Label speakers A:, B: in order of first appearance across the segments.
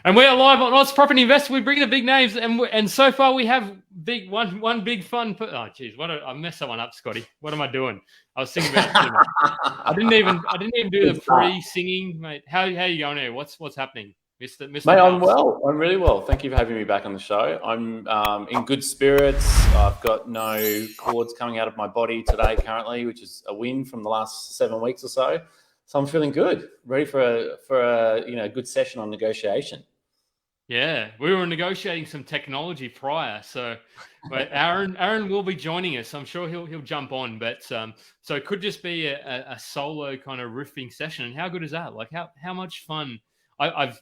A: And we are live on Oz Property Investor. We bring the big names, and so far we have one big fun. Oh, geez, I messed that one up, Scotty. What am I doing? I was thinking about it too much. I didn't even do the pre-singing, mate. How you going here? What's happening, Mr.
B: Mate, I'm well. I'm really well. Thank you for having me back on the show. I'm in good spirits. I've got no cords coming out of my body today currently, which is a win from the last 7 weeks or so. So I'm feeling good, ready for a good session on negotiation.
A: Yeah, we were negotiating some technology prior, so but Aaron will be joining us. I'm sure he'll jump on, but so it could just be a solo kind of riffing session. And how good is that? Like how much fun? I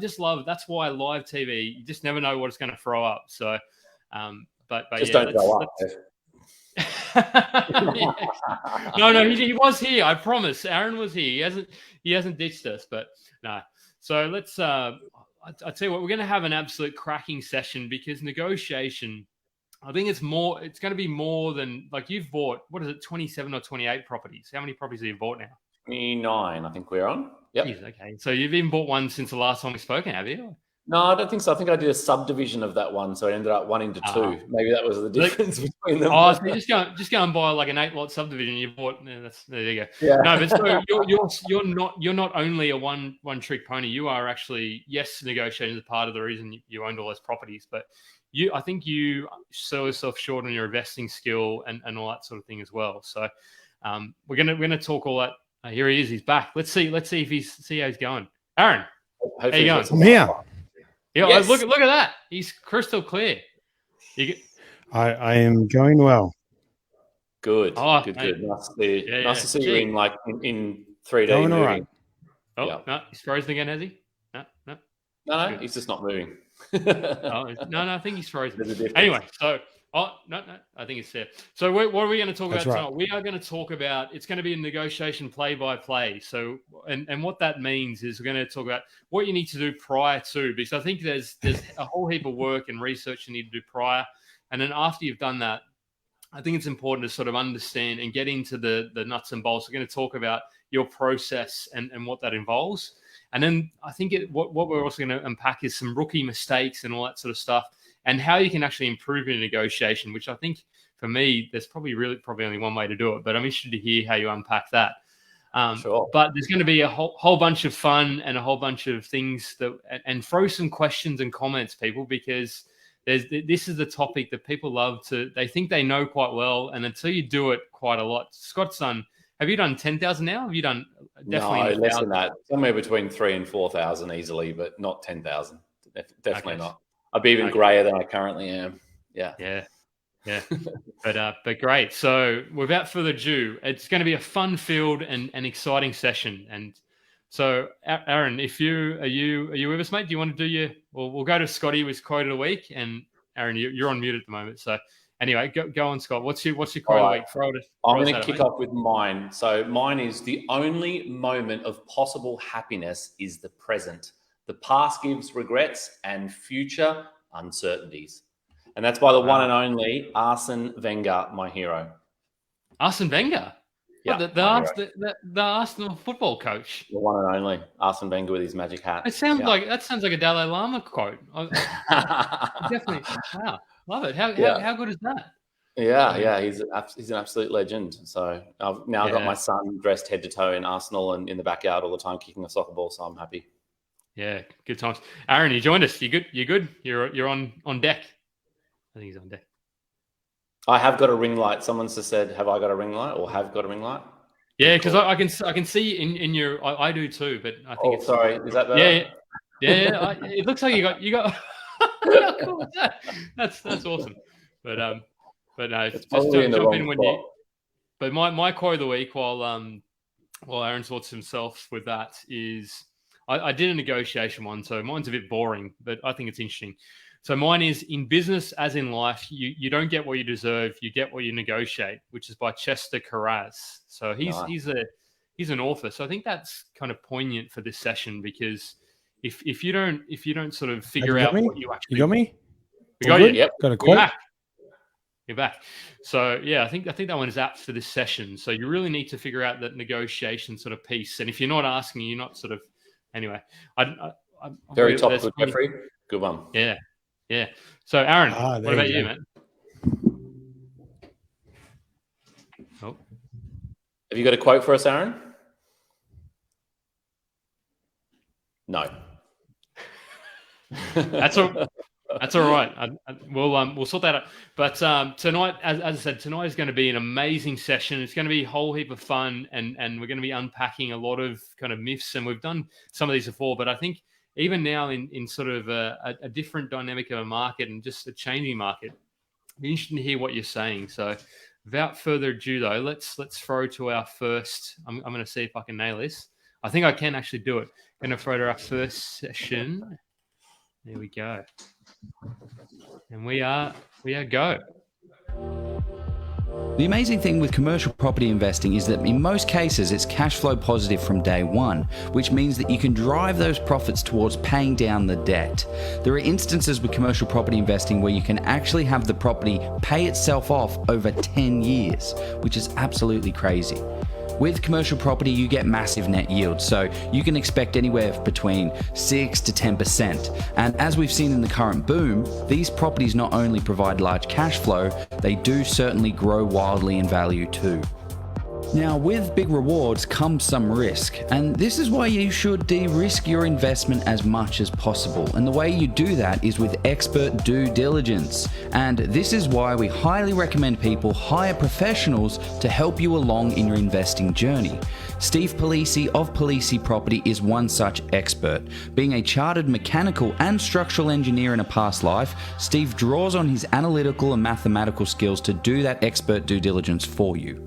A: just love it. That's why live TV. You just never know what it's going to throw up. So, but
B: just
A: yeah,
B: don't go up.
A: No, he was here. I promise. Aaron was here. He hasn't ditched us, but no. So let's. I tell you what, we're going to have an absolute cracking session because negotiation. I think it's going to be more than like you've bought. What is it? 27 or 28 properties. How many properties have you bought now?
B: 29. I think we're on. Yep.
A: Jeez, okay. So you've even bought one since the last time we spoke, have you?
B: No, I don't think so. I think I did a subdivision of that one, so it ended up 1 into 2. Maybe that was the difference between them.
A: Oh, so just go and buy like an 8-lot subdivision. You bought. There you go.
B: Yeah.
A: No, but so you're not only a one trick pony. You are actually negotiating is part of the reason you owned all those properties. But I think you sell yourself short on your investing skill and all that sort of thing as well. So we're gonna talk all that. Here he is. He's back. Let's see if how he's going. Aaron, how you going?
C: I'm here.
A: Yeah, yes. Look at that. He's crystal clear.
C: I am going well.
B: Good. Good. Nice to see you in 3D.
C: Going all right.
A: Oh, yeah. No, he's frozen again, has he?
B: No, he's just not moving.
A: No, I think he's frozen. Anyway, so no, I think it's there. So what are we going to talk about tonight? We are going to talk about, it's going to be a negotiation play-by-play. So, and what that means is we're going to talk about what you need to do prior to, because I think there's a whole heap of work and research you need to do prior. And then after you've done that, I think it's important to sort of understand and get into the nuts and bolts. We're going to talk about your process and what that involves. And then I think what we're also going to unpack is some rookie mistakes and all that sort of stuff, and how you can actually improve your negotiation, which I think for me, there's probably only one way to do it, but I'm interested to hear how you unpack that.
B: Sure.
A: But there's going to be a whole bunch of fun and a whole bunch of things and throw some questions and comments, people, because this is the topic that people love they think they know quite well. And until you do it quite a lot, Scott's done, have you done 10,000 now? Have you done definitely
B: less than that? Somewhere between 3,000 and 4,000 easily, but not 10,000. Definitely not. I'd be even grayer than I currently am. Yeah. But great. So without further ado, it's going to be a fun-filled and exciting session. And so, Aaron, are you with us, mate? Do you want to do we'll go to Scotty with quote of the week, and Aaron, you're on mute at the moment. So anyway, go on, Scott. What's your quote of the week? I'm going to kick off with mine. So mine is: the only moment of possible happiness is the present. The past gives regrets and future uncertainties. And that's by the one and only Arsene Wenger, my hero.
A: Arsene Wenger?
B: Yeah.
A: The Arsenal football coach.
B: The one and only Arsene Wenger with his magic hat.
A: That sounds like a Dalai Lama quote. Definitely. Wow. Love it. How good is that?
B: Yeah. He's an absolute legend. So I've now got my son dressed head to toe in Arsenal and in the backyard all the time kicking a soccer ball, so I'm happy.
A: Yeah, good times. Aaron, you joined us. You good? You're on deck. I think he's on deck.
B: I have got a ring light. Someone just said, "Have I got a ring light?" Or "Have got a ring light?"
A: Yeah, because I can see in your. I do too, but I think it's.
B: Sorry, is that better?
A: Yeah. It looks like you got. How cool is that? That's awesome. But no, just jump in when you. But my quote of the week, while Aaron sorts himself with that, is I did a negotiation one, so mine's a bit boring, but I think it's interesting. So mine is: in business as in life, you don't get what you deserve, you get what you negotiate, which is by Chester Carras. So he's an author. So I think that's kind of poignant for this session, because if you don't sort of figure out what you actually
C: got me.
A: We got you.
B: Yep.
C: Got a quote.
A: You're back. So yeah, I think that one is apt for this session. So you really need to figure out that negotiation sort of piece. And if you're not asking, you're not sort of anyway.
B: Very topical, Jeffrey. Good one.
A: Yeah. So, Aaron, what about you, man? Oh.
B: Have you got a quote for us, Aaron? No.
A: That's all right. We'll sort that out. But tonight, as I said, tonight is going to be an amazing session. It's going to be a whole heap of fun, and we're going to be unpacking a lot of kind of myths. And we've done some of these before, but I think even now in sort of a different dynamic of a market and just a changing market, it'd be interesting to hear what you're saying. So, without further ado, though, let's throw to our first. I'm going to see if I can nail this. I think I can actually do it. I'm going to throw to our first session. There we go. And we are go.
D: The amazing thing with commercial property investing is that in most cases it's cash flow positive from day one, which means that you can drive those profits towards paying down the debt. There are instances with commercial property investing where you can actually have the property pay itself off over 10 years, which is absolutely crazy. With commercial property, you get massive net yield, so you can expect anywhere between 6 to 10%. And as we've seen in the current boom, these properties not only provide large cash flow, they do certainly grow wildly in value too. Now, with big rewards comes some risk, and this is why you should de-risk your investment as much as possible. And the way you do that is with expert due diligence. And this is why we highly recommend people hire professionals to help you along in your investing journey. Steve Polisi of Polisi Property is one such expert. Being a chartered mechanical and structural engineer in a past life, Steve draws on his analytical and mathematical skills to do that expert due diligence for you.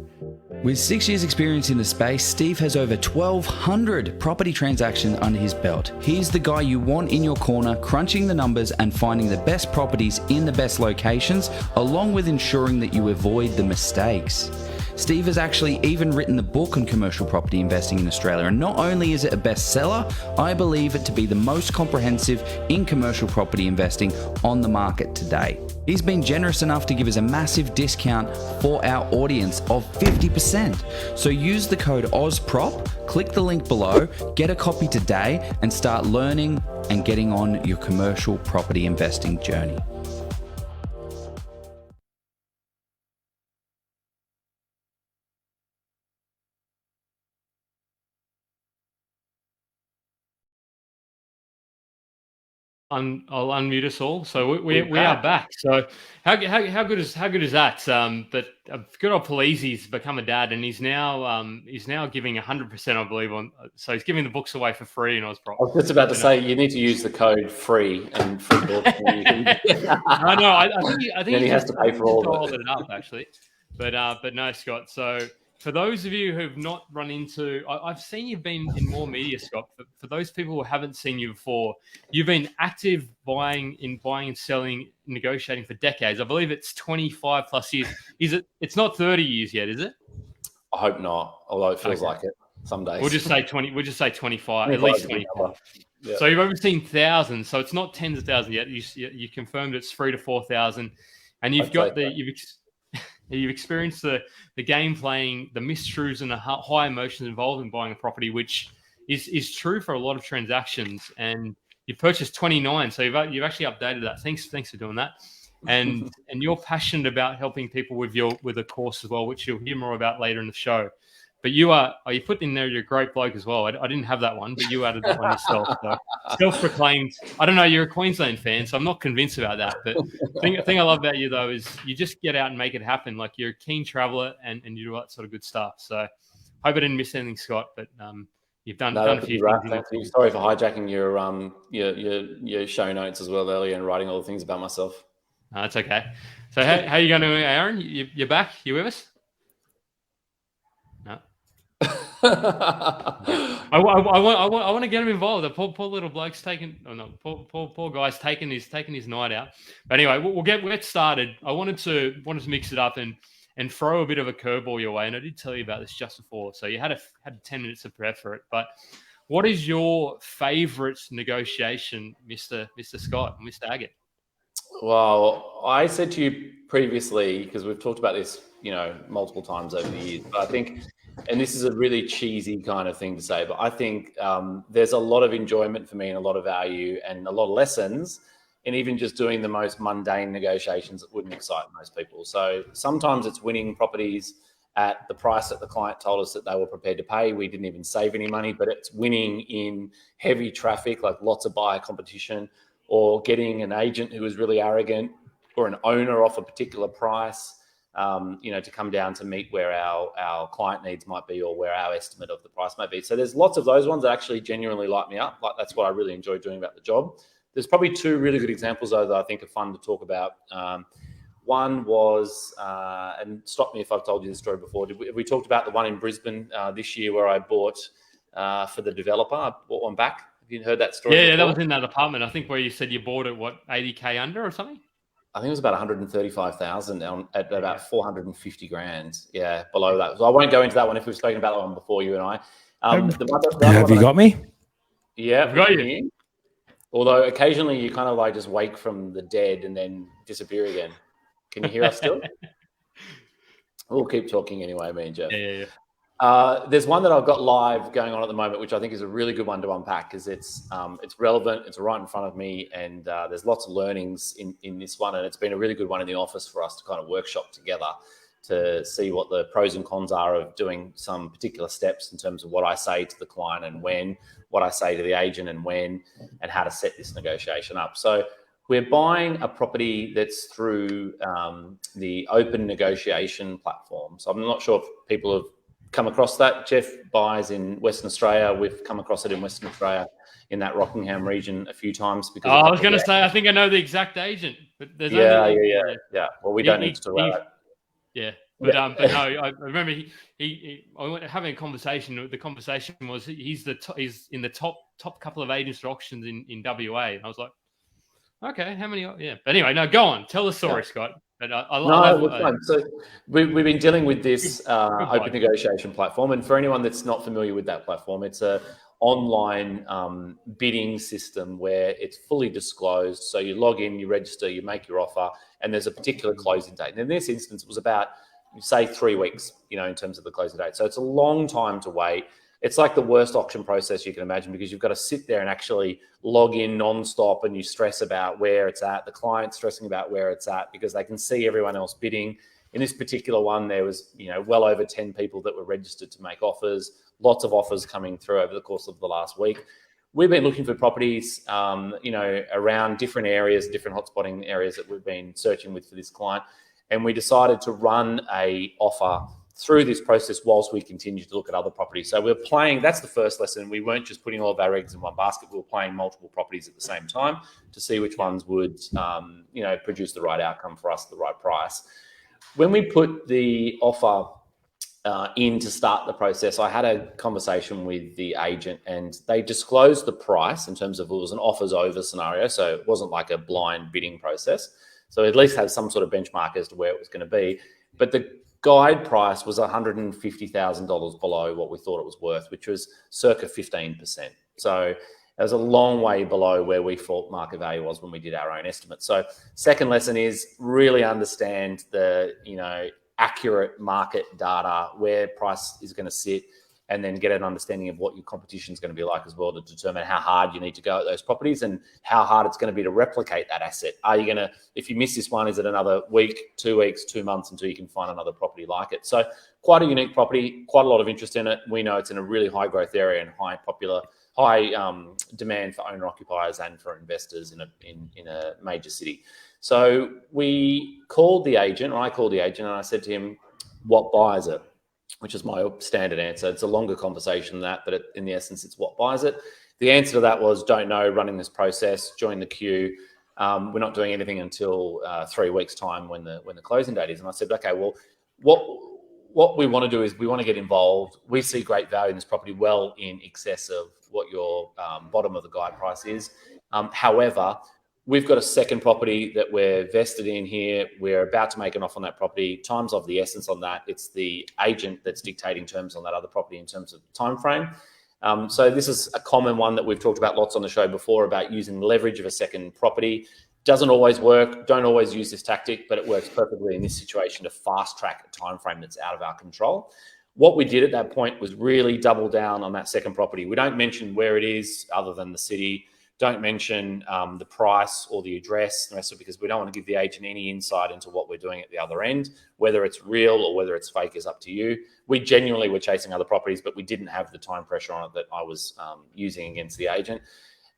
D: With 6 years experience in the space, Steve has over 1,200 property transactions under his belt. He's the guy you want in your corner, crunching the numbers and finding the best properties in the best locations, along with ensuring that you avoid the mistakes. Steve has actually even written the book on commercial property investing in Australia, and not only is it a bestseller, I believe it to be the most comprehensive in commercial property investing on the market today. He's been generous enough to give us a massive discount for our audience of 50%. So use the code OZPROP, click the link below, get a copy today, and start learning and getting on your commercial property investing journey.
A: I'll unmute us all. So we are back. So how good is that? But good old Polisi's become a dad, and he's now giving 100%, I believe, on. So he's giving the books away for free. And I was
B: just about to say you need to use the code free and free book.
A: I think
B: then he has to pay for all of it.
A: Up actually, but no, Scott. So for those of you who've not run into, I've seen you've been in more media, Scott. But for those people who haven't seen you before, you've been active buying and selling, negotiating for decades. I believe it's 25 plus years. It's not 30 years yet, is it?
B: I hope not, although it feels like it some days.
A: We'll just say 20. We'll just say 25. At least 25. Yeah. So you've overseen thousands. So it's not tens of thousands yet. You confirmed it's 3,000 to 4,000, and you've experienced the game playing, the mistruths and the high emotions involved in buying a property, which is true for a lot of transactions. And you purchased 29, so you've actually updated that. Thanks for doing that. And you're passionate about helping people with a course as well, which you'll hear more about later in the show. But you put in there, you're a great bloke as well. I didn't have that one, but you added that one yourself. So self-proclaimed. I don't know, you're a Queensland fan, so I'm not convinced about that. But the thing I love about you, though, is you just get out and make it happen. Like, you're a keen traveler and you do that sort of good stuff. So hope I didn't miss anything, Scott, but you've done a few things.
B: Sorry for hijacking your show notes as well earlier and writing all the things about myself.
A: No, it's okay. So how are you going, Aaron? You're back? You with us? No. I want to get him involved. The poor little bloke's poor guy's taking his night out. But anyway, we'll get started. I wanted to mix it up and throw a bit of a curveball your way. And I did tell you about this just before, so you had 10 minutes to prep for it. But what is your favourite negotiation, Mr. Scott, Mr. Aggett?
B: Well, I said to you previously, because we've talked about this, multiple times over the years, but I think and this is a really cheesy kind of thing to say, but I think there's a lot of enjoyment for me and a lot of value and a lot of lessons in even just doing the most mundane negotiations that wouldn't excite most people. So sometimes it's winning properties at the price that the client told us that they were prepared to pay. We didn't even save any money, but it's winning in heavy traffic, like lots of buyer competition, or getting an agent who is really arrogant or an owner off a particular price, to come down to meet where our client needs might be or where our estimate of the price might be. So there's lots of those ones that actually genuinely light me up. Like that's what I really enjoy doing about the job. There's probably two really good examples though that I think are fun to talk about. One was, and stop me if I've told you this story before, we talked about the one in Brisbane this year where I bought for the developer. I bought one back. Have you heard that story before?
A: Yeah, that was in that apartment. I think where you said you bought it, what, 80K under or something?
B: I think it was about 135,000 at about 450 grand. Yeah, below that. So I won't go into that one if we've spoken about that one before, you and I.
C: Have you got me?
B: Yeah,
A: I've got you.
B: Although occasionally you kind of like just wake from the dead and then disappear again. Can you hear us still? We'll keep talking anyway, me and Jeff.
A: Yeah.
B: There's one that I've got live going on at the moment, which I think is a really good one to unpack because it's relevant, it's right in front of me, and there's lots of learnings in this one, and it's been a really good one in the office for us to kind of workshop together to see what the pros and cons are of doing some particular steps in terms of what I say to the client and when, what I say to the agent and when, and how to set this negotiation up. So we're buying a property that's through the open negotiation platform. So I'm not sure if people have come across that. Jeff buys in Western Australia. We've come across it in Western Australia in that Rockingham region a few times. Because
A: I was going to say, I think I know the exact agent. But there's
B: yeah. Well, we don't need to talk about that.
A: Yeah. But no, I remember I went having a conversation. The conversation was he's in the top couple of agents for auctions in WA. And I was like, okay, how many? Yeah. But anyway, no, go on. Tell the story, Scott. But
B: So we've been dealing with this open negotiation platform. And for anyone that's not familiar with that platform, it's a online bidding system where it's fully disclosed. So you log in, you register, you make your offer, and there's a particular closing date. And in this instance, it was about, say, 3 weeks, in terms of the closing date. So it's a long time to wait. It's like the worst auction process you can imagine because you've got to sit there and actually log in nonstop and you stress about where it's at. The client's stressing about where it's at because they can see everyone else bidding. In this particular one, there was, well over 10 people that were registered to make offers, lots of offers coming through over the course of the last week. We've been looking for properties, around different areas, different hotspotting areas that we've been searching with for this client. And we decided to run a offer through this process whilst we continue to look at other properties. So we're playing, that's the first lesson. We weren't just putting all of our eggs in one basket. We were playing multiple properties at the same time to see which ones would, produce the right outcome for us at the right price. When we put the offer in to start the process, I had a conversation with the agent and they disclosed the price in terms of it was an offers over scenario. So it wasn't like a blind bidding process. So at least had some sort of benchmark as to where it was going to be. But the guide price was $150,000 below what we thought it was worth, which was circa 15%. So it was a long way below where we thought market value was when we did our own estimate. So second lesson is really understand the, accurate market data, where price is going to sit, and then get an understanding of what your competition is going to be like as well to determine how hard you need to go at those properties and how hard it's going to be to replicate that asset. Are you going to, if you miss this one, is it another week, 2 weeks, 2 months until you can find another property like it? So quite a unique property, quite a lot of interest in it. We know it's in a really high growth area and high demand for owner occupiers and for investors in a major city. So we called the agent, or I called the agent, and I said to him, what buys it? Which is my standard answer. It's a longer conversation than that, but in the essence, it's what buys it. The answer to that was, don't know, running this process, join the queue. We're not doing anything until 3 weeks' time when the closing date is. And I said, okay, well, what we want to do is we want to get involved. We see great value in this property, well in excess of what your bottom of the guide price is. However, we've got a second property that we're vested in here. We're about to make an offer on that property. Time's of the essence on that. It's the agent that's dictating terms on that other property in terms of time frame. So this is a common one that we've talked about lots on the show before about using leverage of a second property. Doesn't always work. Don't always use this tactic, but it works perfectly in this situation to fast track a time frame that's out of our control. what we did at that point was really double down on that second property. We don't mention where it is other than the city. Don't mention the price or the address, and the rest of it, because we don't want to give the agent any insight into what we're doing at the other end. Whether it's real or whether it's fake is up to you. We genuinely were chasing other properties, but we didn't have the time pressure on it that I was using against the agent.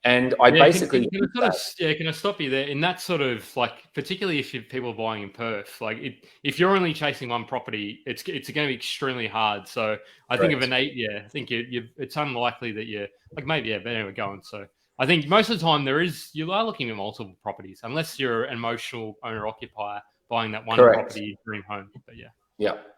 B: And I basically
A: can I stop you there? In that sort of like, particularly if people are buying in Perth, like if you're only chasing one property, it's going to be extremely hard. So I think of I think it's unlikely that you're like maybe but anyway, going. So I think most of the time you are looking at multiple properties, unless you're an emotional owner occupier buying that one property dream home. But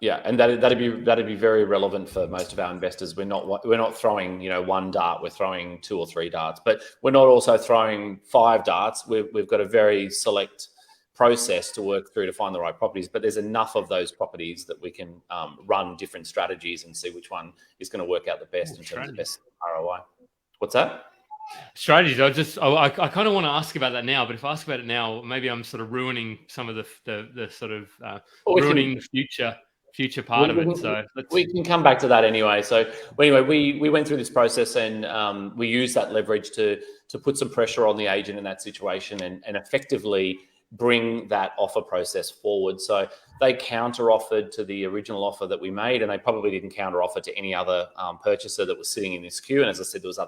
B: yeah, and that'd be very relevant for most of our investors. We're not throwing one dart. We're throwing 2 or 3 darts, but we're not also throwing 5 darts. We've got a very select process to work through to find the right properties. But there's enough of those properties that we can run different strategies and see which one is going to work out the best in terms of best ROI. What's that?
A: Strategies. I kind of want to ask about that now, but if I ask about it now, maybe I'm sort of ruining some of the sort of ruining the future part of it. So
B: we can come back to that anyway. So anyway, we went through this process and we used that leverage to put some pressure on the agent in that situation and effectively bring that offer process forward. So they counter offered to the original offer that we made, and they probably didn't counter offer to any other purchaser that was sitting in this queue. And as I said, there was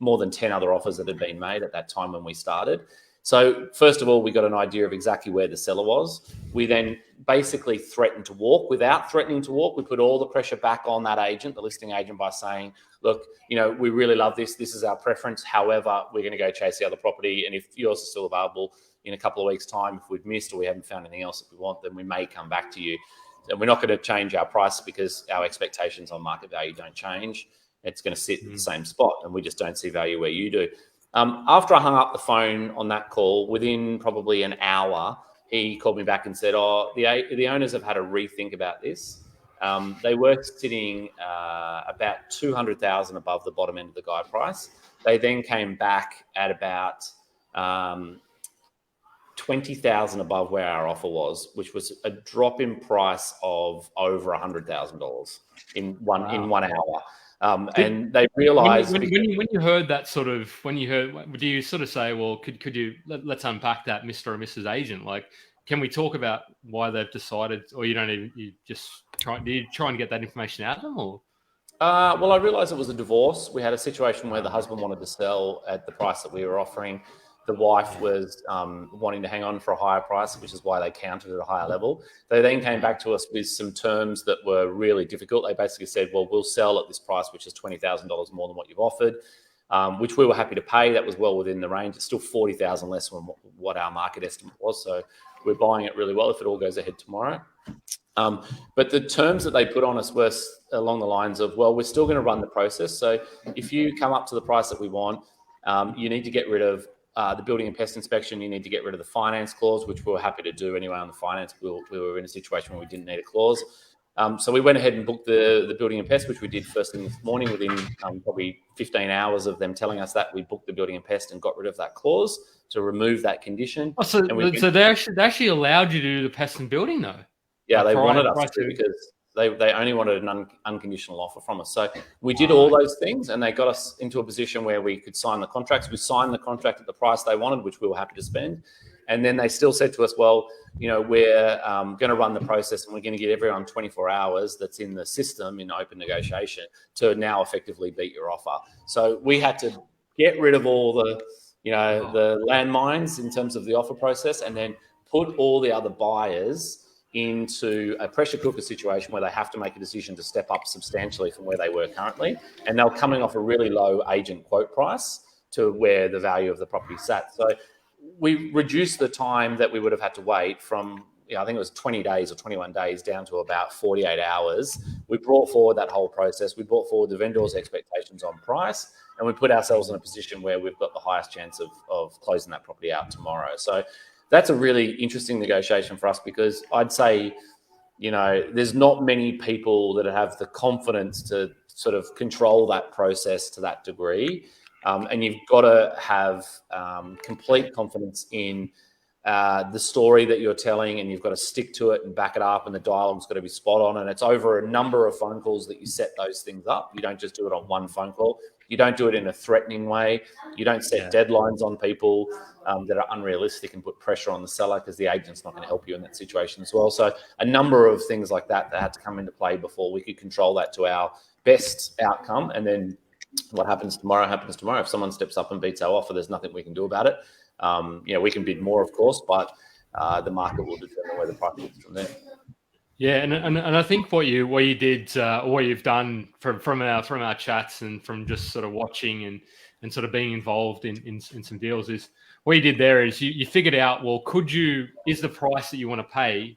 B: more than 10 other offers that had been made at that time when we started. So first of all, we got an idea of exactly where the seller was. We then basically threatened to walk. Without threatening to walk, we put all the pressure back on that agent, the listing agent, by saying, look, we really love this. This is our preference. However, we're going to go chase the other property. And if yours is still available in a couple of weeks' time, if we've missed or we haven't found anything else that we want, then we may come back to you. And we're not going to change our price because our expectations on market value don't change. It's going to sit in the same spot, and we just don't see value where you do. After I hung up the phone on that call, within probably an hour, he called me back and said, the owners have had a rethink about this. They were sitting about 200,000 above the bottom end of the guide price. They then came back at about 20,000 above where our offer was, which was a drop in price of over $100,000 in 1 hour. And they realized
A: when you heard that do you sort of say, well, could you let's unpack that, Mr. or Mrs. Agent? Like, can we talk about why they've decided, or do you try and get that information out of them, or?
B: Well, I realized it was a divorce. We had a situation where the husband wanted to sell at the price that we were offering. The wife was wanting to hang on for a higher price, which is why they counted at a higher level. They then came back to us with some terms that were really difficult. They basically said, well, we'll sell at this price, which is $20,000 more than what you've offered, which we were happy to pay. That was well within the range. It's still $40,000 less than what our market estimate was. So we're buying it really well if it all goes ahead tomorrow. But the terms that they put on us were along the lines of, well, we're still going to run the process. So if you come up to the price that we want, you need to get rid of the building and pest inspection. You need to get rid of the finance clause, which we were happy to do anyway on the finance. We were in a situation where we didn't need a clause. So we went ahead and booked the building and pest, which we did first thing this morning. Within probably 15 hours of them telling us that, we booked the building and pest and got rid of that clause to remove that condition.
A: So they actually allowed you to do the pest and building, though?
B: Yeah, they wanted us to, because they only wanted an unconditional offer from us. So we did all those things, and they got us into a position where we could sign the contracts. We signed the contract at the price they wanted, which we were happy to spend. And then they still said to us, well, we're going to run the process, and we're going to give everyone 24 hours that's in the system in open negotiation to now effectively beat your offer. So we had to get rid of all the landmines in terms of the offer process, and then put all the other buyers into a pressure cooker situation where they have to make a decision to step up substantially from where they were currently. And they're coming off a really low agent quote price to where the value of the property sat. So we reduced the time that we would have had to wait from, I think it was 20 days or 21 days down to about 48 hours. We brought forward that whole process. We brought forward the vendor's expectations on price, and we put ourselves in a position where we've got the highest chance of closing that property out tomorrow. So that's a really interesting negotiation for us, because I'd say, there's not many people that have the confidence to sort of control that process to that degree. And you've got to have complete confidence in the story that you're telling, and you've got to stick to it and back it up, and the dialogue's got to be spot on. And it's over a number of phone calls that you set those things up. You don't just do it on one phone call. You don't do it in a threatening way. You don't set deadlines on people that are unrealistic and put pressure on the seller, because the agent's not going to help you in that situation as well. So a number of things like that had to come into play before we could control that to our best outcome. And then what happens tomorrow happens tomorrow. If someone steps up and beats our offer, there's nothing we can do about it. We can bid more, of course, but the market will determine where the price is from there.
A: Yeah, and I think what you did, or what you've done from our chats and from just sort of watching and sort of being involved in some deals, is what you did there is you figured out, well, is the price that you want to pay,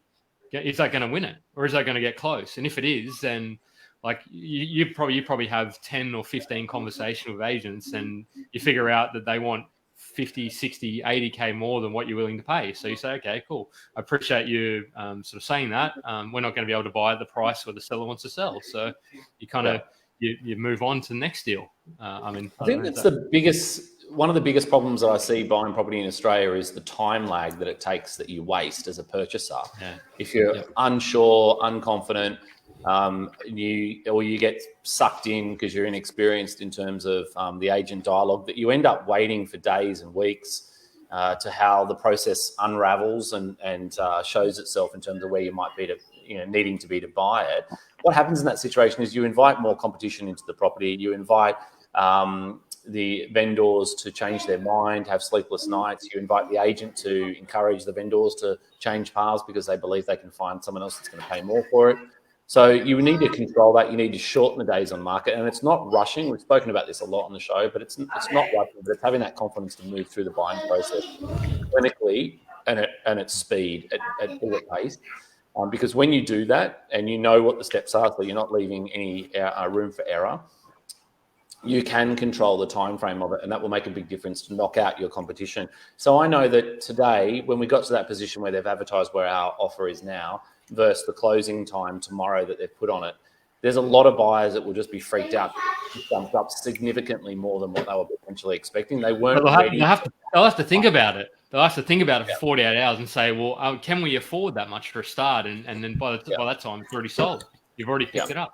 A: is that going to win it, or is that going to get close? And if it is, then like you probably have 10 or 15 conversations with agents, and you figure out that they want 50, 60, 80K more than what you're willing to pay. So you say, okay, cool. I appreciate you sort of saying that. We're not going to be able to buy at the price where the seller wants to sell. So you kind of, you move on to the next deal. I
B: think that's one of the biggest problems that I see buying property in Australia is the time lag that it takes that you waste as a purchaser. Yeah. If you're unsure, unconfident, you get sucked in because you're inexperienced in terms of the agent dialogue, that you end up waiting for days and weeks to how the process unravels and shows itself in terms of where you might be needing to be to buy it. What happens in that situation is you invite more competition into the property. You invite the vendors to change their mind, have sleepless nights. You invite the agent to encourage the vendors to change paths because they believe they can find someone else that's going to pay more for it. So you need to control that. You need to shorten the days on market, and it's not rushing. We've spoken about this a lot on the show, but it's not rushing, but it's having that confidence to move through the buying process clinically and at speed, at bullet pace. Because when you do that and you know what the steps are, so you're not leaving any room for error, you can control the time frame of it, and that will make a big difference to knock out your competition. So I know that today, when we got to that position where they've advertised where our offer is now versus the closing time tomorrow that they've put on it, there's a lot of buyers that will just be freaked out. It jumped up significantly more than what they were potentially expecting. They weren't ready.
A: They'll have to think about it. They'll have to think about it for 48 hours and say, well, can we afford that much for a start? And then by that time, it's already sold. You've already picked it up.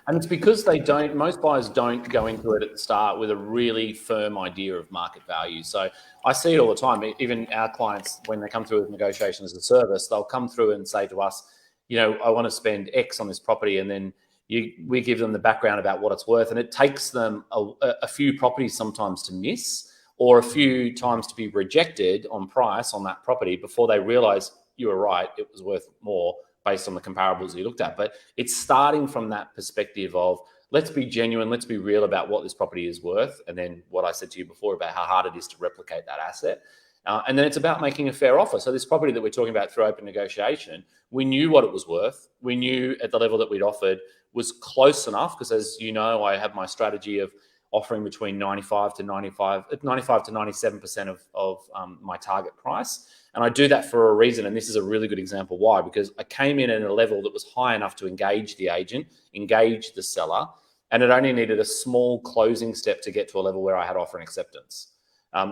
B: And it's because most buyers don't go into it at the start with a really firm idea of market value. So I see it all the time. Even our clients, when they come through with negotiation as a service, they'll come through and say to us, I want to spend X on this property. And then we give them the background about what it's worth. And it takes them a few properties sometimes to miss, or a few times to be rejected on price on that property before they realize you were right, it was worth more based on the comparables you looked at. But it's starting from that perspective of, let's be genuine, let's be real about what this property is worth. And then what I said to you before about how hard it is to replicate that asset. And then it's about making a fair offer. So this property that we're talking about through open negotiation, we knew what it was worth. We knew at the level that we'd offered was close enough, because as you know, I have my strategy of offering between 95 to 97% of my target price. And I do that for a reason. And this is a really good example why, because I came in at a level that was high enough to engage the agent, engage the seller, and it only needed a small closing step to get to a level where I had offer and acceptance.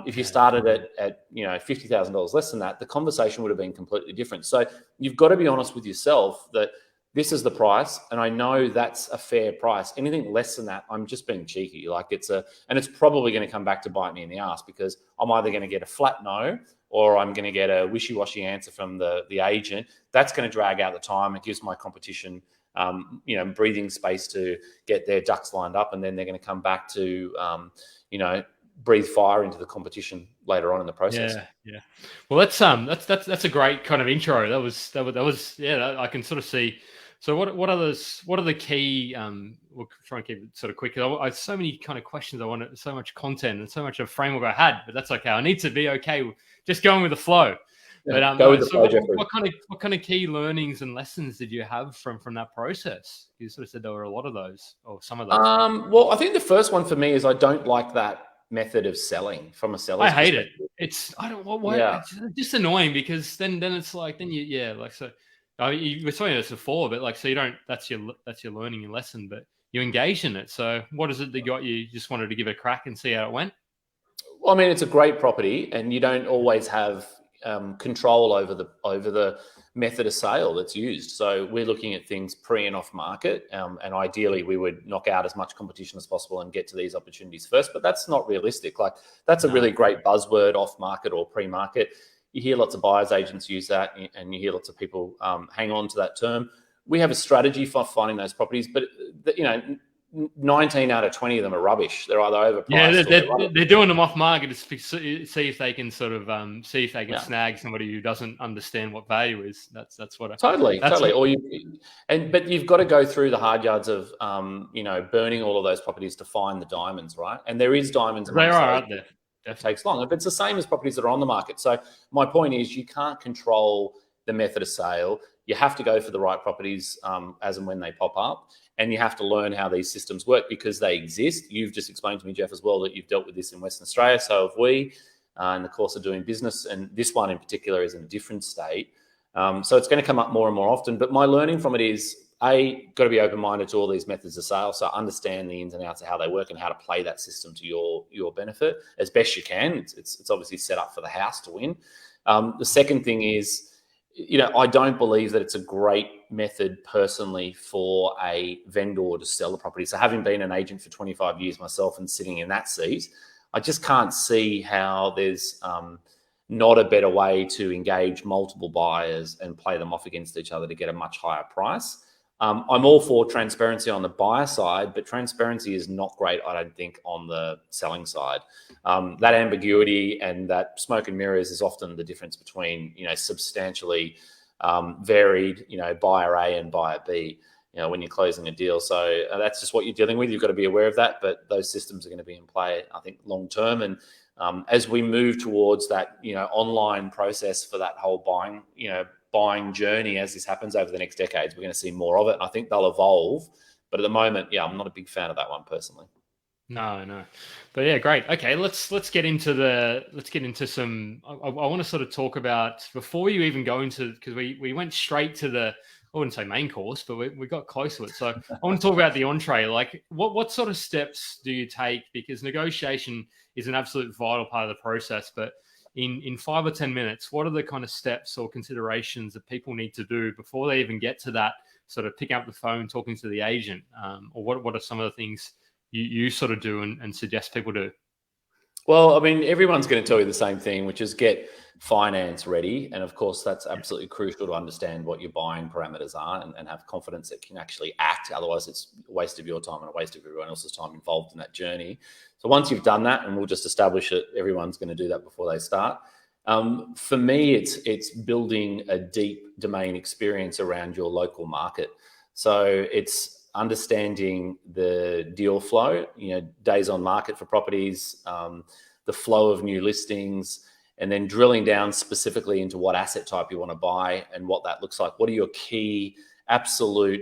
B: If you started at $50,000 less than that, the conversation would have been completely different. So you've got to be honest with yourself that this is the price, and I know that's a fair price. Anything less than that, I'm just being cheeky. And it's probably going to come back to bite me in the ass, because I'm either going to get a flat no, or I'm going to get a wishy-washy answer from the agent. That's going to drag out the time. It gives my competition, breathing space to get their ducks lined up, and then they're going to come back to, breathe fire into the competition later on in the process.
A: Yeah. Well, that's a great kind of intro. That was I can sort of see. So what are the key? We'll try and keep it sort of quick. I have so many kind of questions. I wanted so much content and so much of framework I had, but that's okay. I need to be okay with just going with the flow.
B: Yeah,
A: but
B: go with the flow,
A: what kind of key learnings and lessons did you have from that process? You sort of said there were a lot of those, or some of those.
B: Well, I think the first one for me is I don't like that method of selling from a seller's
A: perspective. I hate it. It's just annoying, because then it's like so. You were saying this before, but so you don't. That's your learning and lesson, but you engage in it. So what is it that got you? Just wanted to give it a crack and see how it went.
B: Well, I mean, it's a great property, and you don't always have control over the method of sale that's used. So we're looking at things pre and off market, and ideally we would knock out as much competition as possible and get to these opportunities first. But that's not realistic. Like that's a really great buzzword, off market or pre-market. You hear lots of buyers agents use that, and you hear lots of people hang on to that term. We have a strategy for finding those properties, but 19 out of 20 of them are rubbish. They're either overpriced.
A: Yeah, they're doing them off market to see if they can sort of snag somebody who doesn't understand what value is. That's what.
B: Totally. But you've got to go through the hard yards of burning all of those properties to find the diamonds, right? And there is diamonds.
A: They are out there.
B: It takes long. But it's the same as properties that are on the market. So my point is, you can't control the method of sale. You have to go for the right properties as and when they pop up. And you have to learn how these systems work because they exist. You've just explained to me, Jeff, as well, that you've dealt with this in Western Australia. So have we in the course of doing business. And this one in particular is in a different state. So it's going to come up more and more often. But my learning from it is, got to be open-minded to all these methods of sale. So understand the ins and outs of how they work and how to play that system to your benefit as best you can. It's obviously set up for the house to win. The second thing is, I don't believe that it's a great method personally for a vendor to sell a property. So having been an agent for 25 years myself and sitting in that seat, I just can't see how there's not a better way to engage multiple buyers and play them off against each other to get a much higher price. I'm all for transparency on the buyer side, but transparency is not great, I don't think, on the selling side. That ambiguity and that smoke and mirrors is often the difference between, substantially varied, buyer A and buyer B, when you're closing a deal. So that's just what you're dealing with. You've got to be aware of that, but those systems are going to be in play, I think, long term. And as we move towards that, online process for that whole buying journey, as this happens over the next decades, we're going to see more of it. And I think they'll evolve. But at the moment, I'm not a big fan of that one personally.
A: No. But yeah, great. Okay, let's get into some. I want to sort of talk about, before you even go into, because we went straight to the, I wouldn't say main course, but we got close to it. So I want to talk about the entree. Like what sort of steps do you take? Because negotiation is an absolute vital part of the process, but in 5 or 10 minutes, what are the kind of steps or considerations that people need to do before they even get to that sort of picking up the phone, talking to the agent? Or what are some of the things you sort of do and suggest people do?
B: Well, I mean, everyone's going to tell you the same thing, which is get finance ready. And of course, that's absolutely crucial to understand what your buying parameters are and have confidence that can actually act. Otherwise, it's a waste of your time and a waste of everyone else's time involved in that journey. So once you've done that, and we'll just establish it, everyone's going to do that before they start. For me, it's building a deep domain experience around your local market. So it's understanding the deal flow, days on market for properties, the flow of new listings, and then drilling down specifically into what asset type you want to buy and what that looks like. What are your absolute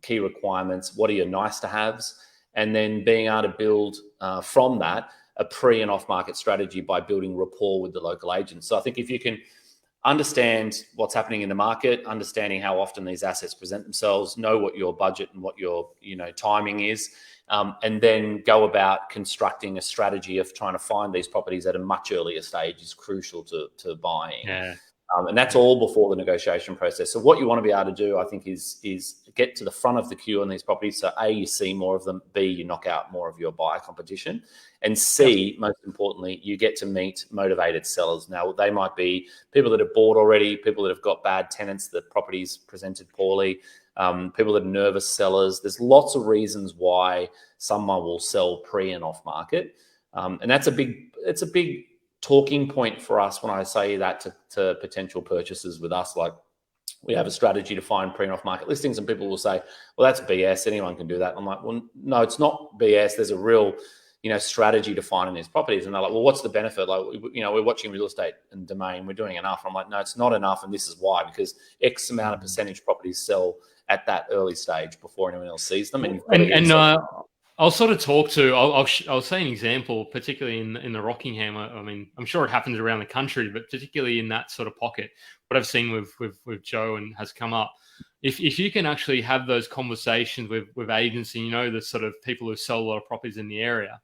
B: key requirements? What are your nice to haves? And then being able to build from that a pre and off market strategy by building rapport with the local agents. So I think if you can understand what's happening in the market, understanding how often these assets present themselves, know what your budget and what your timing is, and then go about constructing a strategy of trying to find these properties at a much earlier stage is crucial to buying.
A: Yeah.
B: And that's all before the negotiation process. So what you want to be able to do, I think, is get to the front of the queue on these properties. So A, you see more of them. B, you knock out more of your buyer competition. And C, most importantly, you get to meet motivated sellers. Now, they might be people that have bought already, people that have got bad tenants, the properties presented poorly, people that are nervous sellers. There's lots of reasons why someone will sell pre and off market. And it's a big talking point for us when I say that to potential purchasers with us. Like, we have a strategy to find pre and off market listings, and people will say, well, that's BS. Anyone can do that. I'm like, well, no, it's not BS. There's a real, strategy to finding these properties. And they're like, well, what's the benefit? Like, we're watching real estate and domain. We're doing enough. I'm like, no, it's not enough. And this is why, because X amount of percentage properties sell at that early stage before anyone else sees them.
A: I'll sort of talk to, I'll say an example, particularly in the Rockingham. I mean, I'm sure it happens around the country, but particularly in that sort of pocket, what I've seen with Joe and has come up, if you can actually have those conversations with agents and the sort of people who sell a lot of properties in the area,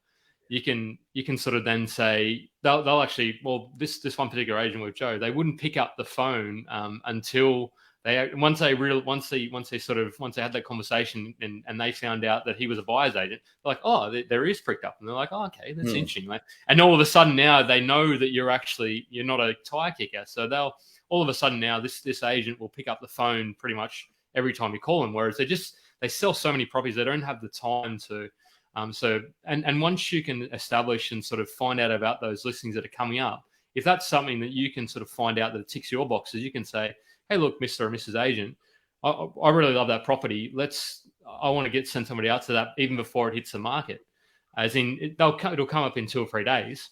A: you can sort of then say they'll actually, well, this one particular agent with Joe, they wouldn't pick up the phone until once they had that conversation and they found out that he was a buyer's agent. They're like, oh, there is pricked up, and they're like, oh, okay, that's interesting, mate. And all of a sudden now they know that you're not a tire kicker, so they'll all of a sudden now this agent will pick up the phone pretty much every time you call them. Whereas they sell so many properties, they don't have the time to. And once you can establish and sort of find out about those listings that are coming up, if that's something that you can sort of find out that it ticks your boxes, you can say, hey, look, Mr. or Mrs. Agent, I really love that property. I want to send somebody out to that even before it hits the market. As in, it'll come up in 2 or 3 days.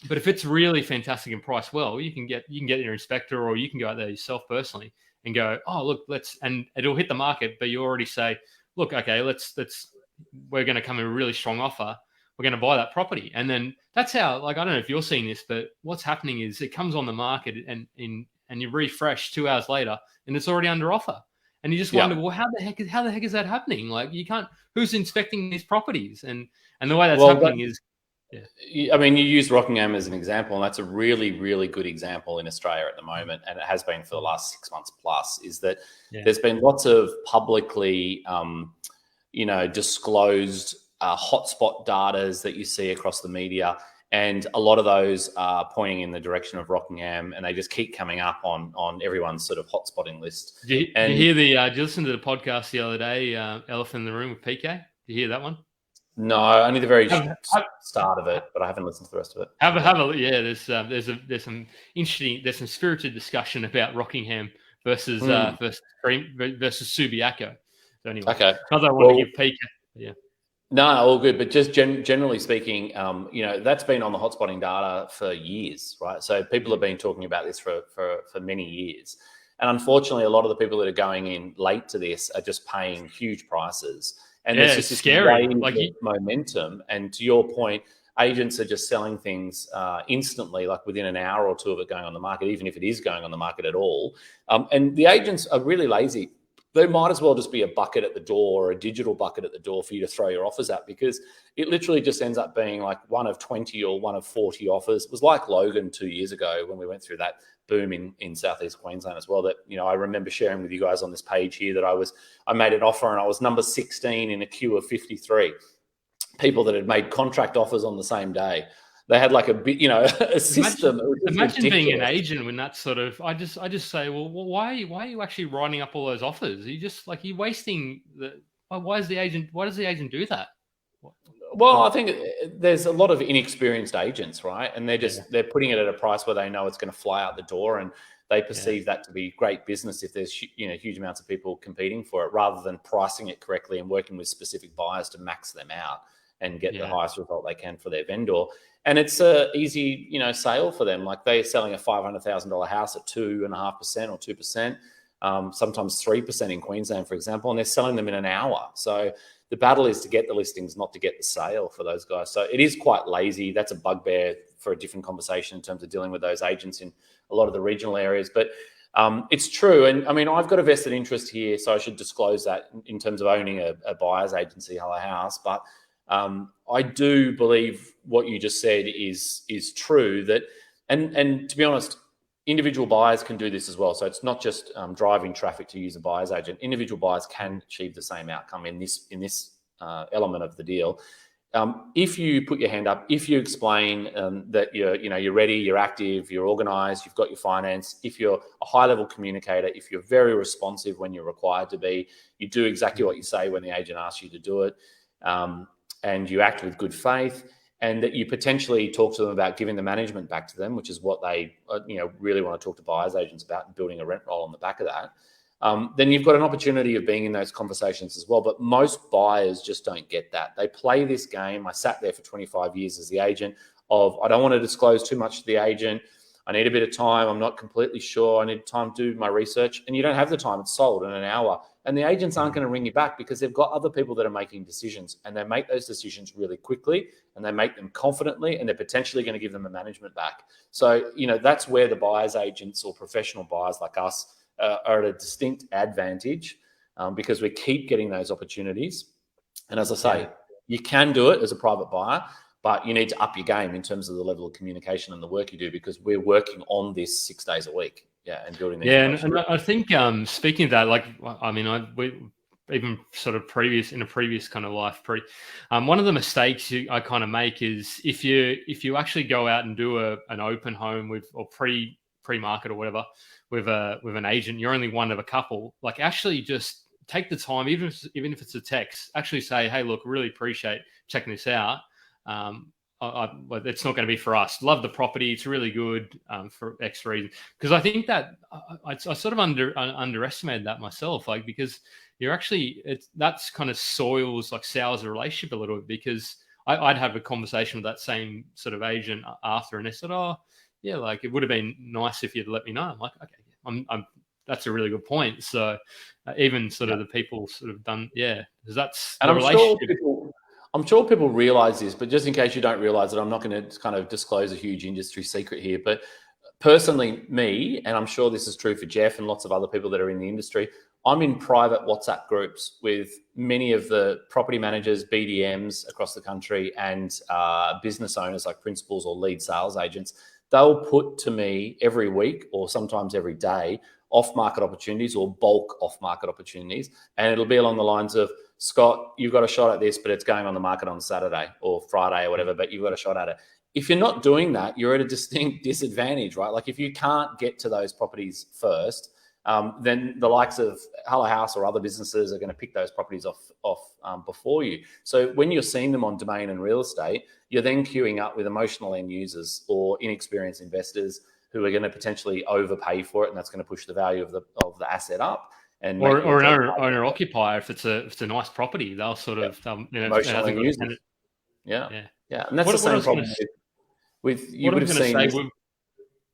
A: But if it's really fantastic and priced well, you can get your inspector, or you can go out there yourself personally and go, oh, look, and it'll hit the market, but you already say, look, okay, we're going to come in a really strong offer. We're going to buy that property. And then that's how, I don't know if you're seeing this, but what's happening is it comes on the market and you refresh 2 hours later and it's already under offer. And you just wonder, well, how the heck is that happening? You can't, who's inspecting these properties? And the way that's happening is,
B: I mean, you used Rockingham as an example, and that's a really, really good example in Australia at the moment, and it has been for the last 6 months plus, is that there's been lots of publicly disclosed hotspot data that you see across the media, and a lot of those are pointing in the direction of Rockingham, and they just keep coming up on everyone's sort of hotspotting list.
A: Did you listen to the podcast the other day, Elephant in the Room with PK? Did you hear that one?
B: No, only the very start of it, but I haven't listened to the rest of it.
A: There's some interesting, there's some spirited discussion about Rockingham versus Subiaco. So anyway, okay. Because I want to give PK,
B: No, all good. But just generally speaking, that's been on the hotspotting data for years, right? So people have been talking about this for many years. And unfortunately, a lot of the people that are going in late to this are just paying huge prices. And there's just this scary momentum. And to your point, agents are just selling things instantly, within an hour or two of it going on the market, even if it is going on the market at all. And the agents are really lazy. They might as well just be a bucket at the door, or a digital bucket at the door for you to throw your offers at, because it literally just ends up being one of 20 or one of 40 offers. It was like Logan 2 years ago when we went through that boom in Southeast Queensland as well, that, I remember sharing with you guys on this page here that I made an offer and I was number 16 in a queue of 53 people that had made contract offers on the same day. They had a system.
A: Imagine being an agent when that sort of. I just say, well, why are you actually writing up all those offers? You just you're wasting the. Why does the agent do that?
B: Well, I think there's a lot of inexperienced agents, right? And they're putting it at a price where they know it's going to fly out the door, and they perceive that to be great business if there's huge amounts of people competing for it, rather than pricing it correctly and working with specific buyers to max them out and get the highest result they can for their vendor. And it's a easy, sale for them. They're selling a $500,000 house at 2.5% or 2%, sometimes 3% in Queensland, for example, and they're selling them in an hour. So the battle is to get the listings, not to get the sale for those guys. So it is quite lazy. That's a bugbear for a different conversation in terms of dealing with those agents in a lot of the regional areas. But it's true. And I mean, I've got a vested interest here, so I should disclose that in terms of owning a buyer's agency, Hello House. But I do believe what you just said is true, that, and to be honest, individual buyers can do this as well. So it's not just driving traffic to use a buyer's agent. Individual buyers can achieve the same outcome in this element of the deal. If you put your hand up, if you explain that you're ready, you're active, you're organized, you've got your finance, if you're a high-level communicator, if you're very responsive when you're required to be, you do exactly what you say when the agent asks you to do it, and you act with good faith, and that you potentially talk to them about giving the management back to them, which is what they really want to talk to buyers agents about, and building a rent roll on the back of that, then you've got an opportunity of being in those conversations as well. But most buyers just don't get that. They play this game. I sat there for 25 years as the agent of, I don't want to disclose too much to the agent. I need a bit of time. I'm not completely sure. I need time to do my research. And you don't have the time. It's sold in an hour. And the agents aren't going to ring you back because they've got other people that are making decisions, and they make those decisions really quickly, and they make them confidently, and they're potentially going to give them a management back. So, that's where the buyer's agents or professional buyers like us are at a distinct advantage, because we keep getting those opportunities. And as I say, you can do it as a private buyer, but you need to up your game in terms of the level of communication and the work you do, because we're working on this 6 days a week. Yeah, and building these.
A: Yeah, and I think speaking of that, like, I mean, even sort of in a previous kind of life, one of the mistakes I kind of make is if you actually go out and do an open home or pre-market or whatever with an agent, you're only one of a couple. Like, actually just take the time, even if it's a text, actually say, hey, look, really appreciate checking this out. It's not going to be for us. Love the property. It's really good for X reason. Because I think that I sort of underestimated that myself, like, because that's kind of sours the relationship a little bit, because I'd have a conversation with that same sort of agent after, and they said, oh, yeah, like, it would have been nice if you'd let me know. I'm like, okay, that's a really good point. So even sort of the people sort of done, because that's the relationship.
B: I'm sure people realize this, but just in case you don't realize it, I'm not going to kind of disclose a huge industry secret here. But personally, me, and I'm sure this is true for Jeff and lots of other people that are in the industry, I'm in private WhatsApp groups with many of the property managers, BDMs across the country, and business owners like principals or lead sales agents. They'll put to me every week or sometimes every day off-market opportunities or bulk off-market opportunities. And it'll be along the lines of, Scott, you've got a shot at this, but it's going on the market on Saturday or Friday or whatever, but you've got a shot at it. If you're not doing that, you're at a distinct disadvantage, right? Like, if you can't get to those properties first, then the likes of Hello House or other businesses are going to pick those properties off before you. So when you're seeing them on Domain and Real Estate, you're then queuing up with emotional end users or inexperienced investors who are going to potentially overpay for it, and that's going to push the value of the asset up. And
A: or an owner occupier, if it's a nice property, they'll sort of
B: emotional end users. Yeah, and that's the same problem with you would have seen.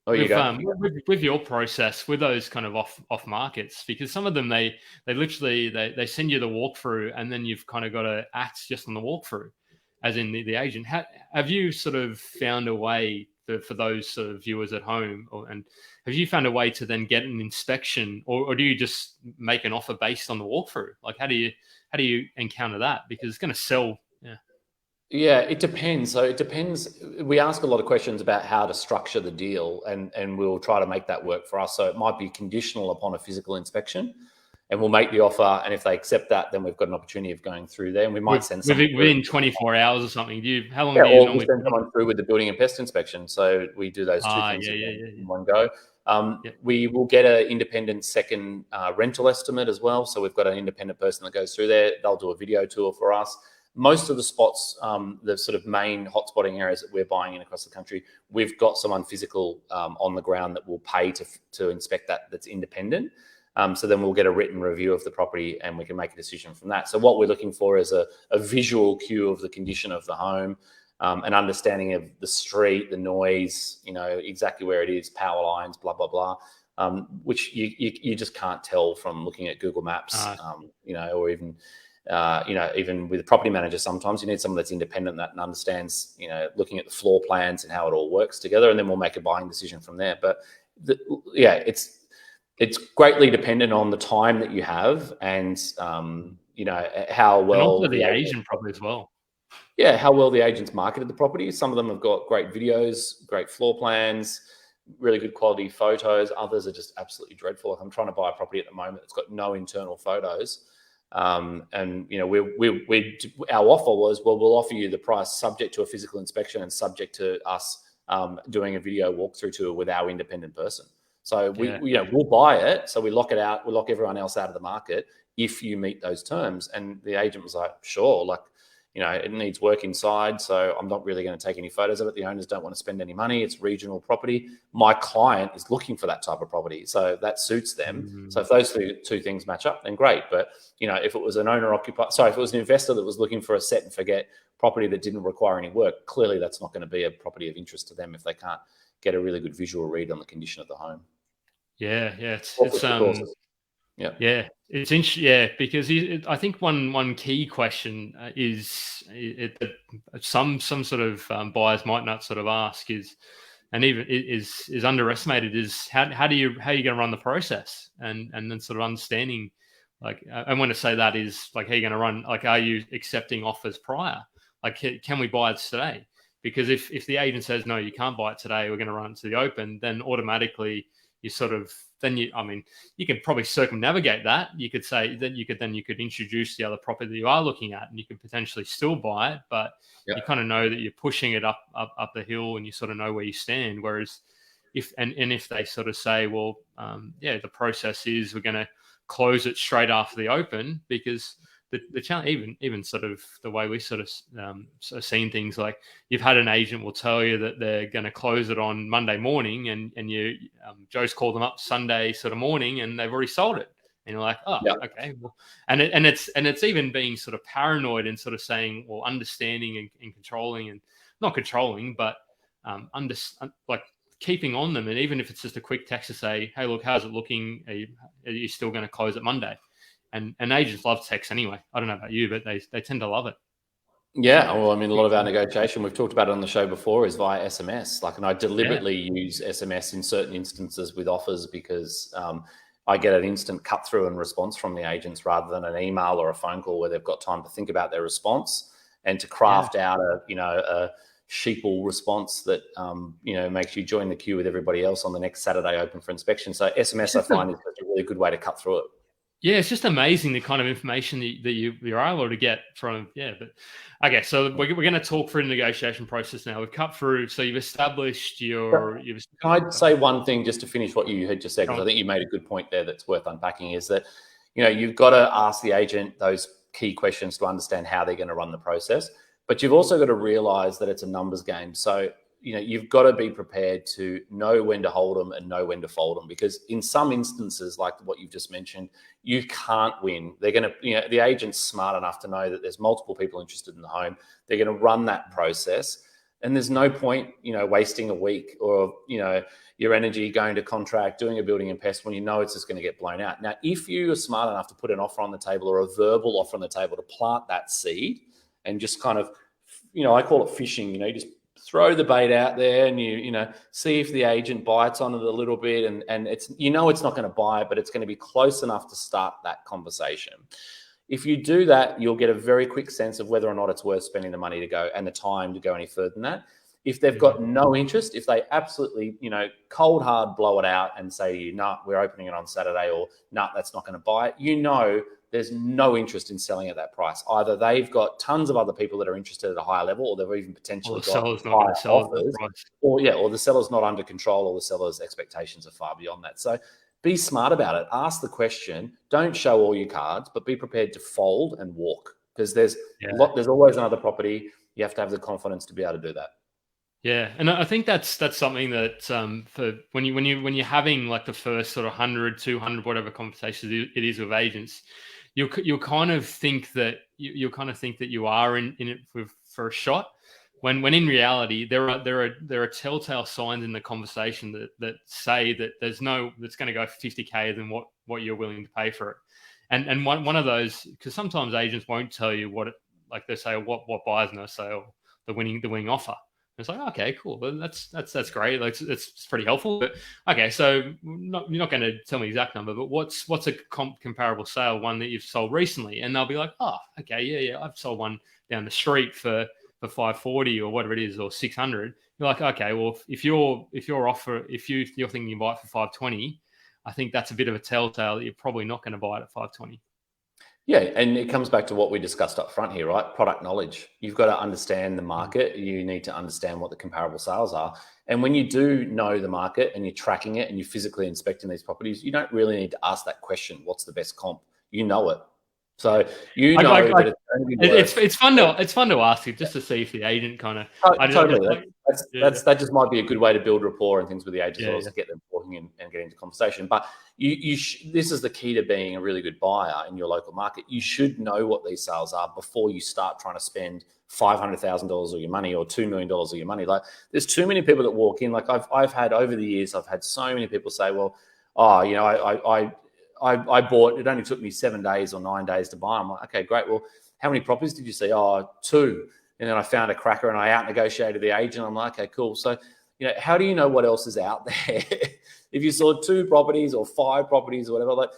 A: With your process with those kind of off markets, because some of them they literally they send you the walkthrough, and then you've kind of got to act just on the walkthrough, as in the agent. Have you sort of found a way for those sort of viewers at home, and have you found a way to then get an inspection, or do you just make an offer based on the walkthrough? Like, how do you encounter that? Because it's going to sell.
B: Yeah, it depends. So it depends. We ask a lot of questions about how to structure the deal, and we'll try to make that work for us. So it might be conditional upon a physical inspection, and we'll make the offer. And if they accept that, then we've got an opportunity of going through there. And we might send someone
A: within 24 hours or something. How long?
B: Yeah,
A: do you
B: normally send someone through with the building and pest inspection. So we do those two things in one go. We will get an independent second rental estimate as well. So we've got an independent person that goes through there. They'll do a video tour for us. Most of the spots, the sort of main hotspotting areas that we're buying in across the country, we've got someone physical on the ground that will pay to inspect that's independent. So then we'll get a written review of the property, and we can make a decision from that. So what we're looking for is a visual cue of the condition of the home, an understanding of the street, the noise, exactly where it is, power lines, blah, blah, blah, which you just can't tell from looking at Google Maps, or even... even with a property manager, sometimes you need someone that's independent that understands, looking at the floor plans and how it all works together, and then we'll make a buying decision from there. But it's greatly dependent on the time that you have, and how well,
A: and also the agent probably as well.
B: Yeah, how well the agent's marketed the property. Some of them have got great videos, great floor plans, really good quality photos. Others are just absolutely dreadful. Like, I'm trying to buy a property at the moment that's got no internal photos. And our offer was, well, we'll offer you the price subject to a physical inspection and subject to us doing a video walkthrough tour with our independent person. So we'll buy it. So we lock it out. We lock everyone else out of the market if you meet those terms. And the agent was like, sure, it needs work inside, so I'm not really going to take any photos of it. The owners don't want to spend any money. It's regional property. My client is looking for that type of property, so that suits them. Mm-hmm. So if those two things match up, then great. But, if it was an if it was an investor that was looking for a set and forget property that didn't require any work, clearly that's not going to be a property of interest to them if they can't get a really good visual read on the condition of the home.
A: Yeah. It's interesting. Yeah, because I think one key question is some sort of buyers might not sort of ask is underestimated is how are you going to run the process, and then sort of understanding, like, and when I say that is like, how are you going to run, like, are you accepting offers prior, like, can we buy it today? because if the agent says, no, you can't buy it today, we're going to run it to the open, then automatically you sort of, you can probably circumnavigate that. You could say that you could introduce the other property that you are looking at, and you could potentially still buy it, but you kind of know that you're pushing it up the hill, and you sort of know where you stand. Whereas if they sort of say, well, the process is we're going to close it straight after the open, because the challenge, even sort of the way we sort of seen things, like you've had an agent will tell you that they're going to close it on Monday morning, and Joe's called them up Sunday sort of morning, and they've already sold it, and you're like, okay, well, and it's even being sort of paranoid and sort of saying, well, understanding and controlling, and not controlling, but like keeping on them, and even if it's just a quick text to say, hey, look, how's it looking? Are you still going to close it Monday? And agents love text anyway. I don't know about you, but they tend to love it.
B: Yeah, well, I mean, a lot of our negotiation, we've talked about it on the show before, is via SMS. And I deliberately use SMS in certain instances with offers, because I get an instant cut through and response from the agents, rather than an email or a phone call where they've got time to think about their response and to craft out a sheeple response that makes you join the queue with everybody else on the next Saturday open for inspection. So SMS, I find, is a really good way to cut through it.
A: Yeah, it's just amazing the kind of information that you're able to get from. But okay, so we're going to talk through the negotiation process now. We've cut through, so you've established your.
B: Can I say one thing just to finish what you had just said? Because I think you made a good point there that's worth unpacking. Is that you've got to ask the agent those key questions to understand how they're going to run the process, but you've also got to realise that it's a numbers game. So you've got to be prepared to know when to hold them and know when to fold them, because in some instances, like what you've just mentioned, you can't win. They're going to, the agent's smart enough to know that there's multiple people interested in the home. They're going to run that process, and there's no point, wasting a week or, your energy going to contract, doing a building and pest when it's just going to get blown out. Now, if you are smart enough to put an offer on the table or a verbal offer on the table to plant that seed and just kind of, I call it fishing, just throw the bait out there, and you see if the agent bites on it a little bit, and it's it's not going to buy it, but it's going to be close enough to start that conversation. If you do that, you'll get a very quick sense of whether or not it's worth spending the money to go and the time to go any further than that. If they've got no interest, if they absolutely cold hard blow it out and say to you, no, we're opening it on Saturday, or no, that's not going to buy it, there's no interest in selling at that price. Either they've got tons of other people that are interested at a higher level, or they've even potentially got higher offers, or the seller's not under control, or the seller's expectations are far beyond that. So be smart about it. Ask the question. Don't show all your cards, but be prepared to fold and walk, because there's always another property. You have to have the confidence to be able to do that.
A: Yeah, and I think that's something that for when you're having like the first sort of 100, 200, whatever conversations it is with agents, you'll kind of think that you are in it for a shot, when in reality there are telltale signs in the conversation that say that that's going to go for 50K than what you're willing to pay for it, and one of those, because sometimes agents won't tell you what it, like they say what buyer's going to say, or the winning offer. It's like, okay, cool. Well, that's great. Like, it's pretty helpful. But okay, so you're not going to tell me the exact number, but what's a comparable sale, one that you've sold recently? And they'll be like, oh, okay, yeah, I've sold one down the street for 540 or whatever it is, or 600. You're like, okay, well, if you're thinking you buy it for 520, I think that's a bit of a telltale that you're probably not going to buy it at 520.
B: Yeah, and it comes back to what we discussed up front here, right? Product knowledge. You've got to understand the market. You need to understand what the comparable sales are. And when you do know the market and you're tracking it and you're physically inspecting these properties, you don't really need to ask that question, what's the best comp? You know it. So
A: it's fun to ask you, just to see if the agent kind of
B: totally. That just might be a good way to build rapport and things with the agents, to get them talking and get into conversation. But this is the key to being a really good buyer in your local market. You should know what these sales are before you start trying to spend $500,000 of your money or $2 million of your money. Like, there's too many people that walk in. Like, I've had over the years, I've had so many people say, well, I bought, it only took me 7 days or 9 days to buy. I'm like, okay, great. Well, how many properties did you see? Oh, 2. And then I found a cracker and I out negotiated the agent. I'm like, okay, cool. So, how do you know what else is out there? If you saw 2 properties or 5 properties or whatever, like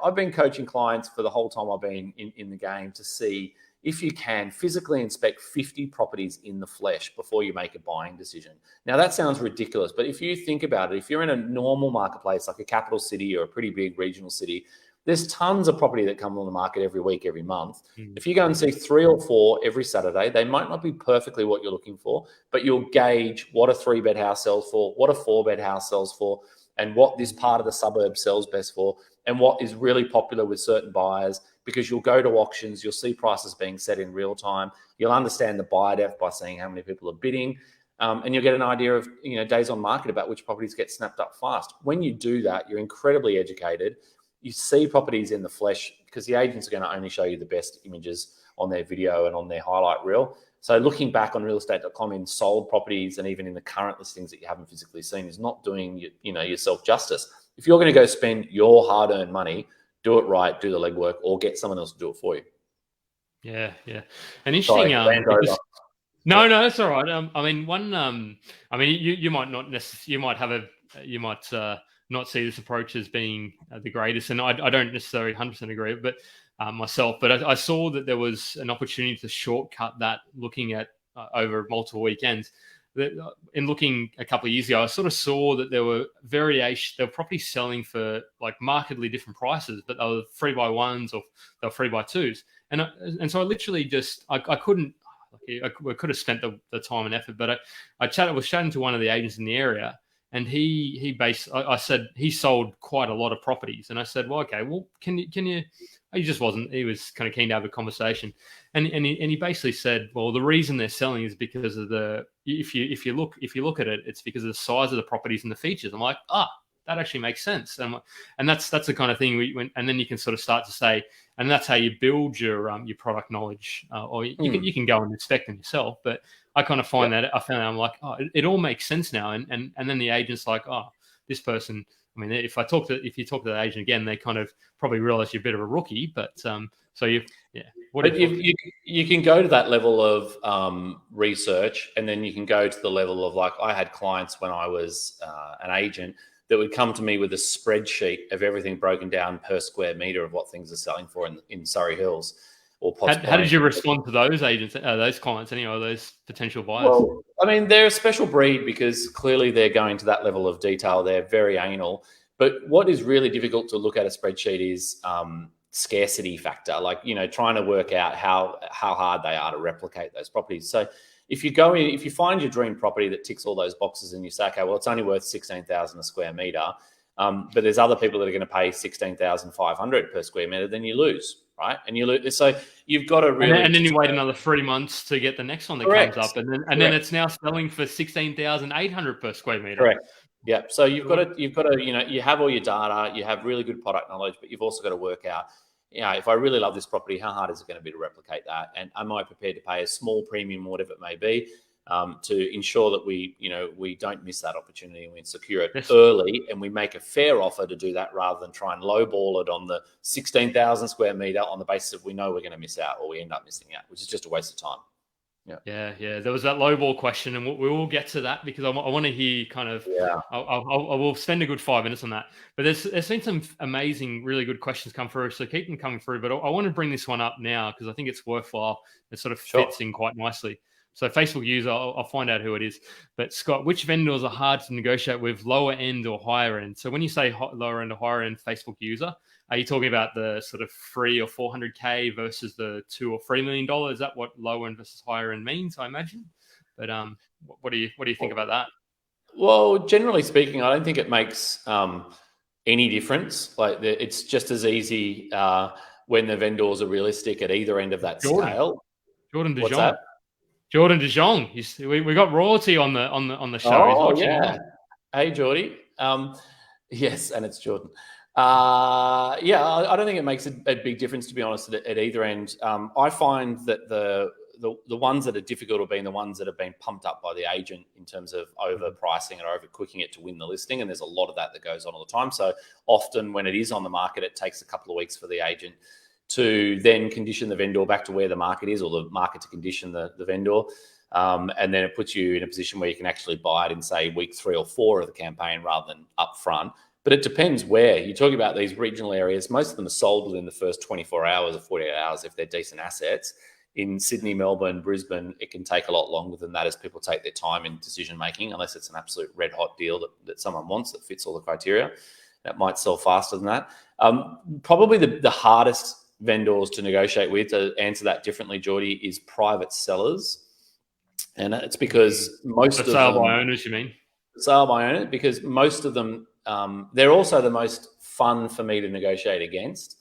B: I've been coaching clients for the whole time I've been in the game to see, if you can, physically inspect 50 properties in the flesh before you make a buying decision. Now, that sounds ridiculous, but if you think about it, if you're in a normal marketplace like a capital city or a pretty big regional city, there's tons of property that come on the market every week, every month. If you go and see 3 or 4 every Saturday, they might not be perfectly what you're looking for, but you'll gauge what a 3-bed house sells for, what a 4-bed house sells for, and what this part of the suburb sells best for, and what is really popular with certain buyers, because you'll go to auctions, you'll see prices being set in real time, you'll understand the buyer depth by seeing how many people are bidding, and you'll get an idea of days on market about which properties get snapped up fast. When you do that, you're incredibly educated. You see properties in the flesh because the agents are going to only show you the best images on their video and on their highlight reel. So looking back on realestate.com in sold properties and even in the current listings that you haven't physically seen is not doing yourself justice. If you're going to go spend your hard-earned money, do it right, do the legwork, or get someone else to do it for you.
A: Yeah. And interesting. No, that's all right. You might not necessarily. You might not see this approach as being the greatest, and I don't necessarily 100% agree, but myself. But I saw that there was an opportunity to shortcut that, looking at over multiple weekends. In looking a couple of years ago, I sort of saw that there were variations. There were properties selling for like markedly different prices, but they were 3x1s or they were 3x2s, and so I literally just I couldn't. I could have spent the time and effort, but I was chatting to one of the agents in the area. And I said he sold quite a lot of properties, and I said, well, okay, well, can you? He just wasn't. He was kind of keen to have a conversation, and he basically said, well, the reason they're selling is because of if you look at it, it's because of the size of the properties and the features. I'm like, that actually makes sense, and that's the kind of thing and then you can sort of start to say, and that's how you build your product knowledge, or you can go and inspect them yourself, but I kind of find that I found out, I'm like, it all makes sense now. And then the agent's like, this person, I mean, if you talk to the agent again, they kind of probably realize you're a bit of a rookie, but you can go to that level of research, and then you can go to the level of, like, I had clients when I was an agent that would come to me with a spreadsheet of everything broken down per square meter of what things are selling for in Surrey Hills. How did you respond to those agents, those clients, anyway, those potential buyers?
B: Well, I mean, they're a special breed because clearly they're going to that level of detail. They're very anal. But what is really difficult to look at a spreadsheet is scarcity factor, like, trying to work out how hard they are to replicate those properties. So if you find your dream property that ticks all those boxes and you say, okay, well, it's only worth 16,000 a square meter, but there's other people that are going to pay 16,500 per square meter, then you lose. Right, and you lose. So you've got to really,
A: and then you wait another 3 months to get the next one that comes up, and then it's now selling for 16,800 per square meter.
B: Correct. Yeah. So you've got to, you have all your data, you have really good product knowledge, but you've also got to work out, if I really love this property, how hard is it going to be to replicate that, and am I prepared to pay a small premium, whatever it may be, to ensure that we don't miss that opportunity and we secure it early, and we make a fair offer to do that rather than try and lowball it on the 16,000 square meter on the basis of we know we're going to miss out or we end up missing out, which is just a waste of time.
A: Yeah. There was that lowball question, and we will get to that because I want to hear kind of. Yeah. I will spend a good 5 minutes on that. But there's been some amazing, really good questions come through, so keep them coming through. But I want to bring this one up now because I think it's worthwhile. It sort of fits in quite nicely. So Facebook user, I'll find out who it is. But Scott, which vendors are hard to negotiate with, lower end or higher end? So when you say lower end or higher end Facebook user, are you talking about the sort of 3 or 400K versus the $2 or $3 million? Is that what lower end versus higher end means, I imagine? But what do you think about that?
B: Well, generally speaking, I don't think it makes any difference. Like, it's just as easy when the vendors are realistic at either end of that scale.
A: Jordan DeJong. Jordan DeJong. We got royalty on the show.
B: Oh, yeah. Hey, Geordie. Yes, and it's Jordan. I don't think it makes a big difference, to be honest, at either end. I find that the ones that are difficult have been the ones that have been pumped up by the agent in terms of overpricing or overquicking it to win the listing, and there's a lot of that goes on all the time. So often when it is on the market, it takes a couple of weeks for the agent to then condition the vendor back to where the market is, or the market to condition the vendor. And then it puts you in a position where you can actually buy it in, say, week 3 or 4 of the campaign rather than up front. But it depends where. You're talking about these regional areas. Most of them are sold within the first 24 hours or 48 hours if they're decent assets. in Sydney, Melbourne, Brisbane, it can take a lot longer than that as people take their time in decision making, unless it's an absolute red hot deal that someone wants that fits all the criteria. That might sell faster than that. Probably the hardest vendors to negotiate with, to answer that differently, Geordie, is private sellers. And it's because most of them...
A: Sale by owners, you mean?
B: Sale by owners, because most of them, they're also the most fun for me to negotiate against.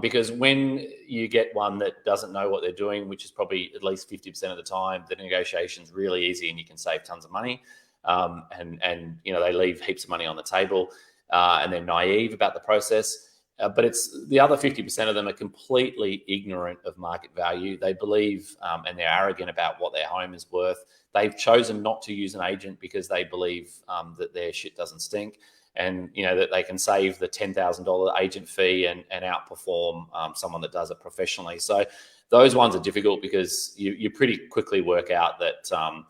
B: Because when you get one that doesn't know what they're doing, which is probably at least 50% of the time, the negotiation's really easy and you can save tons of money. And they leave heaps of money on the table, and they're naive about the process. But it's the other 50% of them are completely ignorant of market value. They believe and they're arrogant about what their home is worth. They've chosen not to use an agent because they believe that their shit doesn't stink, and that they can save the $10,000 agent fee and outperform someone that does it professionally. So those ones are difficult because you pretty quickly work out that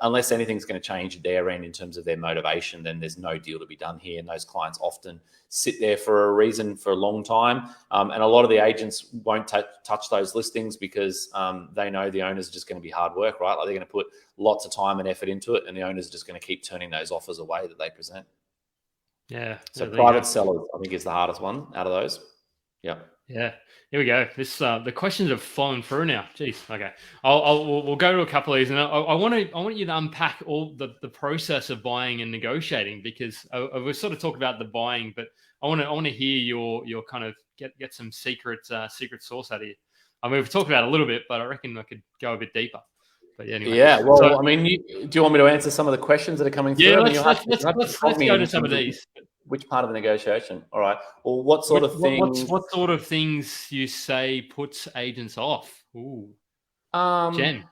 B: unless anything's going to change at their end in terms of their motivation, then there's no deal to be done here. And those clients often sit there for a reason for a long time. And a lot of the agents won't touch those listings because they know the owners are just going to be hard work, right? Like they're going to put lots of time and effort into it, and the owners are just going to keep turning those offers away that they present.
A: Yeah.
B: So private sellers, I think, is the hardest one out of those. Yeah.
A: Yeah. Here we go. This the questions have fallen through now. Jeez. Okay. We'll go to a couple of these, and I want you to unpack all the process of buying and negotiating, because we've sort of talked about the buying, but I want to hear your kind of get some secret sauce out of you. I mean, we've talked about it a little bit, but I reckon I could go a bit deeper. But anyway.
B: Yeah. Well, so, I mean, do you want me to answer some of the questions that are coming through?
A: Yeah. Let's go to some of these.
B: Which part of the negotiation? All right. Well, what sort of things?
A: What sort of things you say puts agents off? Ooh. Jen.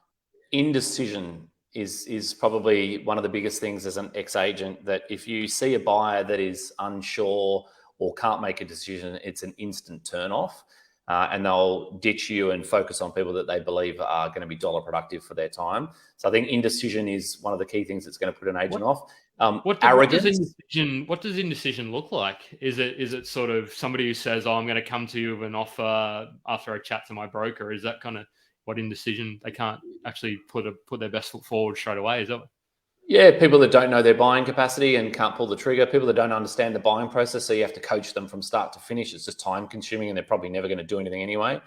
B: Indecision is probably one of the biggest things as an ex-agent, that if you see a buyer that is unsure or can't make a decision, it's an instant turn-off. And they'll ditch you and focus on people that they believe are going to be dollar productive for their time. So I think indecision is one of the key things that's going to put an agent off.
A: What does indecision look like? Is it sort of somebody who says, "Oh, I'm going to come to you with an offer after I chat to my broker"? Is that kind of what indecision? They can't actually put their best foot forward straight away. Is that?
B: Yeah, people that don't know their buying capacity and can't pull the trigger, people that don't understand the buying process, so you have to coach them from start to finish. It's just time consuming and they're probably never going to do anything anyway.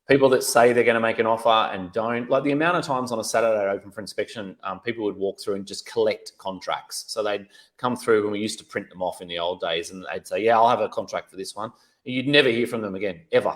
B: People that say they're going to make an offer and don't, like the amount of times on a Saturday open for inspection, people would walk through and just collect contracts. So they'd come through when we used to print them off in the old days, and they'd say, yeah, I'll have a contract for this one. And you'd never hear from them again, ever.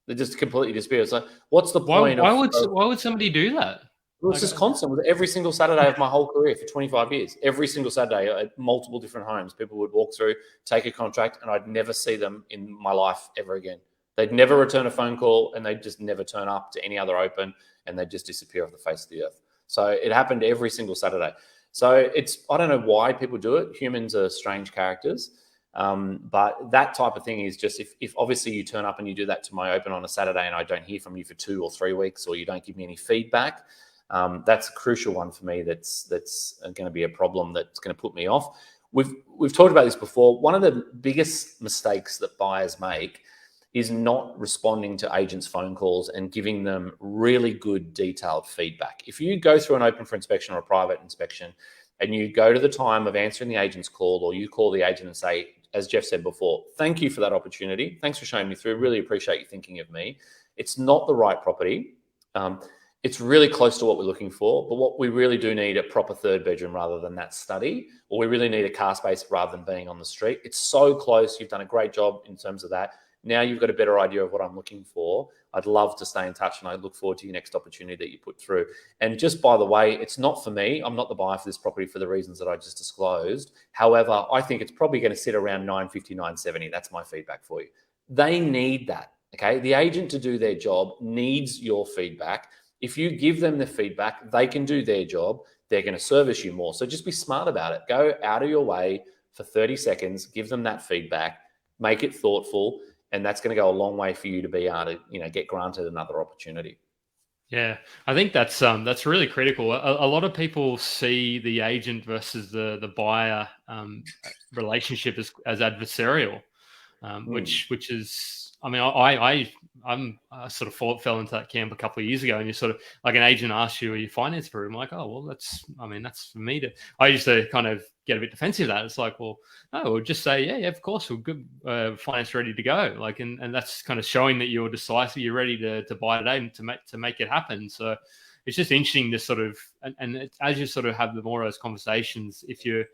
B: They just completely disappear. So what's the point?
A: Why would somebody do that?
B: Well, it's just constant with every single Saturday of my whole career for 25 years. Every single Saturday at multiple different homes, people would walk through, take a contract, and I'd never see them in my life ever again. They'd never return a phone call, and they'd just never turn up to any other open, and they'd just disappear off the face of the earth. So it happened every single Saturday. So I don't know why people do it. Humans are strange characters. But that type of thing is just if obviously you turn up and you do that to my open on a Saturday and I don't hear from you for 2 or 3 weeks, or you don't give me any feedback, that's a crucial one for me. That's going to be a problem that's going to put me off. We've talked about this before. One of the biggest mistakes that buyers make is not responding to agents' phone calls and giving them really good detailed feedback. If you go through an open for inspection or a private inspection and you go to the time of answering the agent's call, or you call the agent and say, as Jeff said before, thank you for that opportunity. Thanks for showing me through. Really appreciate you thinking of me. It's not the right property. It's really close to what we're looking for, but what we really do need a proper third bedroom rather than that study, or we really need a car space rather than being on the street. It's so close. You've done a great job in terms of that. Now you've got a better idea of what I'm looking for. I'd love to stay in touch, and I look forward to your next opportunity that you put through. And just by the way, it's not for me. I'm not the buyer for this property for the reasons that I just disclosed. However, I think it's probably going to sit around 950, 970. That's my feedback for you. They need that, okay? The agent, to do their job, needs your feedback. If you give them the feedback, they can do their job. They're going to service you more. So just be smart about it. Go out of your way for 30 seconds, give them that feedback, make it thoughtful, and that's going to go a long way for you to be able to, get granted another opportunity.
A: Yeah, I think that's really critical. A lot of people see the agent versus the buyer relationship as adversarial, which is, I sort of fell into that camp a couple of years ago, and you sort of like an agent asks you, are you finance approved? I'm like, oh, well, that's for me to, I used to kind of get a bit defensive of that. It's like, well, no, we'll just say, yeah, of course, we're good, finance ready to go. Like, and that's kind of showing that you're decisive, you're ready to buy today and to make it happen. So it's just interesting to sort of, and as you sort of have the more of those conversations, if you're,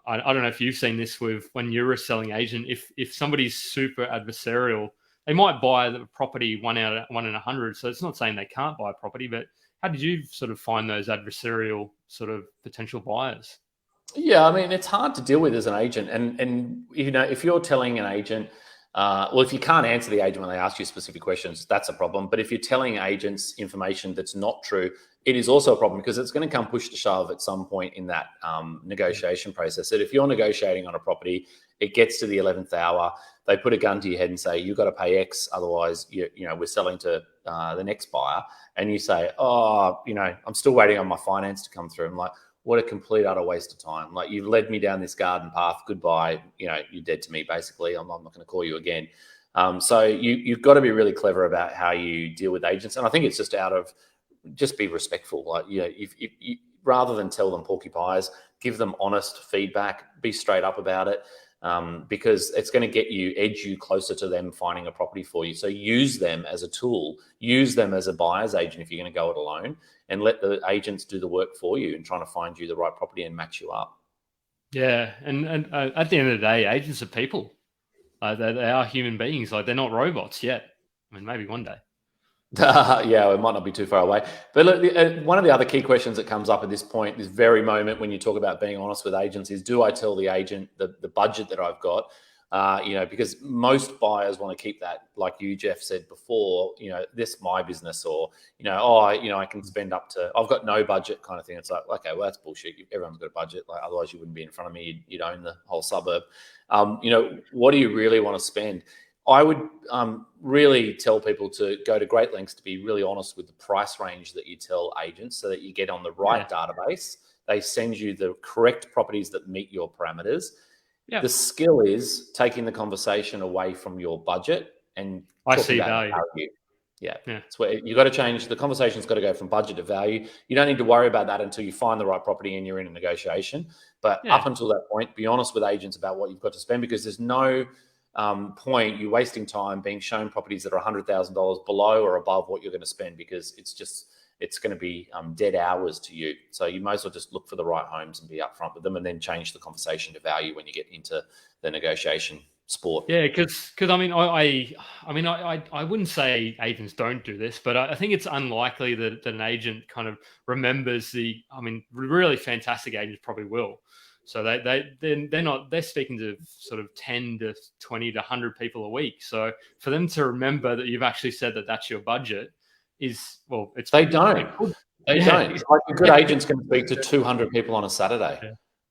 A: I don't know if you've seen this with when you're a selling agent, if somebody's super adversarial, they might buy the property 1 out of 1 in 100. So it's not saying they can't buy a property, but how did you sort of find those adversarial sort of potential buyers?
B: Yeah, I mean, it's hard to deal with as an agent. And you know, if you're telling an agent, well, if you can't answer the agent when they ask you specific questions, that's a problem. But if you're telling agents information that's not true, it is also a problem because it's going to come push to shove at some point in that negotiation process. That if you're negotiating on a property, it gets to the 11th hour, they put a gun to your head and say, you've got to pay X, otherwise, you know, we're selling to the next buyer. And you say, oh, you know, I'm still waiting on my finance to come through. I'm like, what a complete utter waste of time. Like, you've led me down this garden path. Goodbye. You know, you're dead to me, basically. I'm not going to call you again. So you've got to be really clever about how you deal with agents. And I think it's just be respectful. Like, you know, if rather than tell them porcupines, give them honest feedback, be straight up about it. Because it's going to edge you closer to them finding a property for you. So use them as a tool, use them as a buyer's agent if you're going to go it alone, and let the agents do the work for you and trying to find you the right property and match you up.
A: Yeah, and at the end of the day, agents are people. They are human beings. Like, they're not robots yet. I mean, maybe one day.
B: Yeah, it might not be too far away. But look, one of the other key questions that comes up at this point, this very moment when you talk about being honest with agents, is do I tell the agent the budget that I've got? You know, because most buyers want to keep that, like you, Jeff, said before, you know, this is my business, or, you know, I can spend up to, I've got no budget kind of thing. It's like, okay, well, that's bullshit. Everyone's got a budget. Like, otherwise you wouldn't be in front of me. You'd own the whole suburb. You know, what do you really want to spend? I would really tell people to go to great lengths to be really honest with the price range that you tell agents so that you get on the right database. They send you the correct properties that meet your parameters. Yeah. The skill is taking the conversation away from your budget and talking about value. Yeah. It's where you got to change. The conversation's got to go from budget to value. You don't need to worry about that until you find the right property and you're in a negotiation. But up until that point, be honest with agents about what you've got to spend, because there's no point you wasting time being shown properties that are $100,000 below or above what you're going to spend, because it's going to be dead hours to you. So you might as well just look for the right homes and be upfront with them, and then change the conversation to value when you get into the negotiation sport. Yeah,
A: because I mean, I wouldn't say agents don't do this, but I think it's unlikely that an agent kind of remembers really fantastic agents probably will. So they're speaking to sort of 10 to 20 to 100 people a week. So for them to remember that you've actually said that that's your budget is, well, it's
B: they don't. They don't. Like, a good agent's going to speak to 200 people on a Saturday.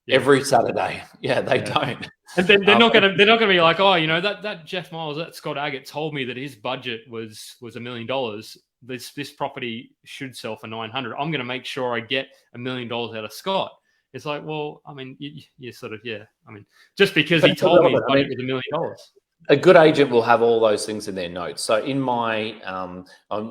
B: Yeah. Every Saturday. Yeah, they don't.
A: And they're not going to be like, oh, you know, that Jeff Miles, that Scott Aggett told me that his budget was $1 million. This property should sell for 900. I'm going to make sure I get $1 million out of Scott. It's like, well, I mean, you sort of, I mean, just because he told me his budget was $1 million.
B: A good agent will have all those things in their notes. So in my,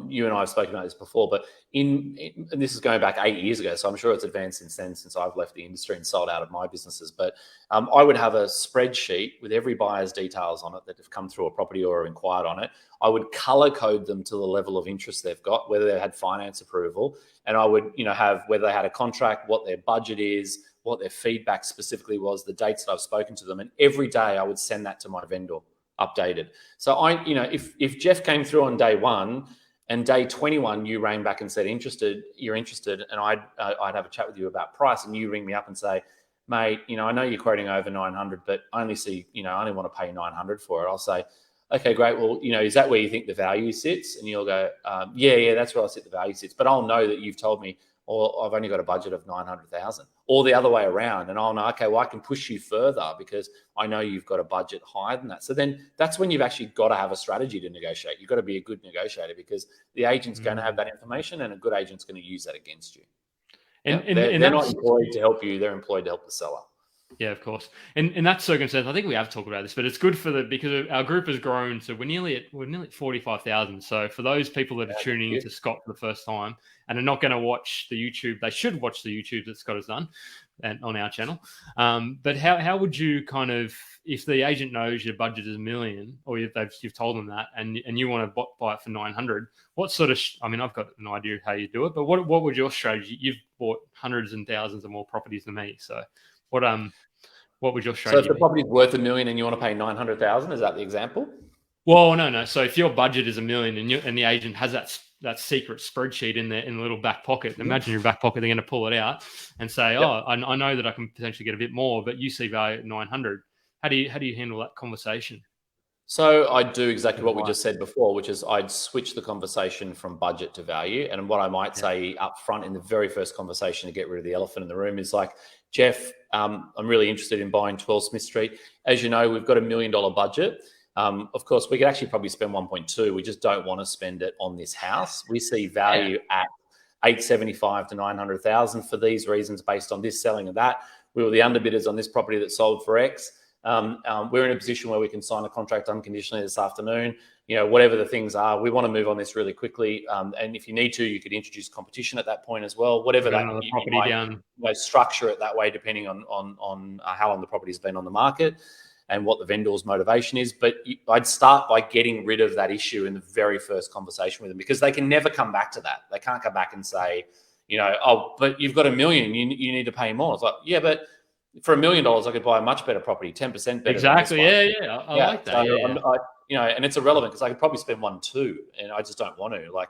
B: you and I have spoken about this before, but and this is going back 8 years ago, so I'm sure it's advanced since then, since I've left the industry and sold out of my businesses. But I would have a spreadsheet with every buyer's details on it that have come through a property or inquired on it. I would color code them to the level of interest they've got, whether they had finance approval, and I would, you know, have whether they had a contract, what their budget is, what their feedback specifically was, the dates that I've spoken to them, and every day I would send that to my vendor updated. So if Jeff came through on day 1 and day 21 you rang back and said you're interested, and I'd have a chat with you about price, and you ring me up and say, mate, you know, I know you're quoting over 900, but I only want to pay 900 for it. I'll say, okay, great. Well, you know, is that where you think the value sits? And you'll go, yeah, that's where I think the value sits. But I'll know that you've told me, or I've only got a budget of 900,000, or the other way around. And I'll know, okay, well, I can push you further because I know you've got a budget higher than that. So then that's when you've actually got to have a strategy to negotiate. You've got to be a good negotiator, because the agent's going to have that information, and a good agent's going to use that against you. And they're not employed to help you. They're employed to help the seller.
A: Yeah, of course. In that circumstance, I think we have talked about this, but it's good because our group has grown. So we're nearly at 45,000. So for those people that are tuning into Scott for the first time and are not going to watch the YouTube, they should watch the YouTube that Scott has done and on our channel. But how would you kind of, if the agent knows your budget is $1 million, or you've told them that, and you want to buy it for 900, what sort of? I mean, I've got no idea how you do it, but what would your strategy? You've bought hundreds and thousands of more properties than me, so what would your strategy be?
B: So if the property's worth $1 million and you want to pay 900,000, is that the example?
A: Well, no. So if your budget is $1 million and the agent has that secret spreadsheet in the little back pocket, imagine your back pocket, they're going to pull it out and say, I know that I can potentially get a bit more, but you see value at 900. How do you handle that conversation?
B: So I do exactly what we just said before, which is I'd switch the conversation from budget to value. And what I might say up front in the very first conversation to get rid of the elephant in the room is like, Jeff, I'm really interested in buying 12 Smith Street. As you know, we've got $1 million budget. Of course, we could actually probably spend 1.2. We just don't want to spend it on this house. We see value at 875 to 900,000 for these reasons, based on this selling of that. We were the underbidders on this property that sold for X. We're in a position where we can sign a contract unconditionally this afternoon. You know, whatever the things are, we want to move on this really quickly. And if you need to, you could introduce competition at that point as well. Whatever that you might structure it that way, depending on how long the property's been on the market and what the vendor's motivation is. But I'd start by getting rid of that issue in the very first conversation with them, because they can never come back to that. They can't come back and say, you know, oh, but you've got $1 million, you need to pay more. It's like, yeah, but for $1 million, I could buy a much better property, 10% better.
A: Exactly. Yeah. I like that.
B: So you know, and it's irrelevant because I could probably spend 1.2, and I just don't want to. Like,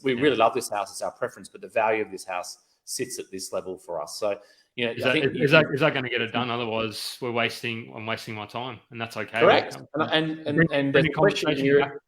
B: we really love this house; it's our preference, but the value of this house sits at this level for us. So, you know,
A: is that going to get it done? Otherwise, I'm wasting my time, and that's okay.
B: Correct. And there's a question here.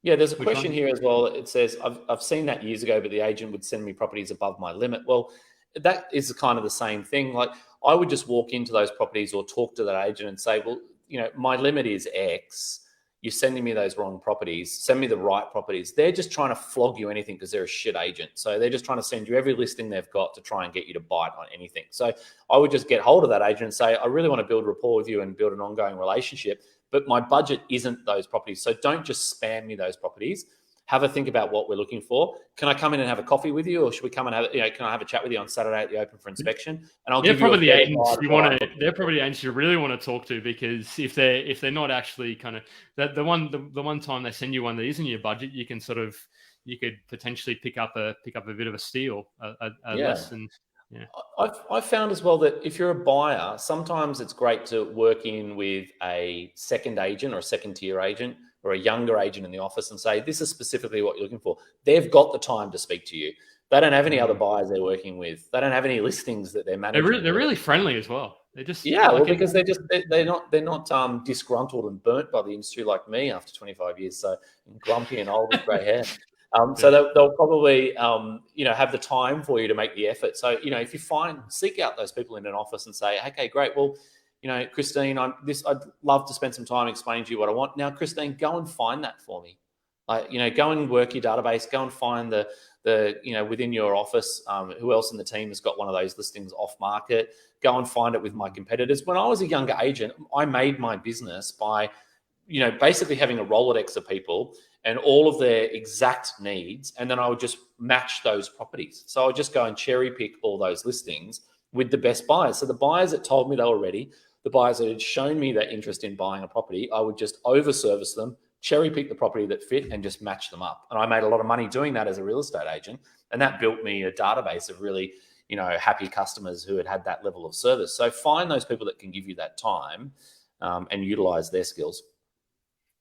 B: Yeah, there's a question here as well. It says, I've seen that years ago, but the agent would send me properties above my limit. Well, that is kind of the same thing. Like, I would just walk into those properties or talk to that agent and say, well, you know, my limit is X. You're sending me those wrong properties. Send me the right properties. They're just trying to flog you anything because they're a shit agent. So they're just trying to send you every listing they've got to try and get you to bite on anything. So I would just get hold of that agent and say, I really want to build rapport with you and build an ongoing relationship, but my budget isn't those properties. So don't just spam me those properties. Have a think about what we're looking for. Can I come in and have a coffee with you, or should we come and have, you know, can I have a chat with you on Saturday at the open for inspection? And I'll give you the agents
A: they're probably the agents you really want to talk to, because if they're not actually kind of the one time they send you one that isn't your budget, you could potentially pick up a bit of a steal, less than. Yeah.
B: I've found as well that if you're a buyer, sometimes it's great to work in with a second agent or a second tier agent or a younger agent in the office and say, this is specifically what you're looking for. They've got the time to speak to you. They don't have any other buyers they're working with. They don't have any listings that they're managing.
A: They're really friendly as well. They're just
B: because they're not disgruntled and burnt by the industry like me after 25 years. So I'm grumpy and old with grey hair. So they'll probably, have the time for you to make the effort. So, you know, if you seek out those people in an office and say, okay, great. Well, you know, Christine, I'd love to spend some time explaining to you what I want. Now, Christine, go and find that for me. Go and work your database. Go and find the within your office, who else in the team has got one of those listings off market. Go and find it with my competitors. When I was a younger agent, I made my business by, you know, basically having a Rolodex of people and all of their exact needs. And then I would just match those properties. So I would just go and cherry pick all those listings with the best buyers. So the buyers that told me they were ready, the buyers that had shown me that interest in buying a property, I would just over-service them, cherry pick the property that fit, and just match them up. And I made a lot of money doing that as a real estate agent. And that built me a database of really, you know, happy customers who had that level of service. So find those people that can give you that time and utilize their skills.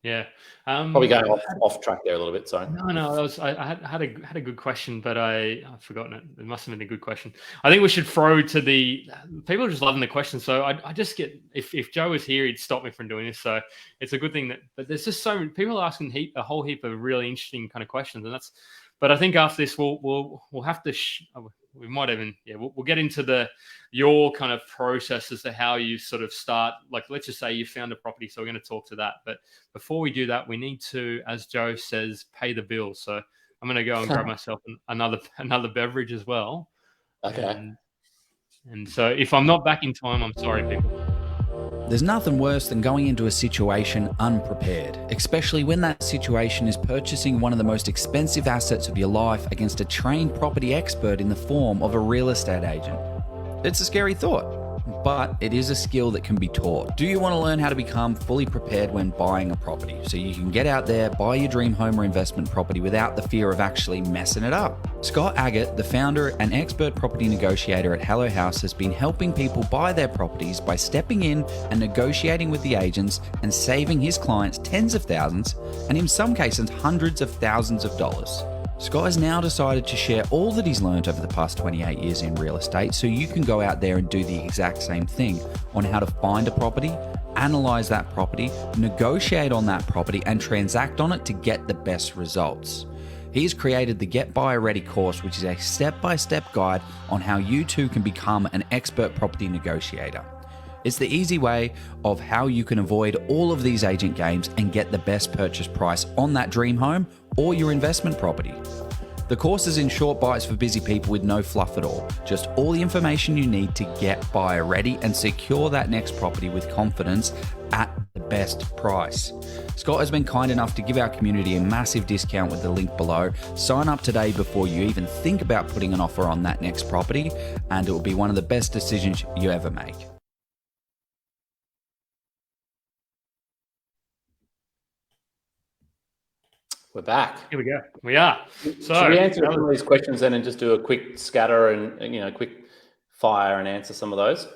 A: Yeah.
B: Probably going off track there a little bit. Sorry.
A: No. I had a good question, but I've forgotten it. It must have been a good question. I think we should throw to the people are just loving the question. So I just get, if Joe was here, he'd stop me from doing this. So it's a good thing but there's just so many people asking a whole heap of really interesting kind of questions, and but I think after this we'll have to we might even we'll get into your kind of process as to how you sort of start. Like, let's just say you found a property, so we're going to talk to that. But before we do that, we need to, as Joe says, pay the bill. So I'm going to go and grab myself another beverage as well.
B: Okay.
A: And so if I'm not back in time, I'm sorry, people.
D: There's nothing worse than going into a situation unprepared, especially when that situation is purchasing one of the most expensive assets of your life against a trained property expert in the form of a real estate agent. It's a scary thought, but it is a skill that can be taught. Do you want to learn how to become fully prepared when buying a property so you can get out there, buy your dream home or investment property without the fear of actually messing it up? Scott Aggett, the founder and expert property negotiator at Hello House, has been helping people buy their properties by stepping in and negotiating with the agents and saving his clients tens of thousands and in some cases hundreds of thousands of dollars. Scott has now decided to share all that he's learned over the past 28 years in real estate so you can go out there and do the exact same thing on how to find a property, analyze that property, negotiate on that property, and transact on it to get the best results. He's created the Get Buyer Ready course, which is a step-by-step guide on how you too can become an expert property negotiator. It's the easy way of how you can avoid all of these agent games and get the best purchase price on that dream home or your investment property. The course is in short bites for busy people with no fluff at all. Just all the information you need to get buyer ready and secure that next property with confidence at the best price. Scott has been kind enough to give our community a massive discount with the link below. Sign up today before you even think about putting an offer on that next property, and it will be one of the best decisions you ever make.
B: We're back.
A: Here we go. We are. So
B: should we answer some of these questions then and just do a quick scatter and quick fire and answer some of those?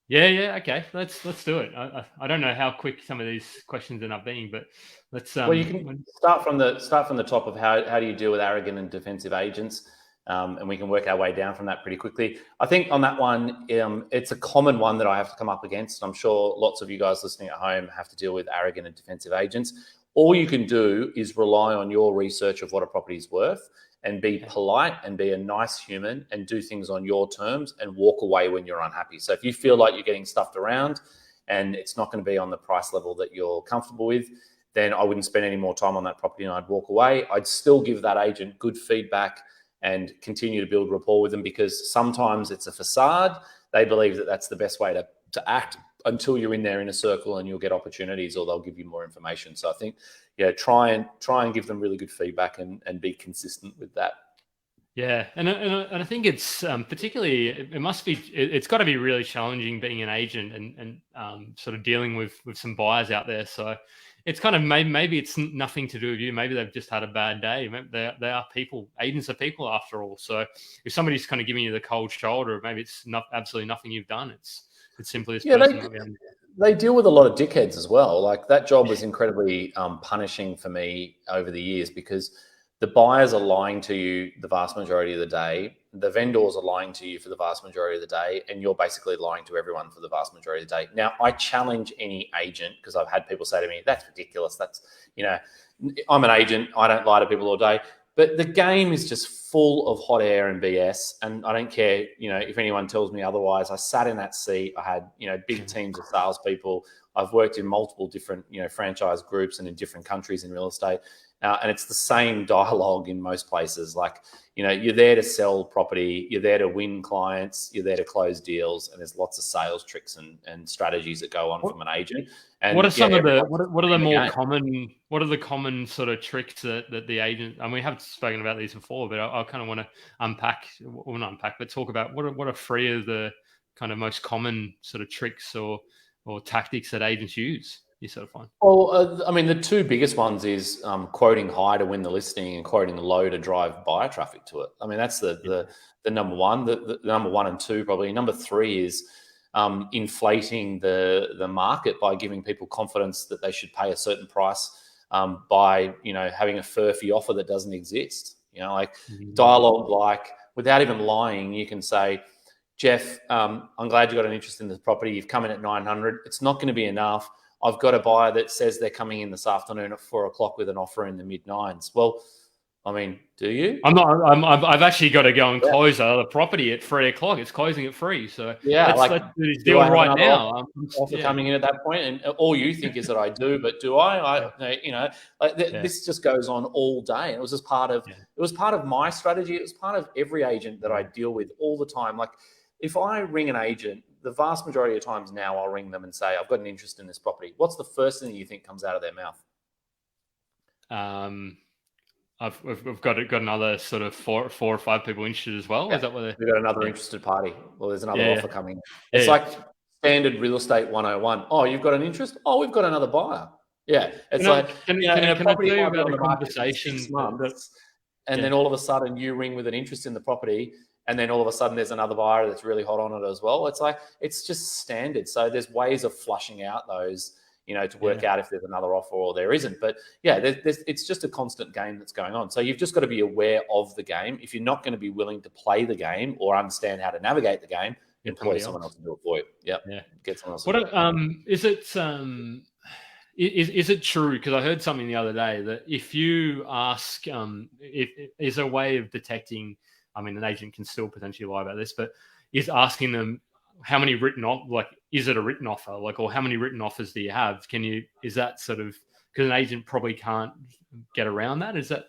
A: Yeah. Okay, let's do it. I don't know how quick some of these questions end up being, but let's.
B: Well, you can start from the top of how do you deal with arrogant and defensive agents, and we can work our way down from that pretty quickly. I think on that one, it's a common one that I have to come up against. I'm sure lots of you guys listening at home have to deal with arrogant and defensive agents. All you can do is rely on your research of what a property is worth and be polite and be a nice human and do things on your terms and walk away when you're unhappy. So if you feel like you're getting stuffed around and it's not going to be on the price level that you're comfortable with, then I wouldn't spend any more time on that property and I'd walk away. I'd still give that agent good feedback and continue to build rapport with them, because sometimes it's a facade. They believe that that's the best way to act until you're in there in a circle and you'll get opportunities or they'll give you more information. So I think, try and give them really good feedback and be consistent with that.
A: Yeah, and I think it's particularly it's got to be really challenging being an agent and sort of dealing with some buyers out there. So it's kind of maybe it's nothing to do with you. Maybe they've just had a bad day. Maybe they are people. Agents are people after all. So if somebody's kind of giving you the cold shoulder, maybe it's absolutely nothing you've done. It's simply this person.
B: They deal with a lot of dickheads as well. Like that job was incredibly punishing for me over the years, because the buyers are lying to you the vast majority of the day. The vendors are lying to you for the vast majority of the day, and you're basically lying to everyone for the vast majority of the day. Now, I challenge any agent, because I've had people say to me, that's ridiculous. That's, I'm an agent. I don't lie to people all day. But the game is just full of hot air and BS, and I don't care, if anyone tells me otherwise. I sat in that seat. I had, big teams of salespeople. I've worked in multiple different, franchise groups and in different countries in real estate, and it's the same dialogue in most places. Like, you're there to sell property, you're there to win clients, you're there to close deals, and there's lots of sales tricks and strategies that go on from an agent. And
A: what are some of the what are the more common? What are the common sort of tricks that the agent? And we haven't spoken about these before, but I kind of want to unpack, or not unpack, but talk about what are three of the kind of most common sort of tricks or tactics that agents use. You sort of find?
B: Well, the two biggest ones is quoting high to win the listing and quoting low to drive buyer traffic to it. That's the number one. The number one and two probably. Number three is inflating the market by giving people confidence that they should pay a certain price by having a furphy offer that doesn't exist. Dialogue, like without even lying, you can say, Jeff, I'm glad you got an interest in this property. You've come in at 900. It's not going to be enough. I've got a buyer that says they're coming in this afternoon at 4 o'clock with an offer in the mid-9s. Well, do you?
A: I'm not. I've actually got to go and close the property at 3 o'clock. It's closing at 3. So let's do this deal right now.
B: Offer coming in at that point, and all you think is that I do, but do I? This just goes on all day. It was just part of. It was part of my strategy. It was part of every agent that I deal with all the time. Like, if I ring an agent, the vast majority of times now I'll ring them and say, I've got an interest in this property. What's the first thing you think comes out of their mouth?
A: We've got another sort of four or five people interested as well.
B: Yeah.
A: Is that what
B: we've got another interested party? Well, there's another offer coming. It's like standard real estate 101. Oh, you've got an interest? Oh, we've got another buyer. Yeah, it's
A: can I tell you about a conversation?
B: And then all of a sudden you ring with an interest in the property, and then all of a sudden there's another buyer that's really hot on it as well. It's like, it's just standard. So there's ways of flushing out those, to work out if there's another offer or there isn't. But it's just a constant game that's going on. So you've just got to be aware of the game. If you're not going to be willing to play the game or understand how to navigate the game, employ someone else to do it for you. Get someone else.
A: Is it true? Because I heard something the other day that if you ask, is a way of detecting. I mean, an agent can still potentially lie about this, but is asking them how many written off, like, is it a written offer, like, or how many written offers do you have? Is that sort of, because an agent probably can't get around that? Is that?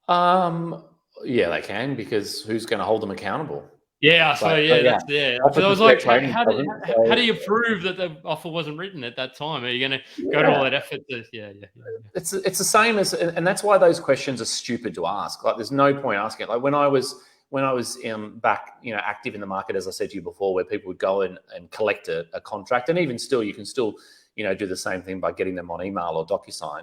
B: Yeah, they can, because who's going to hold them accountable?
A: Yeah, so I was like, how do you prove that the offer wasn't written at that time? Are you going to go to all that effort?
B: It's the same as, and that's why those questions are stupid to ask. Like, there's no point asking it. Like when I was back, active in the market, as I said to you before, where people would go and collect a contract, and even still, you can still, do the same thing by getting them on email or DocuSign.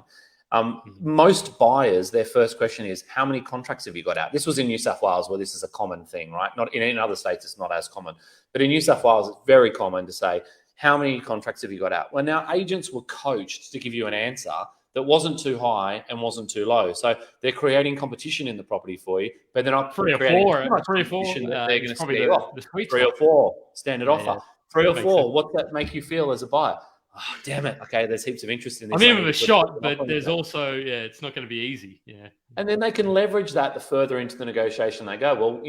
B: Most buyers, their first question is, how many contracts have you got out? This was in New South Wales, where this is a common thing, right? Not in other states, it's not as common. But in New South Wales, it's very common to say, how many contracts have you got out? Well, now agents were coached to give you an answer that wasn't too high and wasn't too low. So they're creating competition in the property for you, but they're not
A: three or four. They're going to speed off.
B: 3 or 4 standard offer. 3 or 4. What's that make you feel as a buyer? Oh, damn it. Okay, there's heaps of interest in this.
A: I mean, with a shot, but there's also, it's not going to be easy. Yeah.
B: And then they can leverage that the further into the negotiation they go. Well,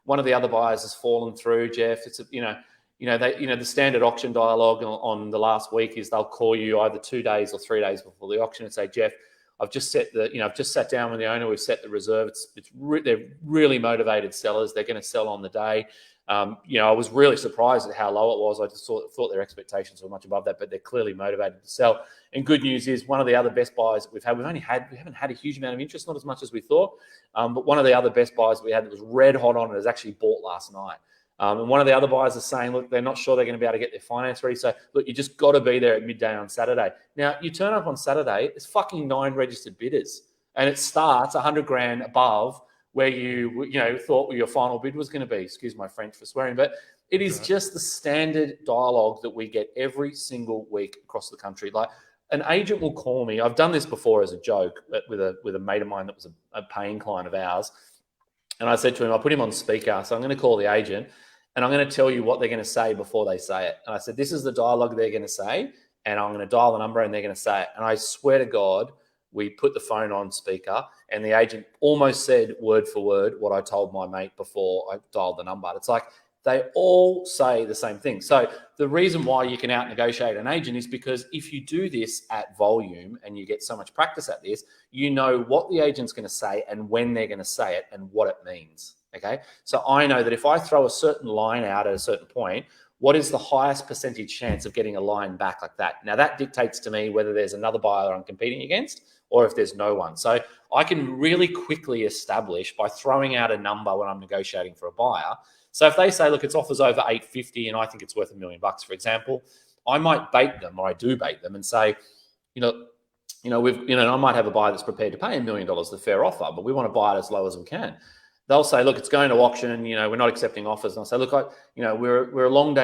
B: one of the other buyers has fallen through, Jeff. It's, the standard auction dialogue on the last week is they'll call you either 2 days or 3 days before the auction and say, Jeff, I've just sat down with the owner. We've set the reserve. They're really motivated sellers. They're going to sell on the day. I was really surprised at how low it was. I just thought their expectations were much above that, but they're clearly motivated to sell. And good news is, one of the other best buyers that we haven't had a huge amount of interest, not as much as we thought. But one of the other best buyers that we had that was red hot on it has actually bought last night. And one of the other buyers is saying, look, they're not sure they're going to be able to get their finance ready. So look, you just got to be there at midday on Saturday. Now you turn up on Saturday, there's fucking 9 registered bidders, and it starts 100 grand above where you thought your final bid was going to be. Excuse my French for swearing, but it is just the standard dialogue that we get every single week across the country. Like, an agent will call me. I've done this before as a joke with a mate of mine that was a paying client of ours. And I said to him, I put him on speaker. So I'm going to call the agent and I'm going to tell you what they're going to say before they say it. And I said, this is the dialogue they're going to say. And I'm going to dial the number and they're going to say it. And I swear to God, we put the phone on speaker and the agent almost said word for word what I told my mate before I dialed the number. It's like they all say the same thing. So the reason why you can out negotiate an agent is because if you do this at volume and you get so much practice at this, you know what the agent's going to say and when they're going to say it and what it means. Okay. So I know that if I throw a certain line out at a certain point, what is the highest percentage chance of getting a line back like that? Now that dictates to me whether there's another buyer I'm competing against or if there's no one. So I can really quickly establish by throwing out a number when I'm negotiating for a buyer. So if they say, look, it's offers over 850 and I think it's worth $1 million, for example, I might bait them, or I do bait them and say, I might have a buyer that's prepared to pay $1 million, the fair offer, but we want to buy it as low as we can. They'll say, look, it's going to auction, we're not accepting offers. And I'll say, look, we're a long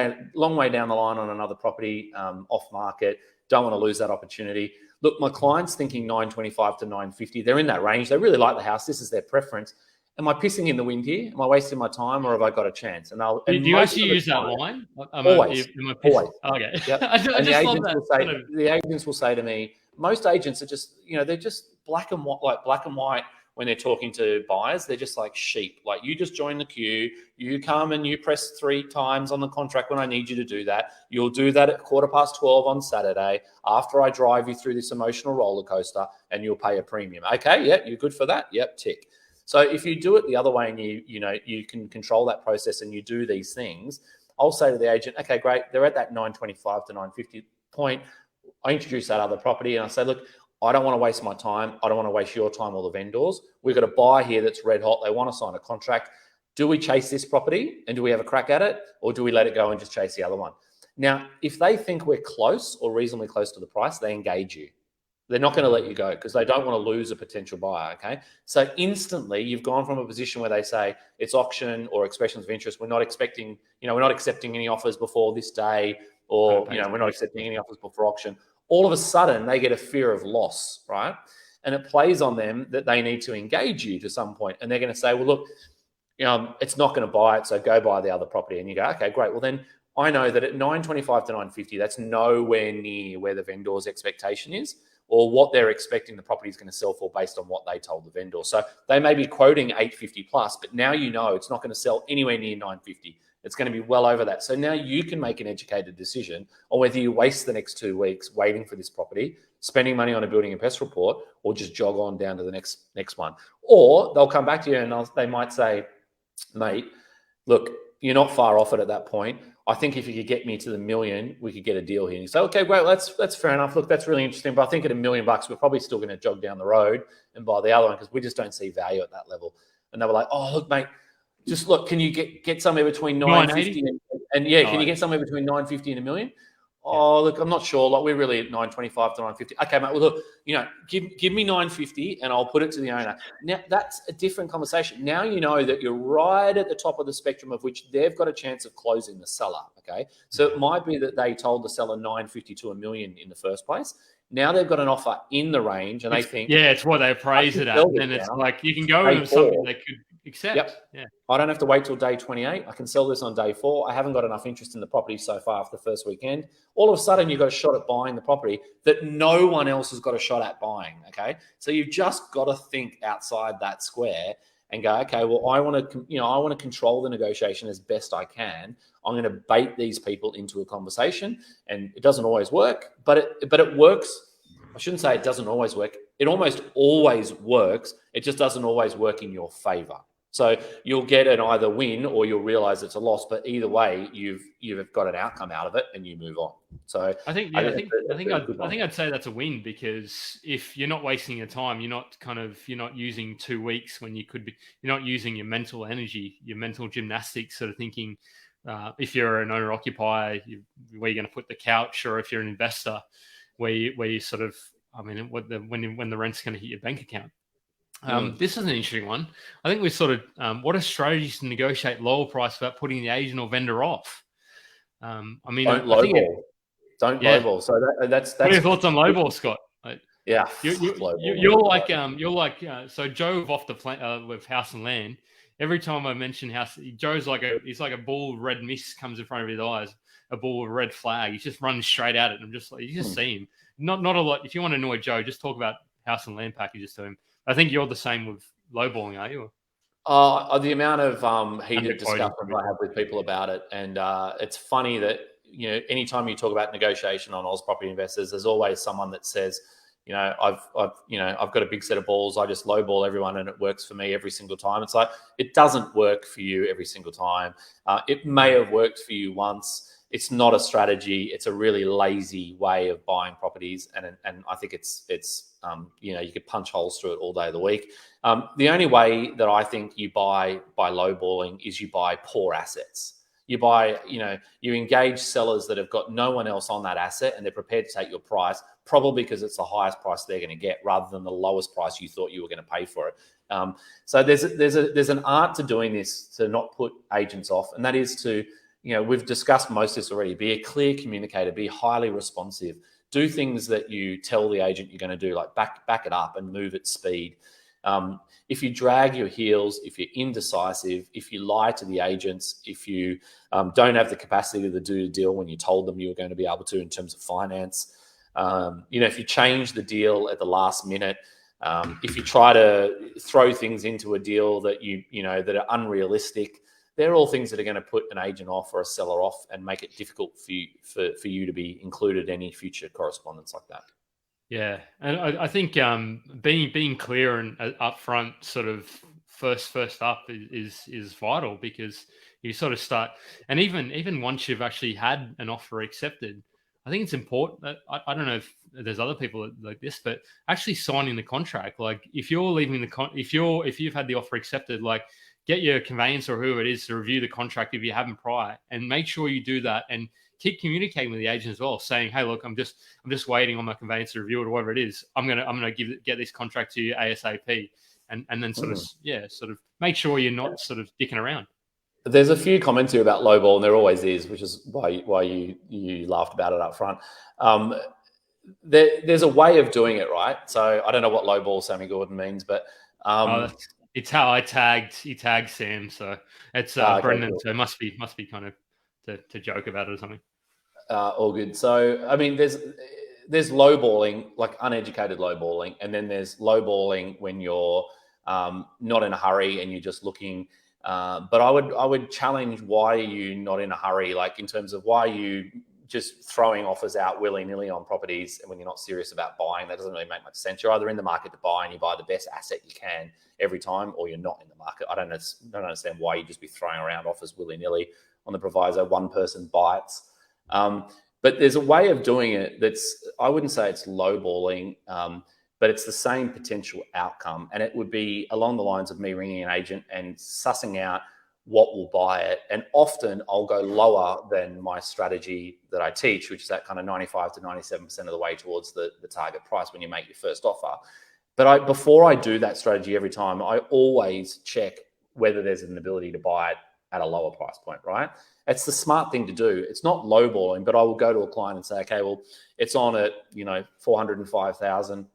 B: way down the line on another property, off market. Don't want to lose that opportunity. Look, my client's thinking 925 to 950. They're in that range. They really like the house. This is their preference. Am I pissing in the wind here? Am I wasting my time, or have I got a chance? And do
A: you actually use that line?
B: Always.
A: Always. Okay.
B: Yep. And the agents will say to me, most agents are just, they're just black and white when they're talking to buyers. They're just like sheep. Like, you just join the queue, you come and you press 3 times on the contract when I need you to do that. You'll do that at 12:15 on Saturday after I drive you through this emotional roller coaster, and you'll pay a premium. Okay, yeah, you're good for that? Yep, tick. So if you do it the other way and you can control that process and you do these things, I'll say to the agent, okay, great, they're at that 925 to 950 point. I introduce that other property and I say, look, I don't want to waste my time. I don't want to waste your time or the vendors. We've got a buyer here that's red hot. They want to sign a contract. Do we chase this property and do we have a crack at it, or do we let it go and just chase the other one? Now, if they think we're close or reasonably close to the price, they engage you. They're not going to let you go because they don't want to lose a potential buyer, okay? So instantly, you've gone from a position where they say it's auction or expressions of interest. We're not expecting, we're not accepting any offers before this day, or, we're not accepting any offers before auction. All of a sudden, they get a fear of loss, right? And it plays on them that they need to engage you to some point. And they're going to say, well, look, it's not going to buy it, so go buy the other property. And you go, okay, great. Well, then I know that at 925 to 950, that's nowhere near where the vendor's expectation is, or what they're expecting the property is going to sell for based on what they told the vendor. So they may be quoting 850 plus, but now it's not going to sell anywhere near 950. It's going to be well over that. So now you can make an educated decision on whether you waste the next 2 weeks waiting for this property, spending money on a building and pest report, or just jog on down to the next one. Or they'll come back to you and they might say, mate, look, you're not far off it at that point. I think if you could get me to the million, we could get a deal here. And you say, okay, great, that's fair enough. Look, that's really interesting. But I think at $1 million, we're probably still going to jog down the road and buy the other one because we just don't see value at that level. And they were like, oh, look, mate, just look, can you get somewhere between 950 and can you get somewhere between 950 and $1 million? Oh, look, I'm not sure. Like, we're really at 925 to 950. Okay, mate, well, look, give me 950 and I'll put it to the owner. Now, that's a different conversation. Now you know that you're right at the top of the spectrum of which they've got a chance of closing the seller, okay? So it might be that they told the seller 950 to $1 million in the first place. Now they've got an offer in the range and they think...
A: Yeah, it's what they appraise it at. And it's like you can go into something they could accept.
B: Yep.
A: Yeah.
B: I don't have to wait till day 28. I can sell this on day 4. I haven't got enough interest in the property so far after the first weekend. All of a sudden, you've got a shot at buying the property that no one else has got a shot at buying, okay? So you've just got to think outside that square and go, okay, well, I want to control the negotiation as best I can. I'm going to bait these people into a conversation, and it doesn't always work, but it works. I shouldn't say it doesn't always work. It almost always works. It just doesn't always work in your favor. So you'll get an either win or you'll realize it's a loss. But either way, you've got an outcome out of it and you move on. So
A: I think I'd say that's a win, because if you're not wasting your time, you're not using 2 weeks when you're not using your mental energy, your mental gymnastics, sort of thinking. If you're an owner occupier, where you're going to put the couch, or if you're an investor, where you sort of, when the rent's going to hit your bank account. This is an interesting one. I think we sort of, what are strategies to negotiate lower price without putting the agent or vendor off? Don't lowball.
B: Don't lowball. So that's.
A: What are your thoughts on lowball, Scott?
B: You're
A: so Joe off the plan with House and Land. Every time I mention house, Joe's he's like a bull with red mist comes in front of his eyes, a bull with a red flag. He just runs straight at it. And I'm just like, you just see him. Not a lot. If you want to annoy Joe, just talk about House and Land packages to him. I think you're the same with lowballing, are you?
B: The amount of heated discussion I have with people about it, and it's funny that anytime you talk about negotiation on Oz Property Investors, there's always someone that says, I've got a big set of balls. I just lowball everyone, and it works for me every single time. It's like, it doesn't work for you every single time. It may have worked for you once. It's not a strategy. It's a really lazy way of buying properties, and I think it's you could punch holes through it all day of the week. The only way that I think you buy by lowballing is you buy poor assets. You buy, you engage sellers that have got no one else on that asset, and they're prepared to take your price, probably because it's the highest price they're going to get rather than the lowest price you thought you were going to pay for it. So there's an art to doing this, to not put agents off, and that is to, we've discussed most of this already. Be a clear communicator, be highly responsive, do things that you tell the agent you're going to do, like back it up and move at speed. If you drag your heels, if you're indecisive, if you lie to the agents, if you don't have the capacity to do the deal when you told them you were going to be able to in terms of finance, if you change the deal at the last minute, if you try to throw things into a deal that that are unrealistic, they're all things that are going to put an agent off or a seller off and make it difficult for you to be included in any future correspondence like that.
A: Yeah, and I think being clear and upfront sort of first up is vital, because you sort of start, and even once you've actually had an offer accepted, I think it's important that I don't know if there's other people like this, but actually signing the contract. Like if you're leaving if you've had the offer accepted, like get your conveyancer or whoever it is to review the contract if you haven't prior, and make sure you do that, and keep communicating with the agent as well, saying, hey, look, I'm just waiting on my conveyancer to review it or whatever it is. I'm gonna get this contract to you ASAP, and then sort of make ssure you're not sort of dicking around.
B: There's a few comments here about lowball, and there always is, which is why you laughed about it up front. There's a way of doing it, right? So I don't know what lowball Sammy Gordon means, but
A: it's how he tagged Sam. So it's Brendan. Cool. So it must be kind of to joke about it or something.
B: All good. So I mean, there's lowballing, like uneducated lowballing, and then there's lowballing when you're not in a hurry and you're just looking. But I would challenge, why are you not in a hurry? Like in terms of why are you just throwing offers out willy-nilly on properties when you're not serious about buying? That doesn't really make much sense. You're either in the market to buy and you buy the best asset you can every time, or you're not in the market. I don't understand why you just be throwing around offers willy-nilly on the proviso one person bites. But there's a way of doing it that's, I wouldn't say it's lowballing, but it's the same potential outcome. And it would be along the lines of me ringing an agent and sussing out what will buy it. And often I'll go lower than my strategy that I teach, which is that kind of 95 to 97% of the way towards the target price when you make your first offer. But before I do that strategy every time, I always check whether there's an ability to buy it at a lower price point, right? It's the smart thing to do. It's not lowballing, but I will go to a client and say, okay, well, it's on at, 405,000.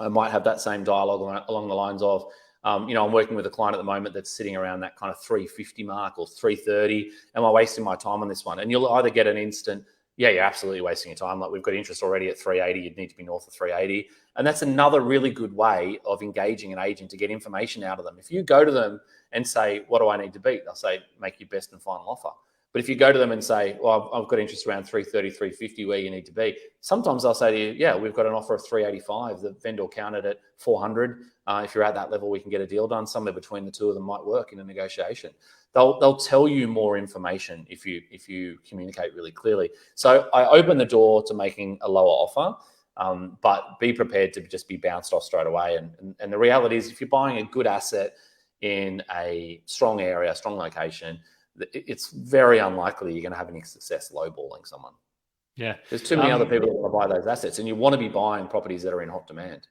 B: I might have that same dialogue along the lines of, I'm working with a client at the moment that's sitting around that kind of 350 mark or 330. Am I wasting my time on this one? And you'll either get an instant, yeah, you're absolutely wasting your time. Like, we've got interest already at 380. You'd need to be north of 380. And that's another really good way of engaging an agent to get information out of them. If you go to them and say, what do I need to beat? They'll say, make your best and final offer. But if you go to them and say, well, I've got interest around 330, 350, where you need to be, sometimes they'll say to you, yeah, we've got an offer of 385. The vendor counted at 400. If you're at that level, we can get a deal done. Somewhere between the two of them might work in a negotiation. They'll tell you more information if you communicate really clearly. So I open the door to making a lower offer, but be prepared to just be bounced off straight away. And the reality is, if you're buying a good asset in a strong area, strong location, it's very unlikely you're going to have any success lowballing someone.
A: Yeah.
B: There's too many other people that want to buy those assets, and you want to be buying properties that are in hot demand.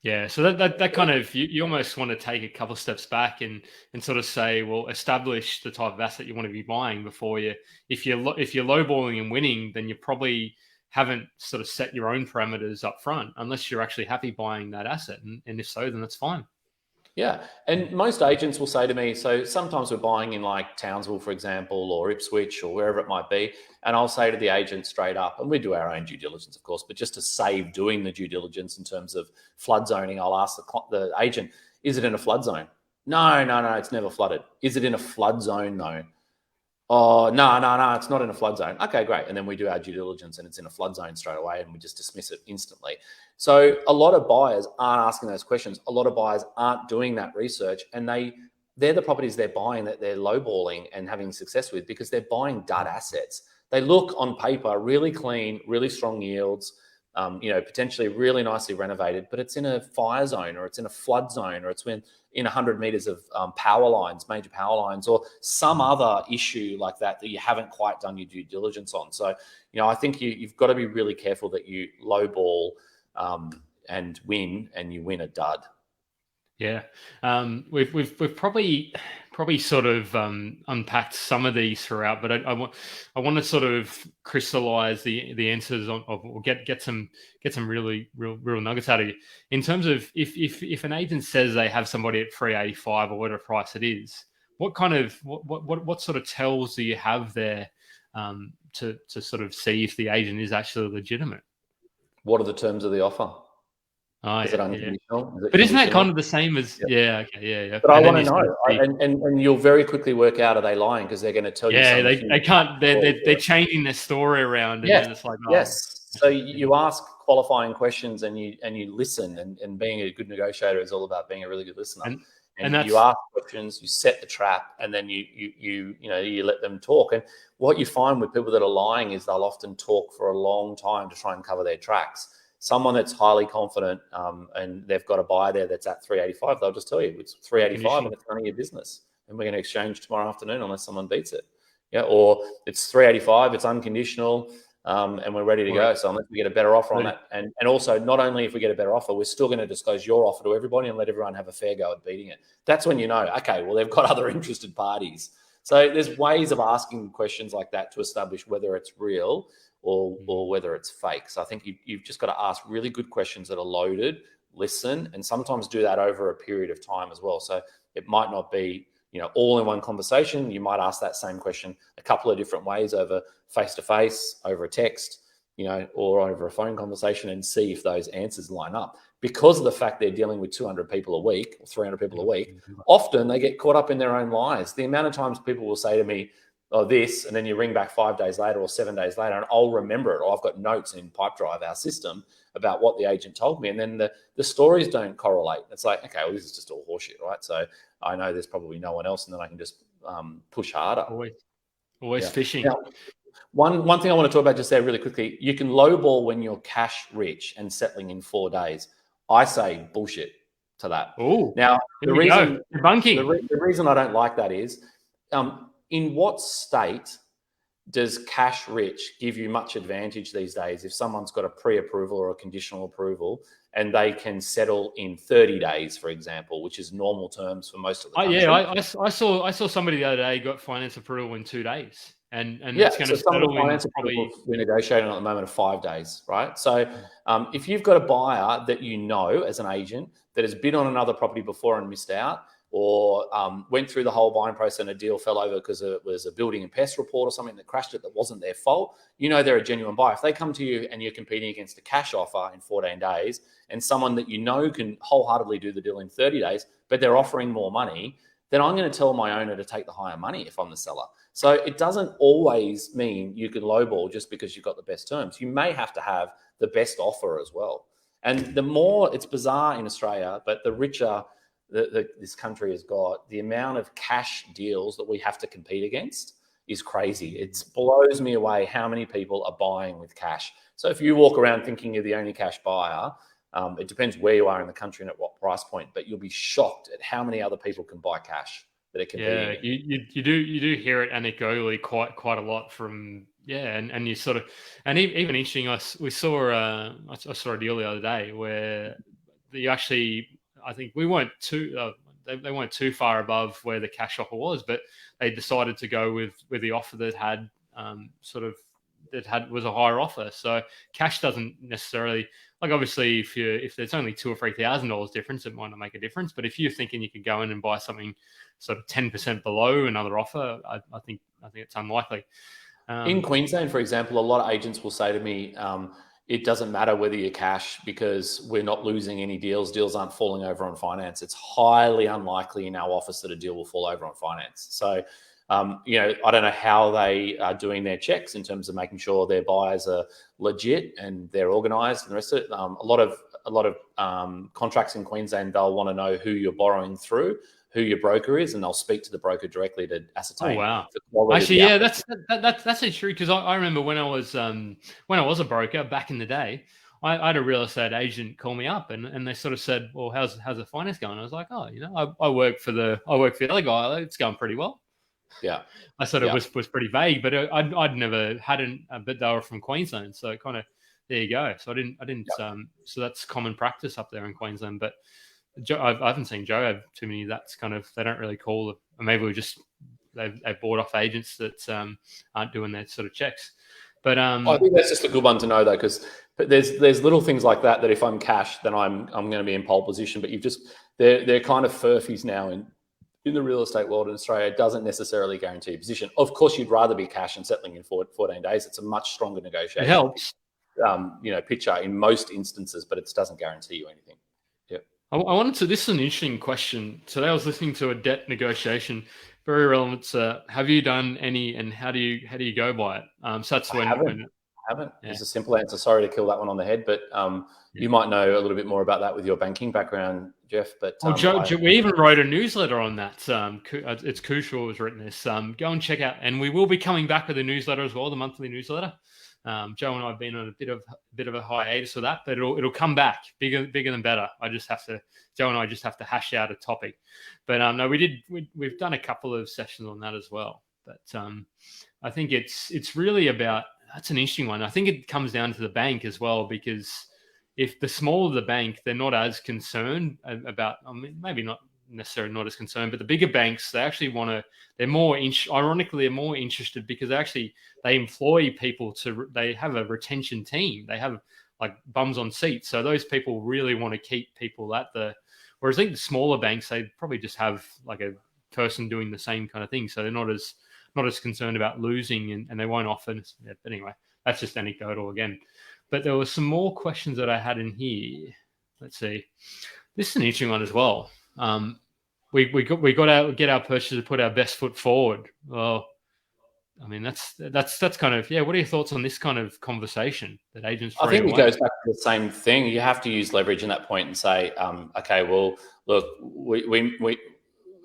A: Yeah. So that kind of, you almost want to take a couple of steps back and sort of say, well, establish the type of asset you want to be buying before if you're lowballing and winning, then you probably haven't sort of set your own parameters up front, unless you're actually happy buying that asset. And if so, then that's fine.
B: Yeah. And most agents will say to me, so sometimes we're buying in like Townsville, for example, or Ipswich or wherever it might be. And I'll say to the agent straight up, and we do our own due diligence, of course, but just to save doing the due diligence in terms of flood zoning, I'll ask the agent, is it in a flood zone? No, it's never flooded. Is it in a flood zone? No. Oh, no, it's not in a flood zone. Okay, great. And then we do our due diligence and it's in a flood zone straight away, and we just dismiss it instantly. So a lot of buyers aren't asking those questions. A lot of buyers aren't doing that research, and they're the properties they're buying that they're lowballing and having success with, because they're buying dud assets. They look on paper really clean, really strong yields, potentially really nicely renovated, but it's in a fire zone, or it's in a flood zone, or it's in 100 meters of power lines, major power lines, or some other issue like that you haven't quite done your due diligence on. So, I think you've got to be really careful that you lowball and win, and you win a dud.
A: Yeah, we've probably sort of unpacked some of these throughout, but I want to sort of crystallize the answers or get some really real nuggets out of you in terms of if an agent says they have somebody at 385 or whatever price it is, what kind of what sort of tells do you have there to sort of see if the agent is actually legitimate? What
B: are the terms of the offer?
A: Oh,
B: is it unconditional?
A: Yeah. But isn't that kind of the same as yeah?
B: But I want to know, and you'll very quickly work out, are they lying? Because they're going to tell you.
A: Yeah, they can't. They're changing their story around.
B: Yes,
A: and it's like,
B: yes. So you ask qualifying questions, and you listen, and being a good negotiator is all about being a really good listener. And you ask questions, you set the trap, and then you let them talk. And what you find with people that are lying is they'll often talk for a long time to try and cover their tracks. Someone that's highly confident and they've got a buy there that's at 385, they'll just tell you it's 385 and it's none of your business. And we're going to exchange tomorrow afternoon unless someone beats it. Yeah, or it's 385, it's unconditional, and we're ready to go. So unless we get a better offer on that, and also not only if we get a better offer, we're still going to disclose your offer to everybody and let everyone have a fair go at beating it. That's when you know, okay, well, they've got other interested parties. So there's ways of asking questions like that to establish whether it's real or whether it's fake. So I think you've just got to ask really good questions that are loaded, listen, and sometimes do that over a period of time as well. So it might not be, all in one conversation. You might ask that same question a couple of different ways, over face-to-face, over a text, or over a phone conversation, and see if those answers line up. Because of the fact they're dealing with 200 people a week or 300 people a week, often they get caught up in their own lies. The amount of times people will say to me, oh, this, and then you ring back 5 days later or 7 days later, and I'll remember it, or I've got notes in Pipedrive, our system, about what the agent told me. And then the stories don't correlate. It's like, okay, well, this is just all horseshit, right? So I know there's probably no one else, and then I can just push harder.
A: Always fishing.
B: Now, one thing I want to talk about just there really quickly, you can lowball when you're cash rich and settling in 4 days. I say bullshit to that.
A: Oh,
B: now the reason I don't like that is, in what state does cash rich give you much advantage these days if someone's got a pre-approval or a conditional approval and they can settle in 30 days, for example, which is normal terms for most of the country?
A: I saw somebody the other day got finance approval in 2 days. And it's going to settle in probably...
B: We're negotiating at the moment of 5 days, right? So if you've got a buyer that as an agent that has bid on another property before and missed out, or went through the whole buying process and a deal fell over because it was a building and pest report or something that crashed it that wasn't their fault, they're a genuine buyer. If they come to you and you're competing against a cash offer in 14 days and someone that can wholeheartedly do the deal in 30 days, but they're offering more money, then I'm going to tell my owner to take the higher money if I'm the seller. So it doesn't always mean you can lowball just because you've got the best terms. You may have to have the best offer as well. And the more, it's bizarre in Australia, but the richer this country has got, the amount of cash deals that we have to compete against is crazy. It blows me away how many people are buying with cash. So if you walk around thinking you're the only cash buyer, it depends where you are in the country and at what price point, but you'll be shocked at how many other people can buy cash that are competing.
A: Yeah, you do hear it anecdotally quite a lot from and you sort of, and even interesting. I saw a deal the other day where you actually, I think we weren't too they weren't too far above where the cash offer was, but they decided to go with the offer that had was a higher offer. So cash doesn't necessarily, like, obviously if there's only $2,000 or $3,000 difference, it might not make a difference. But if you're thinking you could go in and buy something sort of 10% below another offer, I think it's unlikely.
B: In Queensland, for example, a lot of agents will say to me, it doesn't matter whether you're cash because we're not losing any deals. Deals aren't falling over on finance. It's highly unlikely in our office that a deal will fall over on finance. So, I don't know how they are doing their checks in terms of making sure their buyers are legit and they're organised and the rest of it. A lot of contracts in Queensland, they'll want to know who you're borrowing through, who your broker is, and they'll speak to the broker directly to ascertain.
A: Oh, wow. Actually, yeah, that's actually true, because I remember when I was a broker back in the day, I had a real estate agent call me up and they sort of said, well, how's the finance going? I was like, oh, I work for the other guy. It's going pretty well.
B: Yeah.
A: I thought it was pretty vague, but I'd never hadn't, but they were from Queensland. So kind of, there you go. So I didn't, so that's common practice up there in Queensland, but I haven't seen Joe have too many. That's kind of, they don't really call, or maybe they bought off agents that aren't doing that sort of checks. But
B: I think that's just a good one to know, though, because there's little things like that if I'm cash, then I'm going to be in pole position. But they're kind of furfies now in the real estate world in Australia. It doesn't necessarily guarantee a position. Of course, you'd rather be cash and settling in 14 days. It's a much stronger negotiation.
A: It helps.
B: Picture in most instances, but it doesn't guarantee you anything. Yep.
A: I wanted to, this is an interesting question. Today I was listening to a debt negotiation, very relevant. Have you done any, and how do you go by it? So that's
B: I haven't. It's a simple answer. Sorry to kill that one on the head, but you might know a little bit more about that with your banking background, Jeff. But
A: Joe, we even wrote a newsletter on that. It's Kushal has written this. Go and check out, and we will be coming back with a newsletter as well, the monthly newsletter. Joe and I have been on a bit of a hiatus for that, but it'll come back bigger than better. Joe and I just have to hash out a topic. But no, we've done a couple of sessions on that as well. But I think it's really about, that's an interesting one. I think it comes down to the bank as well, because if the smaller the bank, they're not as concerned about, I mean, maybe not necessarily not as concerned, but the bigger banks, they actually they're more interested because they employ people they have a retention team. They have like bums on seats. So those people really want to keep people whereas I think the smaller banks, they probably just have like a person doing the same kind of thing. So they're not as concerned about losing and they won't offer. But anyway, that's just anecdotal again. But there were some more questions that I had in here. Let's see. This is an interesting one as well. We got to get our purchasers to put our best foot forward. Well, I mean, that's kind of, what are your thoughts on this kind of conversation that agents?
B: I think it goes back to the same thing. You have to use leverage in that point and say, okay, well, look, we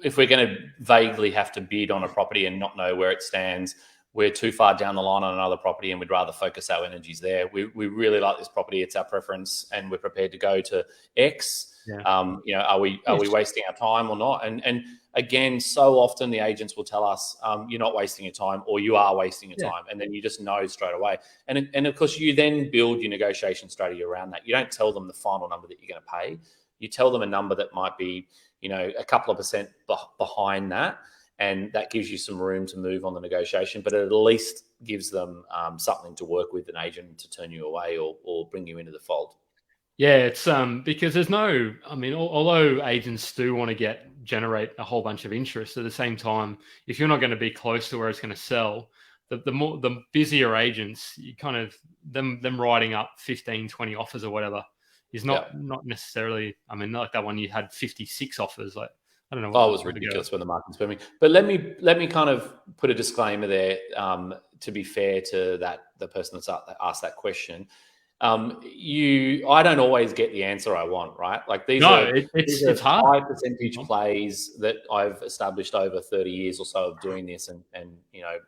B: if we're going to vaguely have to bid on a property and not know where it stands, we're too far down the line on another property and we'd rather focus our energies there. We really like this property. It's our preference and we're prepared to go to X. Yeah. Are we wasting our time or not? And again, so often the agents will tell us, you're not wasting your time or you are wasting your time. And then you just know straight away. And of course, you then build your negotiation strategy around that. You don't tell them the final number that you're going to pay. You tell them a number that might be, a couple of percent behind that. And that gives you some room to move on the negotiation, but it at least gives them something to work with, an agent to turn you away or bring you into the fold.
A: Yeah, it's because there's although agents do want to generate a whole bunch of interest, at the same time, if you're not going to be close to where it's going to sell, the busier agents, you kind of them writing up 15, 20 offers or whatever is not necessarily, not like that one you had 56 offers. Like, I don't know.
B: It was ridiculous when the market's booming. But let me kind of put a disclaimer there. To be fair to the person that's asked that question, I don't always get the answer I want. Right? Like it's hard. High percentage plays that I've established over 30 years or so of doing this and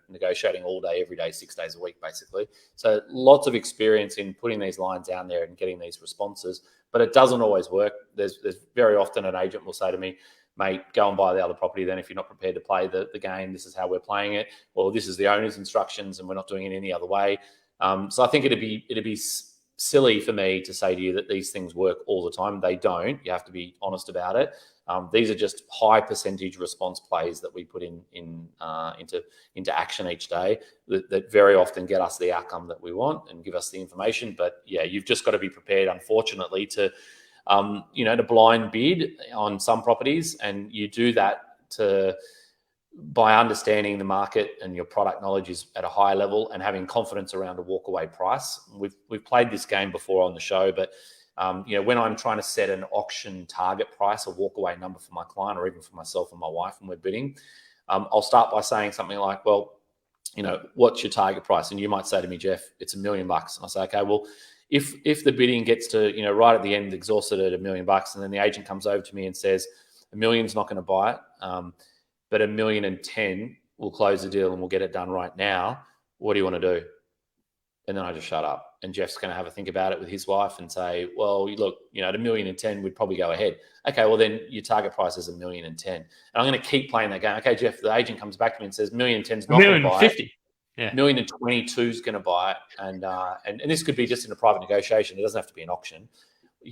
B: negotiating all day, every day, 6 days a week, basically. So lots of experience in putting these lines down there and getting these responses. But it doesn't always work. There's very often an agent will say to me, mate, go and buy the other property then if you're not prepared to play the game. This is how we're playing it. Or this is the owner's instructions and we're not doing it any other way. So I think it'd be silly for me to say to you that these things work all the time. They don't. You have to be honest about it. These are just high percentage response plays that we put into action each day that very often get us the outcome that we want and give us the information. But yeah, you've just got to be prepared, unfortunately, to blind bid on some properties, and you do that by understanding the market and your product knowledge is at a high level and having confidence around a walkaway price. We've played this game before on the show, but when I'm trying to set an auction target price, a walkaway number for my client or even for myself and my wife when we're bidding, I'll start by saying something like, well, what's your target price? And you might say to me, Jeff, it's $1 million. And I say, okay, well, if the bidding gets to, right at the end, exhausted at $1 million, and then the agent comes over to me and says, $1 million's not going to buy it, but $1.1 million will close the deal and we'll get it done right now. What do you want to do? And then I just shut up. And Jeff's going to have a think about it with his wife and say, well, look, at $1.1 million, we'd probably go ahead. Okay, well then your target price is $1.010 million. And I'm going to keep playing that game. Okay, Jeff, the agent comes back to me and says $1.010 million's not going to buy it. Yeah. $1.022 million is going to buy it. And this could be just in a private negotiation. It doesn't have to be an auction.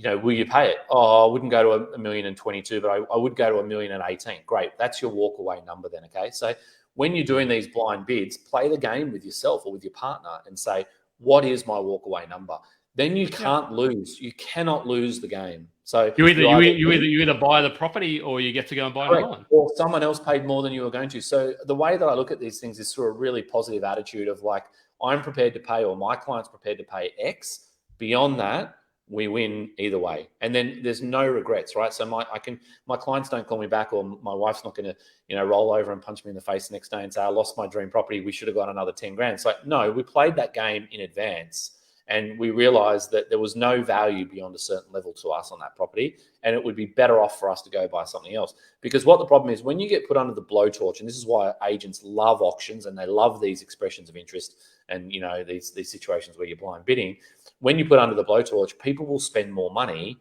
B: Will you pay it? Oh, I wouldn't go to $1.022 million, but I would go to $1.018 million. Great. That's your walkaway number then, okay? So when you're doing these blind bids, play the game with yourself or with your partner and say, what is my walkaway number? Then you can't lose. You cannot lose the game. So you
A: either buy the property or you get to go and buy another one.
B: Or someone else paid more than you were going to. So the way that I look at these things is through a really positive attitude of like, I'm prepared to pay or my client's prepared to pay X. Beyond that, we win either way. And then there's no regrets, right? So my clients don't call me back, or my wife's not going to, roll over and punch me in the face the next day and say, I lost my dream property. We should have got another 10 grand. It's like, no, we played that game in advance. And we realized that there was no value beyond a certain level to us on that property. And it would be better off for us to go buy something else. Because what the problem is, when you get put under the blowtorch, and this is why agents love auctions and they love these expressions of interest and, these situations where you're blind bidding, when you put under the blowtorch, people will spend more money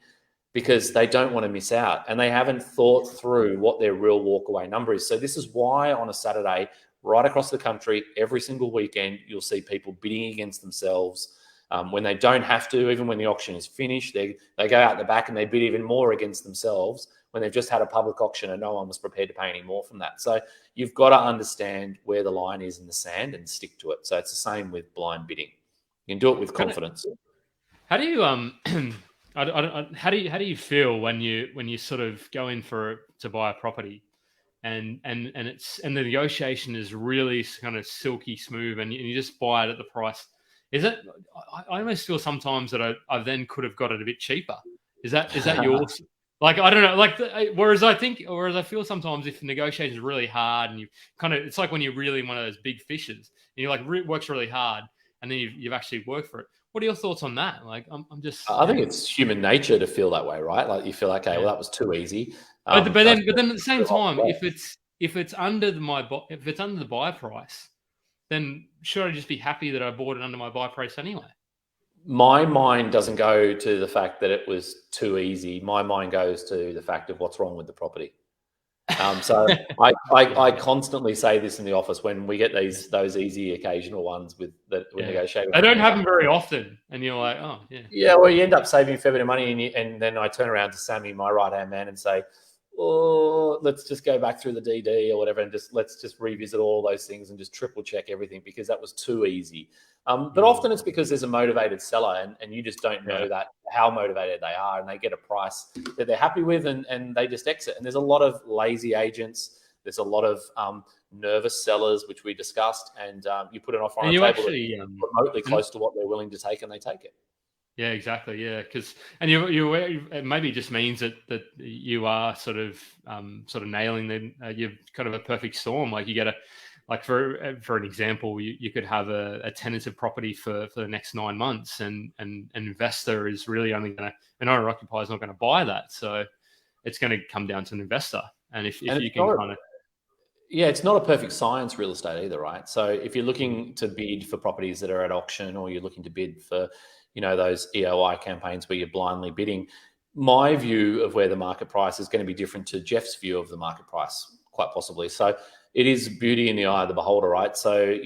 B: because they don't want to miss out. And they haven't thought through what their real walkaway number is. So this is why on a Saturday, right across the country, every single weekend, you'll see people bidding against themselves. When they don't have to, even when the auction is finished, they go out the back and they bid even more against themselves when they've just had a public auction and no one was prepared to pay any more from that. So you've got to understand where the line is in the sand and stick to it. So it's the same with blind bidding. You can do it with confidence.
A: How do you how do you feel when you sort of go in to buy a property and the negotiation is really kind of silky smooth and you just buy it at the price? Is it? I almost feel sometimes that I then could have got it a bit cheaper. Is that yours? Like, I don't know. Whereas I feel sometimes if the negotiation is really hard and you it's like when you're really one of those big fishes and you works really hard and then you've actually worked for it. What are your thoughts on that? Like, I'm just.
B: I think it's human nature to feel that way, right? Like you feel like, okay, well, that was too easy.
A: But then at the same time, if it's under the buy price, then should I just be happy that I bought it under my buy price anyway?
B: My mind doesn't go to the fact that it was too easy. My mind goes to the fact of what's wrong with the property. So I constantly say this in the office when we get those easy occasional ones with that we negotiate.
A: They don't happen very often, and you're like, oh yeah.
B: Yeah, well, you end up saving a fair bit of money, and then I turn around to Sammy, my right-hand man, and say, oh, let's just go back through the DD or whatever, and let's just revisit all those things and just triple check everything because that was too easy. But often it's because there's a motivated seller and you just don't know that how motivated they are, and they get a price that they're happy with and they just exit. And there's a lot of lazy agents. There's a lot of nervous sellers, which we discussed, and you put an offer on the table actually, remotely close to what they're willing to take, and they take it.
A: Yeah, exactly. Yeah, because it maybe just means that you are sort of nailing you're kind of a perfect storm. Like you get for an example, you could have a tenanted property for the next 9 months, and an investor is really only going to, an owner occupier is not going to buy that. So it's going to come down to an investor, and if you can kind of.
B: Yeah, it's not a perfect science, real estate either, right? So if you're looking to bid for properties that are at auction, or you're looking to bid for those EOI campaigns where you're blindly bidding, my view of where the market price is going to be different to Jeff's view of the market price, quite possibly. So it is beauty in the eye of the beholder, right? So,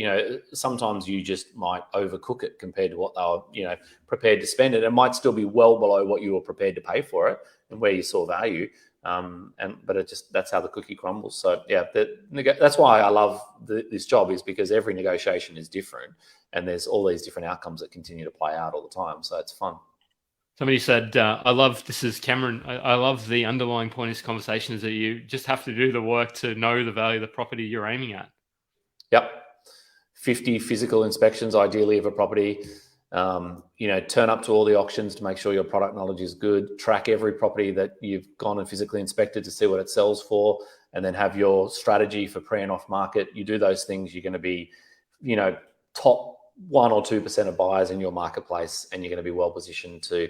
B: sometimes you just might overcook it compared to what they were, prepared to spend it. It might still be well below what you were prepared to pay for it and where you saw value. But that's how the cookie crumbles. So yeah, that's why I love this job, is because every negotiation is different and there's all these different outcomes that continue to play out all the time. So it's fun.
A: Somebody said, this is Cameron. I love the underlying point of this conversation is that you just have to do the work to know the value of the property you're aiming at.
B: Yep. 50 physical inspections, ideally, of a property. Turn up to all the auctions to make sure your product knowledge is good. Track every property that you've gone and physically inspected to see what it sells for, and then have your strategy for pre and off market. You do those things, you're going to be, top 1 or 2% of buyers in your marketplace, and you're going to be well positioned to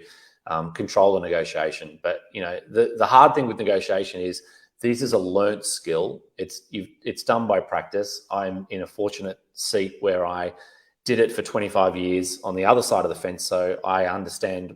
B: control the negotiation. But the hard thing with negotiation is this is a learnt skill. It's done by practice. I'm in a fortunate seat where I did it for 25 years on the other side of the fence, so I understand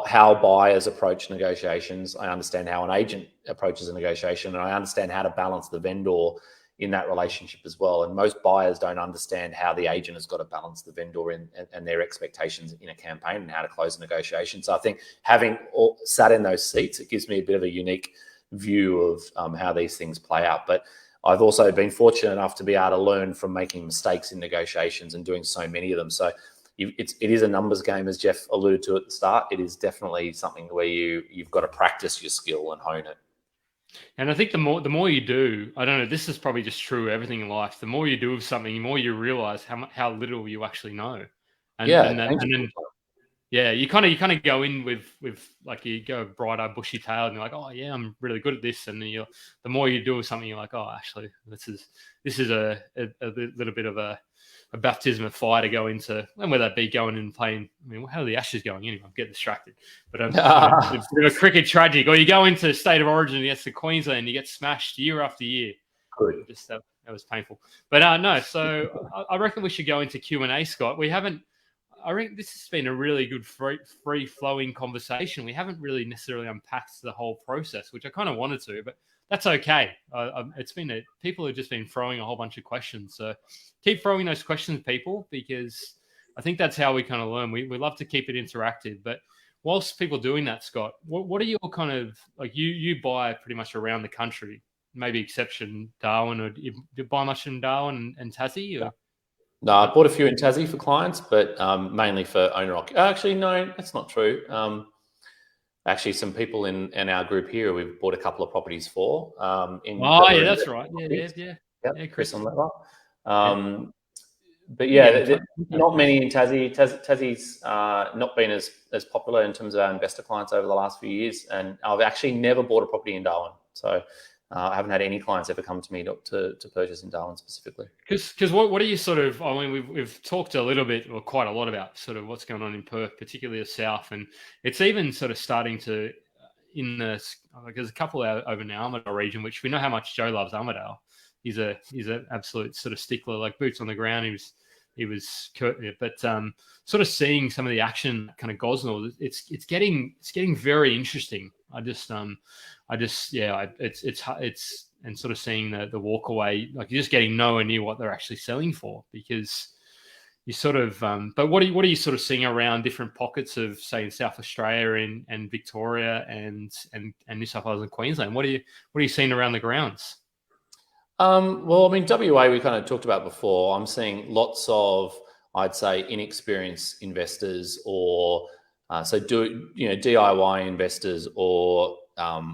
B: how buyers approach negotiations. I understand how an agent approaches a negotiation, and I understand how to balance the vendor in that relationship as well. And most buyers don't understand how the agent has got to balance the vendor and their expectations in a campaign and how to close a negotiation. So I think having sat in those seats, it gives me a bit of a unique view of how these things play out. But I've also been fortunate enough to be able to learn from making mistakes in negotiations and doing so many of them. So it is a numbers game, as Jeff alluded to at the start. It is definitely something where you've got to practice your skill and hone it.
A: And I think the more you do, I don't know, this is probably just true everything in life. The more you do of something, the more you realize how little you actually know. And then Yeah, you kind of go in with like, you go brighter, bushy tailed, and you're like, oh yeah, I'm really good at this. And then the more you do something, you're like, oh, actually, this is a little bit of a baptism of fire to go into. And whether that be going and playing, I mean, how are the Ashes going anyway? I'm getting distracted, but it's a bit of a cricket tragic. Or you go into State of Origin against the Queensland, and you get smashed year after year.
B: Good.
A: Just that was painful. But no, so I reckon we should go into Q&A, Scott. We haven't. I reckon this has been a really good free-flowing conversation. We haven't really necessarily unpacked the whole process, which I kind of wanted to, but that's okay. People have just been throwing a whole bunch of questions. So keep throwing those questions, people, because I think that's how we kind of learn. We love to keep it interactive. But whilst people doing that, Scott, what are your kind of, like, you buy pretty much around the country, maybe exception Darwin, or do you buy much in Darwin and Tassie? Or?
B: No, I bought a few in Tassie for clients, but mainly for owner-occupied. Actually, no, that's not true. Actually, some people in our group here, we've bought a couple of properties for.
A: That's right. Yeah,
B: Chris on that one. But yeah, not many in Tassie. Tassie's not been as popular in terms of our investor clients over the last few years, and I've actually never bought a property in Darwin. So I haven't had any clients ever come to me to purchase in Darwin specifically.
A: Because what are you sort of? I mean, we've talked a little bit, or quite a lot, about sort of what's going on in Perth, particularly the south, and it's even sort of starting to there's a couple out over in the Armidale region, which we know how much Joe loves Armidale. He's an absolute sort of stickler, like boots on the ground. He was but sort of seeing some of the action kind of Gosnell, it's getting very interesting. It's and sort of seeing the walk away, like you're just getting nowhere near what they're actually selling for, because you sort of but what are you sort of seeing around different pockets of, say, in South Australia and Victoria and New South Wales and Queensland? What are you seeing around the grounds?
B: Well, I mean, WA we kind of talked about before. I'm seeing lots of, I'd say, inexperienced investors, or DIY investors, or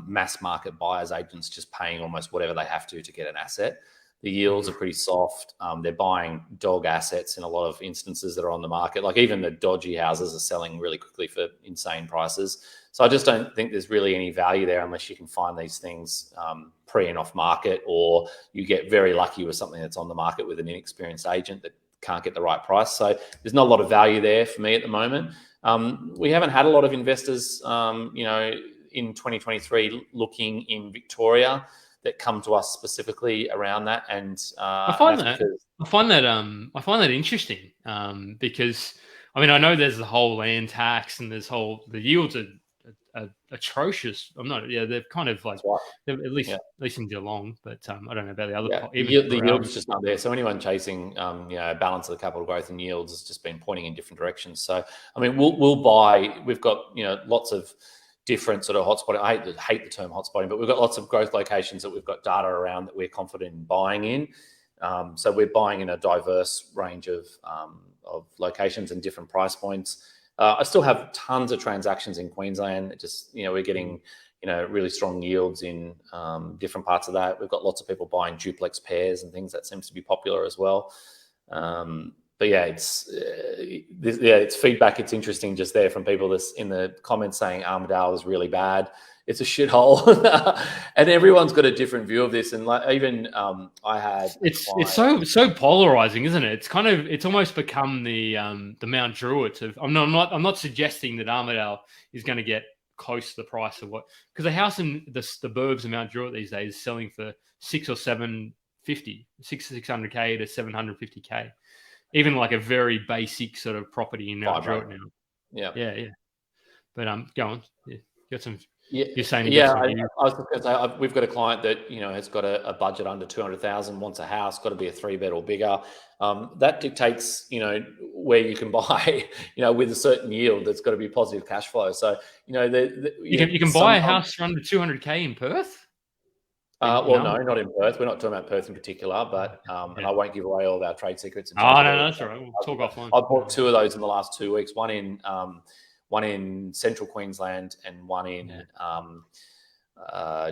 B: mass market buyers agents just paying almost whatever they have to get an asset. The yields are pretty soft. They're buying dog assets in a lot of instances that are on the market. Like even the dodgy houses are selling really quickly for insane prices. So I just don't think there's really any value there unless you can find these things pre and off market, or you get very lucky with something that's on the market with an inexperienced agent that can't get the right price. So there's not a lot of value there for me at the moment. We haven't had a lot of investors, in 2023 looking in Victoria that come to us specifically around that. And
A: I find that interesting because, I mean, I know there's the whole land tax and the yields are atrocious. They're kind of like, at least in Geelong, but I don't know about the other.
B: The yield's just not there. So anyone chasing, balance of the capital growth and yields has just been pointing in different directions. So, I mean, we'll buy. We've got lots of different sort of hotspotting. I hate the term hotspotting, but we've got lots of growth locations that we've got data around that we're confident in buying in. So we're buying in a diverse range of locations and different price points. I still have tons of transactions in Queensland. Just, we're getting, really strong yields in different parts of that. We've got lots of people buying duplex pairs and things. That seems to be popular as well. But yeah, it's feedback. It's interesting just there from people that's in the comments saying Armidale is really bad. It's a shithole, and everyone's got a different view of this. And like, even I had
A: it's so polarizing, isn't it? It's almost become the Mount Druitt of. I'm not suggesting that Armidale is going to get close to the price of what, because a house in the burbs of Mount Druitt these days is selling for $600K or $600K to $750K. Even like a very basic sort of property in Mount Druitt now. Yeah. But go on. Yeah, got some.
B: Yeah,
A: you're saying.
B: I was going to say we've got a client that has got a budget under 200,000, wants a house, got to be a 3-bed or bigger. That dictates where you can buy with a certain yield. That's got to be positive cash flow. So
A: you can buy a house for under 200K in Perth.
B: No, not in Perth. We're not talking about Perth in particular, but and I won't give away all of our trade secrets.
A: No, that's all right. We'll talk offline.
B: I bought 2 of those in the last 2 weeks. One in central Queensland and one in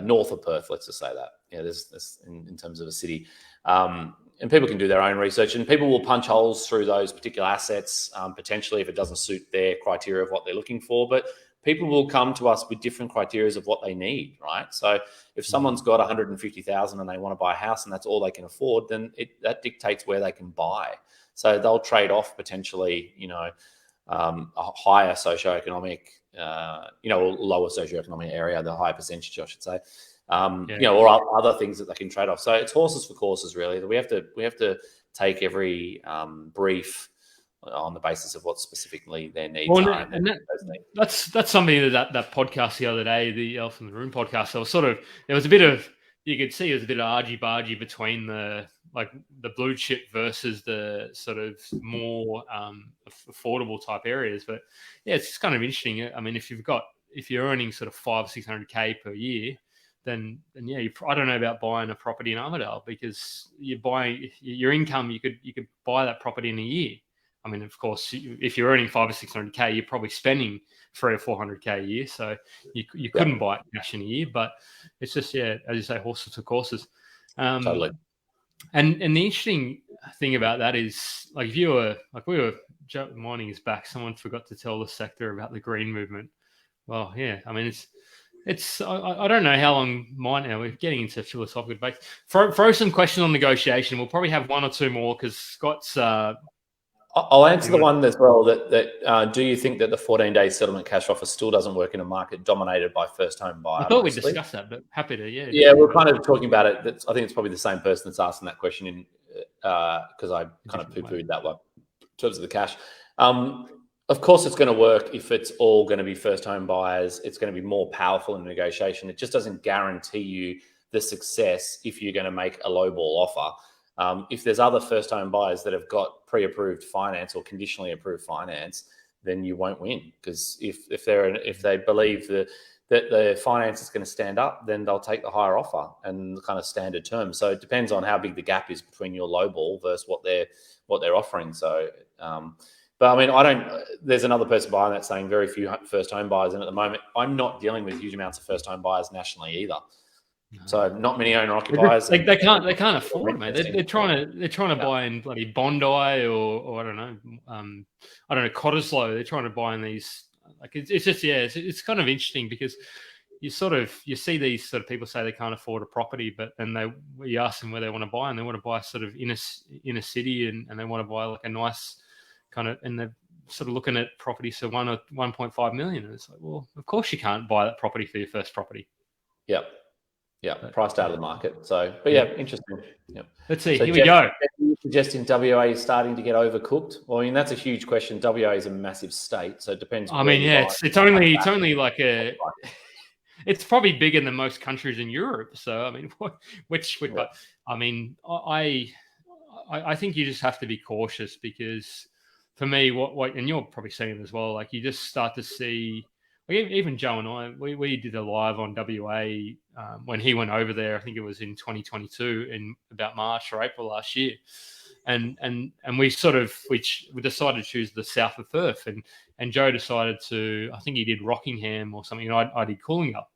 B: north of Perth. Let's just say that. Yeah, there's in terms of a city. and people can do their own research, and people will punch holes through those particular assets, potentially if it doesn't suit their criteria of what they're looking for. But people will come to us with different criteria of what they need, right? So if someone's got 150,000 and they want to buy a house and that's all they can afford, then that dictates where they can buy. So they'll trade off potentially, a higher socioeconomic, or lower socioeconomic area, the higher percentage, I should say. Or other things that they can trade off. So it's horses for courses, really. We have to take every brief on the basis of what specifically their needs are.
A: And that's something that podcast the other day, the Elephant in the Room podcast. There was a bit of, you could see there's a bit of argy-bargy between the blue chip versus the sort of more affordable type areas. But yeah, it's just kind of interesting. I mean, if you're earning sort of 500 or 600K per year, then yeah, I don't know about buying a property in Armidale, because you're buying your income. You could buy that property in a year. I mean, of course, if you're earning 500 or 600K, you're probably spending 300 or 400K a year. So you couldn't buy it cash in a year. But it's just, as you say, horses for courses.
B: Totally.
A: And the interesting thing about that is, like, if you were Joe Mining is back. Someone forgot to tell the sector about the green movement. Well, yeah, I mean, it's I don't know how long now. We're getting into philosophical debates. Throw some questions on negotiation. We'll probably have one or two more because Scott's.
B: I'll answer the one as well. That do you think that the 14-day settlement cash offer still doesn't work in a market dominated by first home buyers?
A: I thought we discussed that, but happy to.
B: Yeah, we're kind of talking about it. I think it's probably the same person that's asking that question because I kind of poo-pooed that one in terms of the cash. Of course, it's going to work if it's all going to be first home buyers. It's going to be more powerful in negotiation. It just doesn't guarantee you the success if you're going to make a lowball offer. If there's other first home buyers that have got pre-approved finance or conditionally approved finance, then you won't win, because if they believe that the finance is going to stand up, then they'll take the higher offer and the kind of standard terms. So it depends on how big the gap is between your lowball versus what they're offering. So, but I mean, there's another person buying that saying very few first home buyers, and at the moment, I'm not dealing with huge amounts of first home buyers nationally either. So not many owner occupiers.
A: They can't afford it, mate. They're trying to buy in bloody Bondi or I don't know, Cottesloe. They're trying to buy in these. Like it's just it's kind of interesting because you see these sort of people say they can't afford a property, but then you ask them where they want to buy, and they want to buy sort of in a city, and they want to buy like a nice kind of, and they're sort of looking at properties for 1 or 1.5 million, and it's like, well, of course you can't buy that property for your first property.
B: Yep. Yeah, priced out of the market. So, but yeah, interesting. Yeah.
A: Let's see. So here we go.
B: You're suggesting WA is starting to get overcooked? Well, I mean, that's a huge question. WA is a massive state, so it depends.
A: I mean, yeah, it's only like it's probably bigger than most countries in Europe. So, I mean, but I mean, I think you just have to be cautious, because for me, what and you're probably seeing it as well. Like, you just start to see. Even Joe and I, we did a live on WA when he went over there. I think it was in 2022, in about March or April last year, and we decided to choose the south of Perth, and Joe decided to, I think he did Rockingham or something, and I did Coolingup,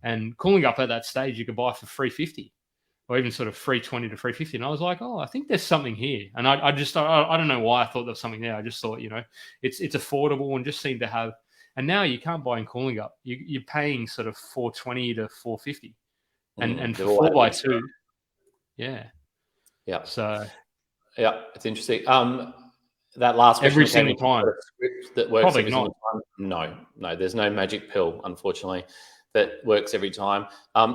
A: and Coolingup at that stage you could buy for $350, or even sort of $320 to $350, and I was like, oh, I think there's something here, and I don't know why I thought there was something there. I just thought, it's affordable and just seemed to have. And now you can't buy in Coolingup. You're paying sort of $420 to $450, and for 4x2, yeah. So
B: yeah, it's interesting. That last question,
A: every single time
B: that works
A: probably
B: every
A: not.
B: Single time. No, there's no magic pill, unfortunately, that works every time.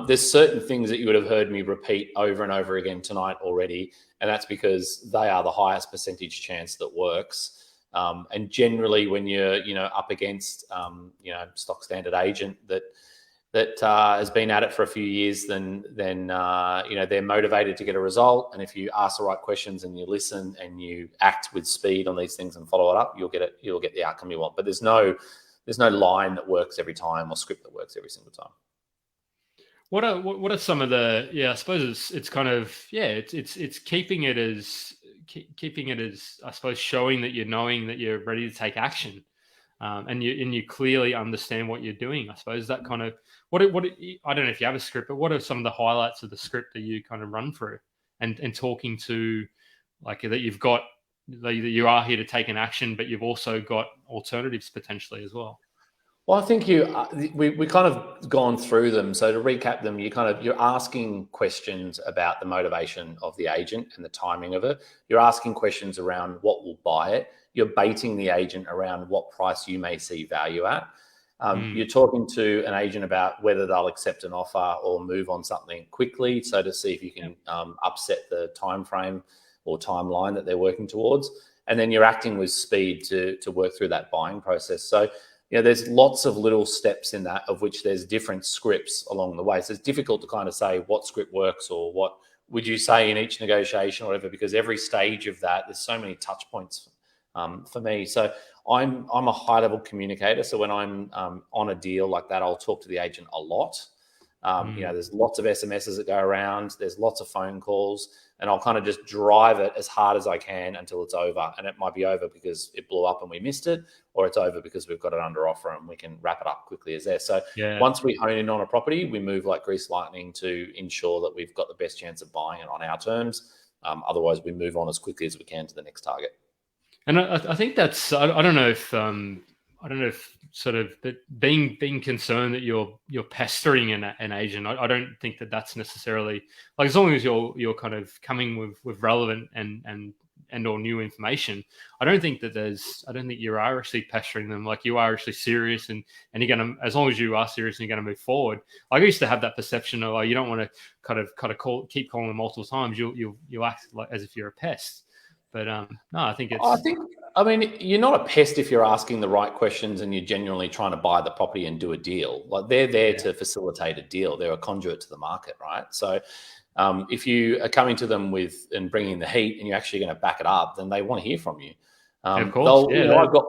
B: There's certain things that you would have heard me repeat over and over again tonight already, and that's because they are the highest percentage chance that works. And generally, when you're up against stock standard agent that has been at it for a few years, then they're motivated to get a result. And if you ask the right questions and you listen and you act with speed on these things and follow it up, you'll get the outcome you want. But there's no line that works every time or script that works every single time.
A: What are some of the I suppose it's kind of it's keeping it as I suppose showing that knowing that you're ready to take action, and you clearly understand what you're doing. I suppose that kind of what I don't know if you have a script, but what are some of the highlights of the script that you kind of run through and talking to like that you are here to take an action, but you've also got alternatives potentially as well.
B: Well, I think we kind of gone through them. So to recap them, you're asking questions about the motivation of the agent and the timing of it. You're asking questions around what will buy it. You're baiting the agent around what price you may see value at. You're talking to an agent about whether they'll accept an offer or move on something quickly. So to see if you can upset the time frame or timeline that they're working towards. And then you're acting with speed to work through that buying process. So there's lots of little steps in that, of which there's different scripts along the way. So it's difficult to kind of say what script works or what would you say in each negotiation or whatever, because every stage of that, there's so many touch points for me. So I'm a high level communicator. So when I'm on a deal like that, I'll talk to the agent a lot. There's lots of SMSs that go around. There's lots of phone calls, and I'll kind of just drive it as hard as I can until it's over. And it might be over because it blew up and we missed it, or it's over because we've got it under offer and we can wrap it up quickly as there. So once we hone in on a property, we move like grease lightning to ensure that we've got the best chance of buying it on our terms. Otherwise, we move on as quickly as we can to the next target.
A: And I think that's, I don't know if sort of being concerned that you're pestering an agent. I don't think that's necessarily, like, as long as you're kind of coming with relevant and or new information. I don't think you are actually pestering them. Like, you are actually serious and you're gonna, as long as you are serious and you're gonna move forward. Like, I used to have that perception of, you don't want to kind of keep calling them multiple times. You'll act like as if you're a pest. But no, I think you're not a pest if you're asking the right questions and you're genuinely trying to buy the property and do a deal. Like, they're there to facilitate a deal. They're a conduit to the market, right? So if you are coming to them and bringing the heat and you're actually going to back it up, then they want to hear from you. Of course,
B: I've got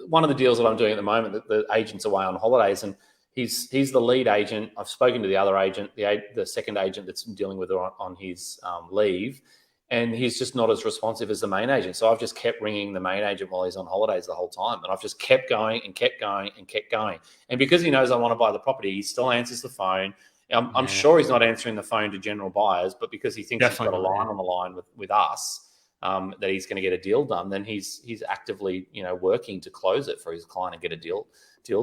B: one of the deals that I'm doing at the moment. That the agent's away on holidays, and he's the lead agent. I've spoken to the other agent, the second agent that's dealing with her on his leave. And he's just not as responsive as the main agent. So I've just kept ringing the main agent while he's on holidays the whole time. And I've just kept going and kept going and kept going. And because he knows I want to buy the property, he still answers the phone. I'm sure he's not answering the phone to general buyers, but because he thinks he's got a line on the line with us, that he's going to get a deal done, then he's actively, working to close it for his client and get a deal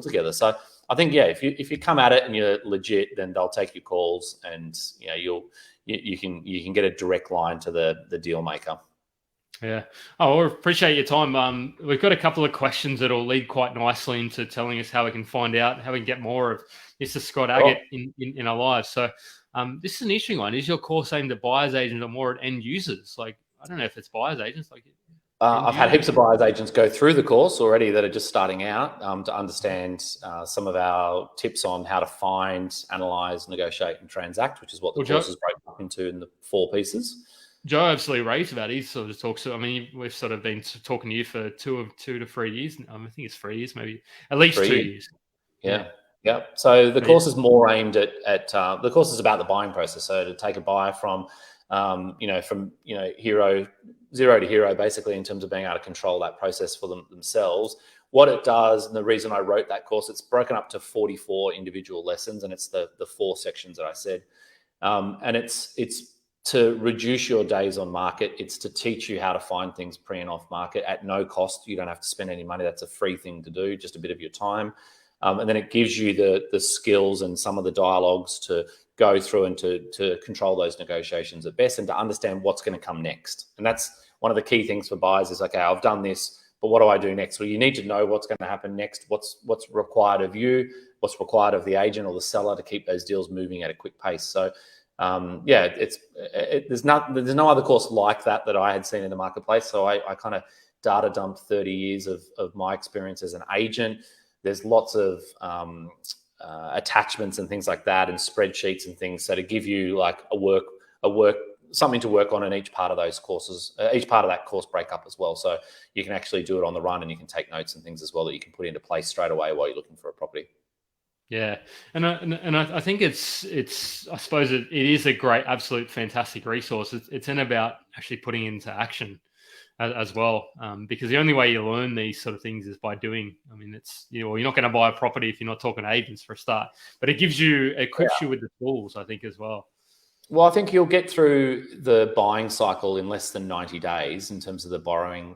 B: together. So I think, if you come at it and you're legit, then they'll take your calls, and you can get a direct line to the deal maker.
A: Yeah. Oh, we appreciate your time. We've got a couple of questions that'll lead quite nicely into telling us how we can find out, how we can get more of Mr. Scott Aggett in our lives. So this is an interesting one. Is your course aimed at buyers agents or more at end users? Like, I don't know if it's buyers agents. Like,
B: I've had heaps of buyers agents go through the course already that are just starting out to understand some of our tips on how to find, analyze, negotiate, and transact, which is what the course is broken up into in the 4 pieces.
A: Joe absolutely raves about it. He sort of talks to, we've sort of been talking to you for 2 to 3 years. I think it's 3 years, maybe at least 2 years.
B: Yeah. So the course is more aimed at the course is about the buying process. So to take a buyer from zero to hero, basically, in terms of being able to control that process for themselves. What it does, and the reason I wrote that course, it's broken up to 44 individual lessons, and it's the 4 sections that I said. And it's to reduce your days on market. It's to teach you how to find things pre and off market at no cost. You don't have to spend any money. That's a free thing to do, just a bit of your time. And then it gives you the skills and some of the dialogues to go through and to control those negotiations at best, and to understand what's going to come next. And that's one of the key things for buyers is, okay, I've done this, but what do I do next? Well, you need to know what's going to happen next, what's required of you, what's required of the agent or the seller to keep those deals moving at a quick pace. So there's no other course like that I had seen in the marketplace. So I kind of data dumped 30 years of my experience as an agent. There's lots of attachments and things like that, and spreadsheets and things, so to give you like something to work on in each part of those courses, each part of that course breakup as well. So you can actually do it on the run, and you can take notes and things as well that you can put into place straight away while you're looking for a property.
A: Yeah, and I think it's I suppose it is a great, absolute, fantastic resource. It's in about actually putting into action as well, because the only way you learn these sort of things is by doing. It's you're not going to buy a property if you're not talking to agents for a start, but it equips you with the tools, I think, as well.
B: Well, I think you'll get through the buying cycle in less than 90 days in terms of the borrowing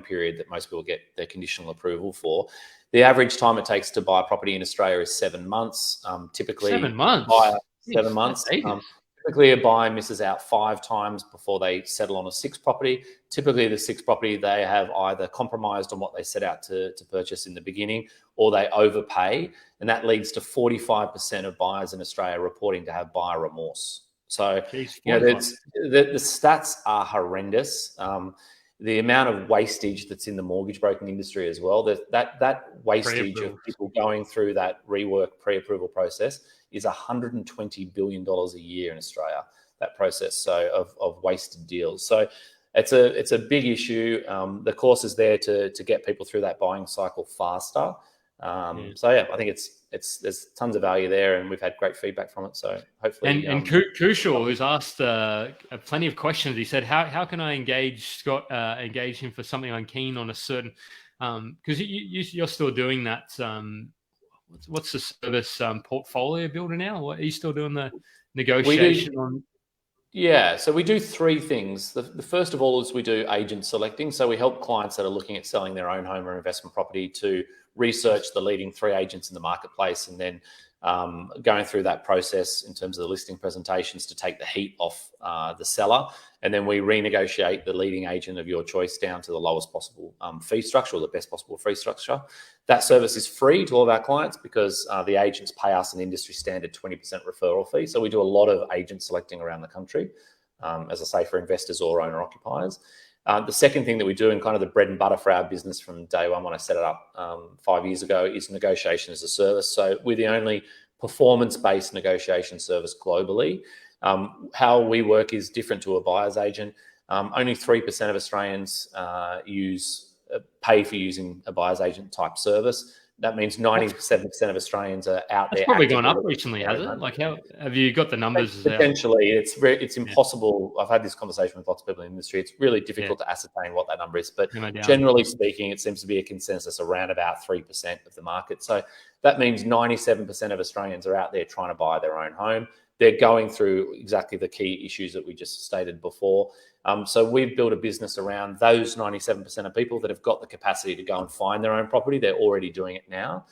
B: period that most people get their conditional approval for. The average time it takes to buy a property in Australia is 7 months. Typically,
A: 7 months.
B: 7 months. Typically, a buyer misses out 5 times before they settle on a 6th property. Typically, the 6th property, they have either compromised on what they set out to purchase in the beginning, or they overpay. And that leads to 45% of buyers in Australia reporting to have buyer remorse. So, the stats are horrendous. The amount of wastage that's in the mortgage broking industry as well, that wastage of people going through that rework pre-approval process is $120 billion a year in Australia, that process of wasted deals. So it's a big issue. The course is there to get people through that buying cycle faster. So I think there's tons of value there, and we've had great feedback from it. So hopefully,
A: and Kushal, who's asked plenty of questions, he said, "How can I engage Scott? Engage him for something I'm keen on a certain because you're still doing that. What's the service portfolio builder now? What are you still doing the negotiation on?"
B: Yeah, so we do 3 things. The first of all is we do agent selecting. So we help clients that are looking at selling their own home or investment property to research the leading 3 agents in the marketplace, and then going through that process in terms of the listing presentations to take the heat off the seller. And then we renegotiate the leading agent of your choice down to the lowest possible fee structure, or the best possible fee structure. That service is free to all of our clients because the agents pay us an industry standard 20% referral fee. So we do a lot of agent selecting around the country, as I say, for investors or owner occupiers. The second thing that we do, and kind of the bread and butter for our business from day one when I set it up 5 years ago, is negotiation as a service. So we're the only performance-based negotiation service globally. How we work is different to a buyer's agent. Only 3% of Australians pay for using a buyer's agent type service. That means 97% of Australians are out there.
A: It's probably gone up recently, has it? Like, how have you got the numbers?
B: Potentially, it's impossible. I've had this conversation with lots of people in the industry. It's really difficult to ascertain what that number is, but generally speaking, it seems to be a consensus around about 3% of the market. So that means 97% of Australians are out there trying to buy their own home. They're going through exactly the key issues that we just stated before. So we've built a business around those 97% of people that have got the capacity to go and find their own property. They're already doing it now.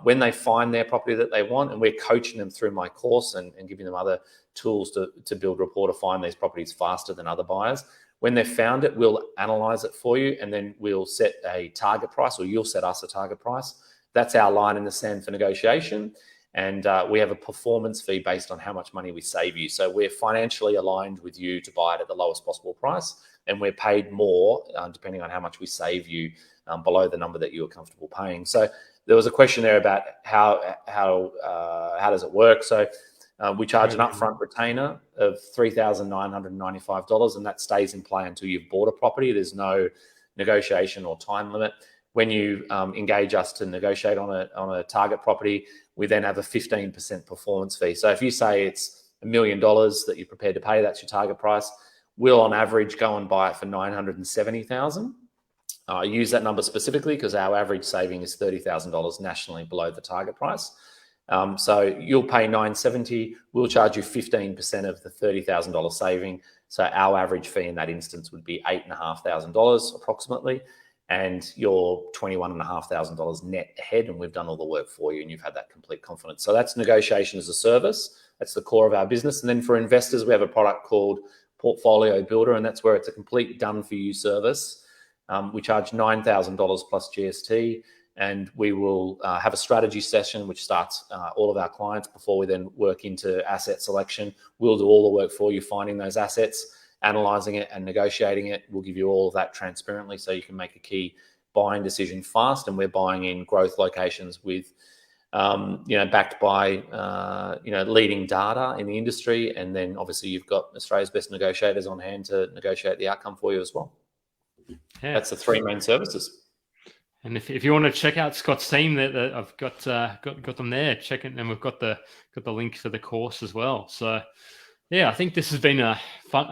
B: When they find their property that they want, and we're coaching them through my course and giving them other tools to build rapport to find these properties faster than other buyers. When they've found it, we'll analyze it for you, and then we'll set a target price, or you'll set us a target price. That's our line in the sand for negotiation. And we have a performance fee based on how much money we save you. So we're financially aligned with you to buy it at the lowest possible price, and we're paid more depending on how much we save you below the number that you are comfortable paying. So there was a question there about how does it work. So we charge an upfront retainer of $3,995, and that stays in play until you've bought a property. There's no negotiation or time limit. When you engage us to negotiate on a target property, we then have a 15% performance fee. So if you say it's $1 million that you're prepared to pay, that's your target price. We'll on average go and buy it for $970,000. I use that number specifically because our average saving is $30,000 nationally below the target price. So you'll pay $970,000. We'll charge you 15% of the $30,000 saving. So our average fee in that instance would be $8,500 approximately. And you're $21,500 net ahead, and we've done all the work for you, and you've had that complete confidence. So that's negotiation as a service. That's the core of our business. And then for investors, we have a product called Portfolio Builder, and that's where it's a complete done-for-you service. We charge $9,000 plus GST, and we will have a strategy session, which starts all of our clients before we then work into asset selection. We'll do all the work for you, finding those assets, analyzing it and negotiating it. We'll give you all of that transparently so you can make a key buying decision fast. And we're buying in growth locations with, backed by, leading data in the industry. And then obviously you've got Australia's best negotiators on hand to negotiate the outcome for you as well. Yeah. That's the 3 main services.
A: And if you want to check out Scott's team, that I've got them there. Check it, and we've got the link to the course as well. So yeah, I think this has been a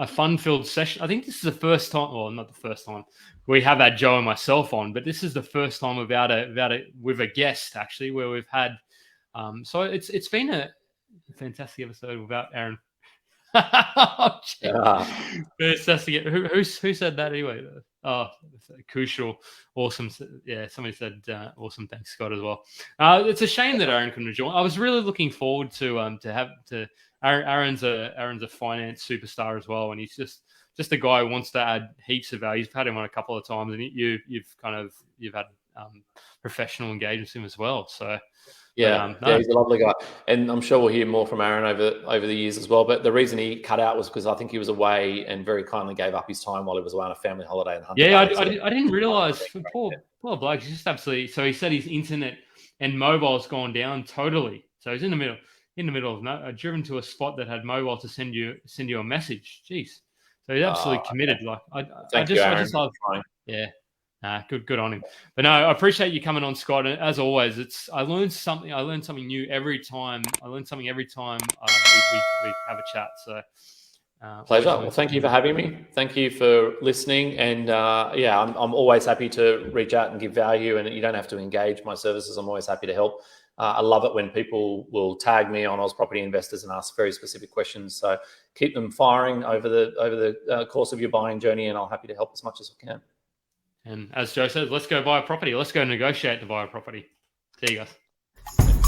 A: fun-filled session. I think this is the first time, well, not the first time we have had Joe and myself on, but this is the first time with a guest actually, where we've had. So it's been a fantastic episode without Aaron. Who said that anyway? Oh, crucial, awesome. Yeah, somebody said awesome. Thanks, Scott, as well. It's a shame that Aaron couldn't join. I was really looking forward to Aaron's a finance superstar as well, and he's just a guy who wants to add heaps of value. You've had him on a couple of times, and you've had professional engagements with him as well. So.
B: Yeah, he's a lovely guy, and I'm sure we'll hear more from Aaron over the years as well. But the reason he cut out was because I think he was away and very kindly gave up his time while he was away on a family holiday in Hunter.
A: Yeah, I didn't realise. Poor bloke, he's just absolutely. So he said his internet and mobile's gone down totally. So he's in the middle of driven to a spot that had mobile to send you a message. Jeez, so he's absolutely committed. Like I just love. Yeah. Good on him. But no, I appreciate you coming on, Scott. And as always, I learn something new every time. We have a chat. So
B: pleasure. Well, thank you for having me. Thank you for listening. And I'm always happy to reach out and give value. And you don't have to engage my services. I'm always happy to help. I love it when people will tag me on Oz Property Investors and ask very specific questions. So keep them firing over the course of your buying journey, and I'm happy to help as much as I can.
A: And as Joe says, let's go buy a property. Let's go negotiate to buy a property. See you guys.